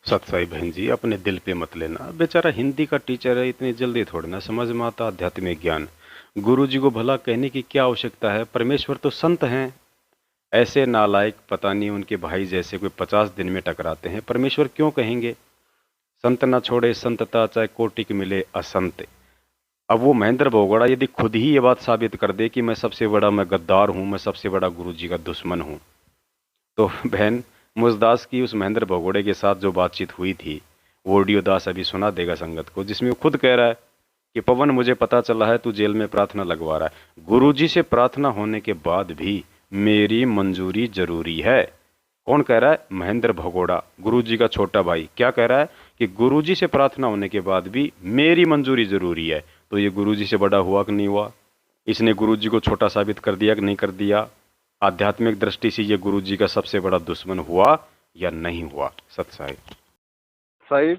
सत्साई बहन जी, अपने दिल पे मत लेना। बेचारा हिंदी का टीचर है, इतनी जल्दी थोड़ी ना समझ में आता आध्यात्मिक ज्ञान। गुरु जी को भला कहने की क्या आवश्यकता है? परमेश्वर तो संत हैं। ऐसे नालायक, पता नहीं उनके भाई जैसे कोई 50 दिन में टकराते हैं, परमेश्वर क्यों कहेंगे? संत ना छोड़े संतता, चाहे कोटि के मिले असंत। अब वो महेंद्र भगोड़ा यदि खुद ही ये बात साबित कर दे कि मैं गद्दार हूँ, मैं सबसे बड़ा गुरुजी का दुश्मन हूँ, तो बहन मुजदास की उस महेंद्र भगोड़े के साथ जो बातचीत हुई थी वो ऑडियो दास अभी सुना देगा संगत को, जिसमें वो खुद कह रहा है कि पवन मुझे पता चला है तू जेल में प्रार्थना लगवा रहा है, गुरुजी से प्रार्थना होने के बाद भी मेरी मंजूरी जरूरी है। कौन कह रहा है? महेंद्र भगोड़ा, गुरुजी का छोटा भाई। क्या कह रहा है कि गुरुजी से प्रार्थना होने के बाद भी मेरी मंजूरी जरूरी है। तो ये गुरुजी से बड़ा हुआ कि नहीं हुआ? इसने गुरुजी को छोटा साबित कर दिया कि नहीं कर दिया? आध्यात्मिक दृष्टि से ये गुरुजी का सबसे बड़ा दुश्मन हुआ या नहीं हुआ? सत साहिब साहिब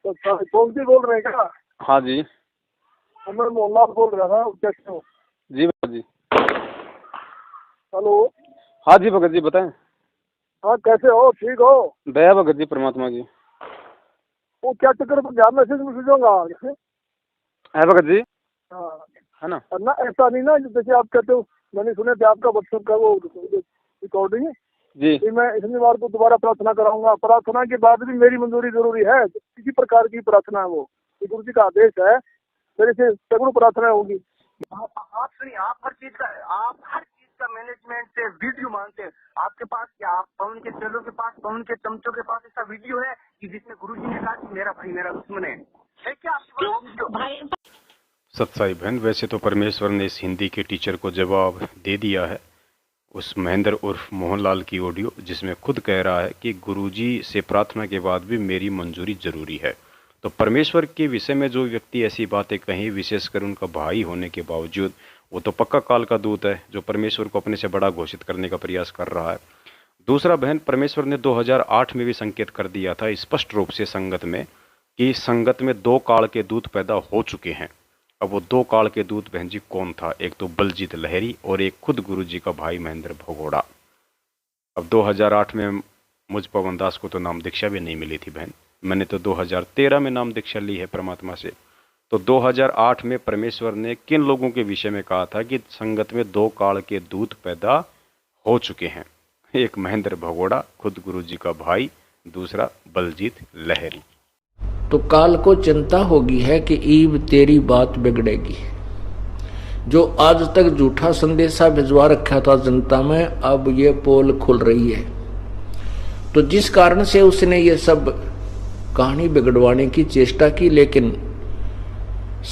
कौन सी बोल रहे हैं क्या? हाँ जी, मैं मोहम्मद बोल रहा था। कैसे हो? जी भगत जी। हेलो। हाँ जी भगत जी, बताएं। हाँ कैसे हो? ठीक हो? दया भगत जी, परमात्मा की। वो क्या चक्कर में क्या मैसेज होगा है भगत जी? हाँ है ना? ना ऐसा नहीं ना, जैसे आप कहते हो, मैंने सुने थे आपका व्हाट्सएप का वो रिकॉर्डिंग जी। मैं इतनी बार को दोबारा प्रार्थना कराऊंगा, प्रार्थना के बाद भी मेरी मंजूरी जरूरी है। किसी प्रकार की प्रार्थना है, वो गुरु जी का आदेश है, मेरे से सगुण प्रार्थना होगी। आप सुनिए, आप हर चीज का मैनेजमेंट से वीडियो मांगते हैं। आपके पास क्या, आप पवन के चेलों के पास, पवन के चमचों के पास ऐसा वीडियो है कि जिसमें गुरुजी ने कहा कि मेरा भाई मेरा दुश्मन है क्या आपके पास वीडियो? सत्साई बहन, वैसे तो परमेश्वर ने इस हिंदी के टीचर को जवाब दे दिया है उस महेंद्र उर्फ मोहनलाल की ऑडियो, जिसमें खुद कह रहा है कि गुरुजी से प्रार्थना के बाद भी मेरी मंजूरी जरूरी है। तो परमेश्वर के विषय में जो व्यक्ति ऐसी बातें कहीं, विशेषकर उनका भाई होने के बावजूद, वो तो पक्का काल का दूत है जो परमेश्वर को अपने से बड़ा घोषित करने का प्रयास कर रहा है। दूसरा बहन, परमेश्वर ने 2008 में भी संकेत कर दिया था स्पष्ट रूप से संगत में कि संगत में 2 काल के दूत पैदा हो चुके हैं। अब वो 2 काल के दूत बहन जी कौन था? एक तो बलजीत लहरी और एक खुद गुरुजी का भाई महेंद्र भगोड़ा। अब 2008 में मुझ पवन दास को तो नाम दीक्षा भी नहीं मिली थी बहन, मैंने तो 2013 में नाम दीक्षा ली है परमात्मा से। तो 2008 में परमेश्वर ने किन लोगों के विषय में कहा था कि संगत में 2 काल के दूत पैदा हो चुके हैं? एक महेंद्र भगोड़ा, खुद गुरुजी का भाई, दूसरा बलजीत लहरी। तो काल को चिंता होगी है कि ईब तेरी बात बिगड़ेगी। जो आज तक झूठा संदेशा भिजवा रखा था जनता में, अब ये पोल खुल रही है। तो जिस कारण से उसने ये सब कहानी बिगड़वाने की चेष्टा की, लेकिन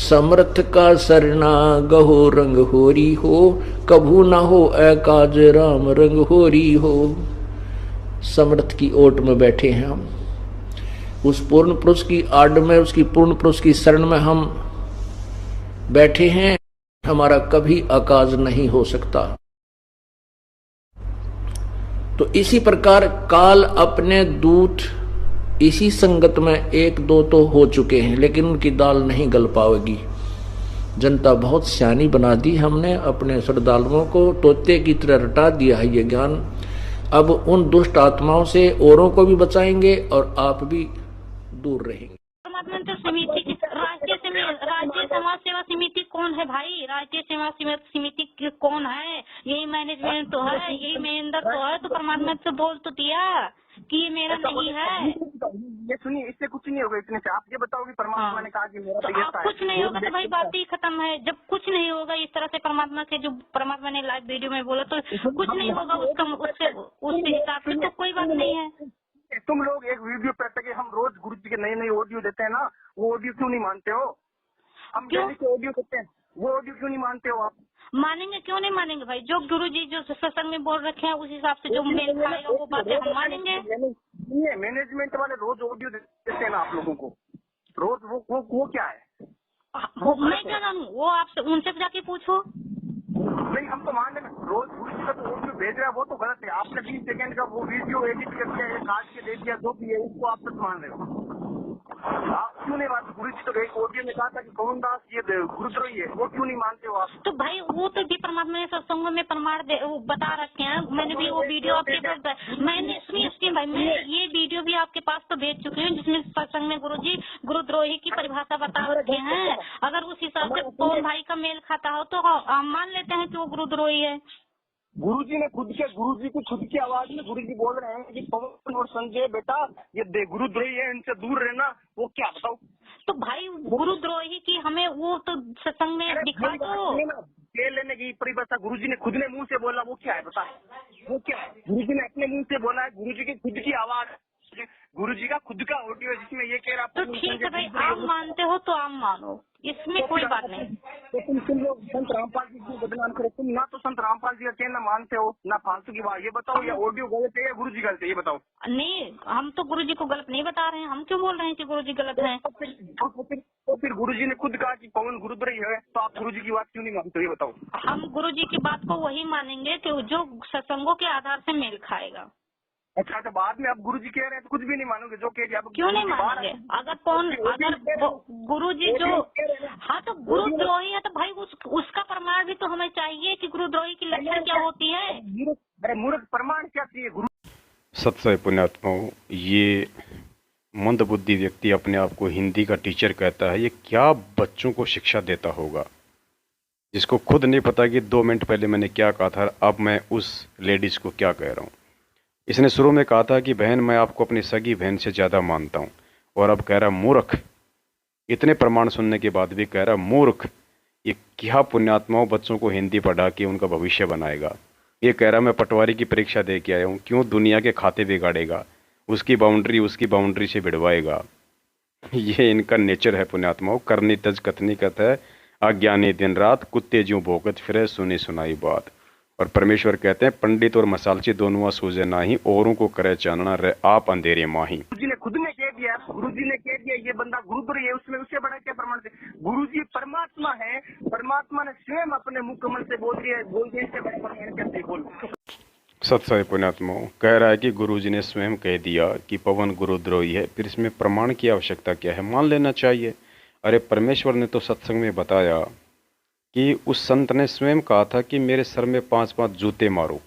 समर्थ का सरना गहो रंग होरी हो, कभू ना हो एकाज राम रंग होरी हो। समर्थ की ओट में बैठे हैं हम, उस पूर्ण पुरुष की आड़ में, उसकी पूर्ण पुरुष की शरण में हम बैठे हैं। हमारा कभी अकाज नहीं हो सकता। तो इसी प्रकार काल अपने दूत इसी संगत में 1-2 तो हो चुके हैं, लेकिन उनकी दाल नहीं गल पाएगी। जनता बहुत सियानी बना दी हमने, अपने श्रद्धालुओं को तोते की तरह रटा दिया है ये ज्ञान। अब उन दुष्ट आत्माओं से औरों को भी बचाएंगे और आप भी दूर रहेंगे। समिति, राज्य समाज सेवा समिति कौन है भाई? राज्य सेवा समिति कौन है? यही मैनेजमेंट तो है, यही महेंद्र तो है। तो परमात्मा से बोल तो दिया कि ये मेरा नहीं है। ये सुनिए, इससे कुछ नहीं होगा। इतने से आप ये बताओ कि परमात्मा ने कहा कि मेरा तो आप कुछ नहीं होगा तो भाई बात ही खत्म है। जब कुछ नहीं होगा इस तरह से परमात्मा से, जो परमात्मा ने लाइव वीडियो में बोला, तो कुछ नहीं होगा उससे हिसाब से तो कोई बात नहीं है। तुम लोग एक वीडियो पर तक हम रोज गुरु जी के नए ऑडियो देते हैं ना, वो ऑडियो क्यों नहीं मानते हो? हम डेली के ऑडियो देते हैं, वो ऑडियो क्यों नहीं मानते हो आप? मानेंगे, क्यों नहीं मानेंगे भाई? जो गुरु जी जो सत्संग में बोल रखे हैं उस हिसाब से जो मेल खाएगा वो बातें हम मानेंगे। मैनेजमेंट वाले रोज ऑडियो देते हैं ना आप लोगों को, रोज वो क्या है? मैं क्या जानूँ? वो आपसे उनसे जाके पूछो। नहीं, हम तो मान रहे हैं रोज गुरु जी का तो ऑडियो भेज रहा है, वो तो गलत है। आपने 20 सेकंड का वो वीडियो एडिट कर दिया, काट के दे दिया, जो भी है उसको आप सच मान रहे हो। आप क्यों नहीं मानते? गुरु जी तो एक ऑडियो में कहा था कि पवन दास ये गुरुद्रोही है, वो क्यों नहीं मानते हो आप? तो भाई वो तो भी परमात्मा ने सत्संगों में प्रमाण वो बता रखे हैं। मैंने भी वो वीडियो आपके पास, मैंने सुनिए भाई, मैं ये वीडियो भी आपके पास तो भेज चुकी हूँ, जिसमें सत्संग में गुरु जी गुरुद्रोही की परिभाषा बता रखे हैं। अगर उस हिसाब से पवन भाई का मेल खाता हो तो हम मान लेते हैं कि वो गुरुद्रोही है। गुरुजी ने खुद की आवाज में गुरुजी बोल रहे हैं कि पवन और संजय बेटा ये गुरुद्रोही है, इनसे दूर रहना। वो क्या बताओ? तो भाई गुरुद्रोही की हमें वो तो सत्संग में दिखा दो। तेल लेने की परिभाषा गुरुजी ने खुद ने मुंह से बोला, वो क्या है बता, वो क्या है? गुरुजी ने अपने मुंह से बोला है, गुरुजी की खुद की आवाज, गुरुजी का खुद का ऑडियो जिसमें ये कह रहा। तो ठीक है भाई, आप मानते हो तो आप मानो, इसमें कोई बात नहीं। तो तुम लोग संत रामपाल जी को बदनाम करो, तुम ना तो संत रामपाल जी का कहना मानते हो ना फालतू की बात। ये बताओ, या ऑडियो गलत है या गुरुजी गलत है, ये बताओ। नहीं, हम तो गुरुजी को गलत नहीं बता रहे हैं, हम क्यों बोल रहे हैं कि गुरुजी गलत है? तो फिर गुरुजी ने खुद कहा कि पवन गुरुद्रोही है, तो आप गुरुजी की बात क्यों नहीं मानते, ये बताओ। हम गुरुजी की बात को वही मानेंगे कि जो सत्संगों के आधार से मेल खाएगा। अच्छा, तो बाद में आप गुरुजी कह रहे हैं तो कुछ भी नहीं मानोगे जो कह दिया? क्यों नहीं मानेंगे? अगर गुरुजी जो, हाँ तो गुरुद्रोही है तो भाई उसका प्रमाण भी तो हमें चाहिए कि गुरुद्रोही की लक्षण क्या होती है। अरे मूर्ख, प्रमाण क्या चाहिए? गुरु सत्संग पुण्यात्माओं, ये मंदबुद्धि व्यक्ति अपने आप को हिंदी का टीचर कहता है, ये क्या बच्चों को शिक्षा देता होगा, जिसको खुद नहीं पता कि 2 मिनट पहले मैंने क्या कहा था, अब मैं उस लेडीज को क्या कह रहा हूँ। इसने शुरू में कहा था कि बहन मैं आपको अपनी सगी बहन से ज़्यादा मानता हूँ, और अब कह रहा मूर्ख। इतने प्रमाण सुनने के बाद भी कह रहा मूर्ख। ये क्या पुण्यात्माओं बच्चों को हिंदी पढ़ा के उनका भविष्य बनाएगा। ये कह रहा मैं पटवारी की परीक्षा दे के आया हूँ, क्यों दुनिया के खाते बिगाड़ेगा, उसकी बाउंड्री से भिड़वाएगा। ये इनका नेचर है पुण्यात्माओं। करनी तज कथनी कथ है, अज्ञानी दिन रात, कुत्ते ज्यों भोगत फिरे, सुनी सुनाई बात। और परमेश्वर कहते हैं पंडित और मसालची दोनों सूझे नाही, औरों को करे चानना रहे आप अंधेरे माही। गुरुजी ने खुद ने कह दिया, गुरुजी ने कह दिया ये बंदा गुरुद्रोही है, उसमें उससे बड़ा क्या प्रमाण है? गुरुजी परमात्मा है, परमात्मा ने स्वयं अपने मुख कमल से बोल दिया, इससे बड़ा प्रमाण कैसे बोल? सत्संग पुण्यात्मा कह रहा है कि गुरुजी ने स्वयं कह दिया कि पवन गुरुद्रोही है, फिर इसमें प्रमाण की आवश्यकता क्या है, मान लेना चाहिए। अरे परमेश्वर ने तो सत्संग में बताया कि उस संत ने स्वयं कहा था कि मेरे सर में 5-5 जूते मारो,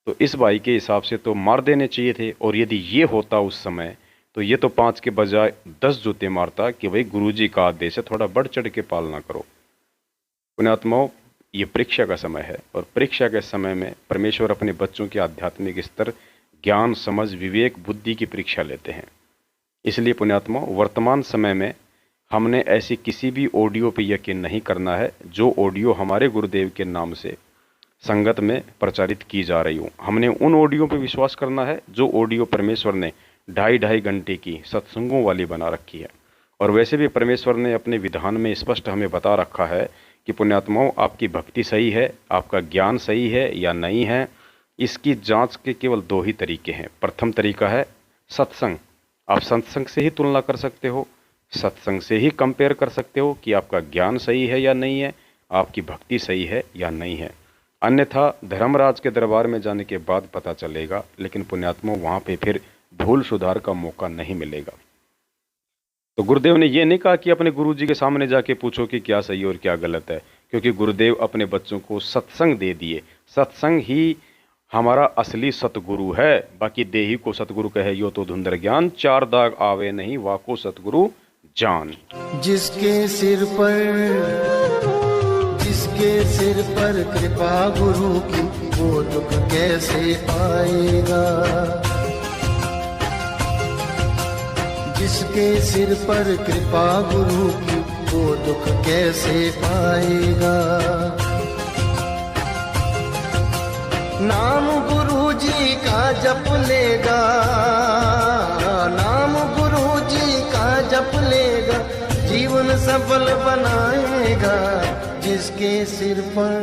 तो इस भाई के हिसाब से तो मार देने चाहिए थे। और यदि ये होता उस समय तो ये तो 5 के बजाय 10 जूते मारता कि भाई गुरुजी का आदेश है, थोड़ा बढ़ चढ़ के पालना करो। पुण्यात्माओं, ये परीक्षा का समय है, और परीक्षा के समय में परमेश्वर अपने बच्चों के आध्यात्मिक स्तर, ज्ञान, समझ, विवेक, बुद्धि की परीक्षा लेते हैं। इसलिए पुण्यात्माओं, वर्तमान समय में हमने ऐसी किसी भी ऑडियो पे यकीन नहीं करना है जो ऑडियो हमारे गुरुदेव के नाम से संगत में प्रचारित की जा रही हो। हमने उन ऑडियो पे विश्वास करना है जो ऑडियो परमेश्वर ने 2.5 घंटे की सत्संगों वाली बना रखी है। और वैसे भी परमेश्वर ने अपने विधान में स्पष्ट हमें बता रखा है कि पुण्यात्माओं, आपकी भक्ति सही है, आपका ज्ञान सही है या नहीं है, इसकी जांच के केवल 2 ही तरीके हैं। प्रथम तरीका है सत्संग। आप सत्संग से ही तुलना कर सकते हो, सत्संग से ही कंपेयर कर सकते हो कि आपका ज्ञान सही है या नहीं है, आपकी भक्ति सही है या नहीं है। अन्यथा धर्मराज के दरबार में जाने के बाद पता चलेगा, लेकिन पुण्यात्मा वहाँ पे फिर भूल सुधार का मौका नहीं मिलेगा। तो गुरुदेव ने ये नहीं कहा कि अपने गुरुजी के सामने जाके पूछो कि क्या सही और क्या गलत है, क्योंकि गुरुदेव अपने बच्चों को सत्संग दे दिए। सत्संग ही हमारा असली सतगुरु है। बाकी देही को सतगुरु कहे यो तो धुंधर ज्ञान, 4 दाग आवे नहीं वाको सतगुरु जान। जिसके सिर पर कृपा गुरु की, वो दुख कैसे पाएगा। जिसके सिर पर कृपा गुरु की, वो दुख कैसे पाएगा। नाम गुरु जी का जप लेगा, नाम गुरु जी का जप लेगा, जीवन सफल बनाएगा। जिसके सिर पर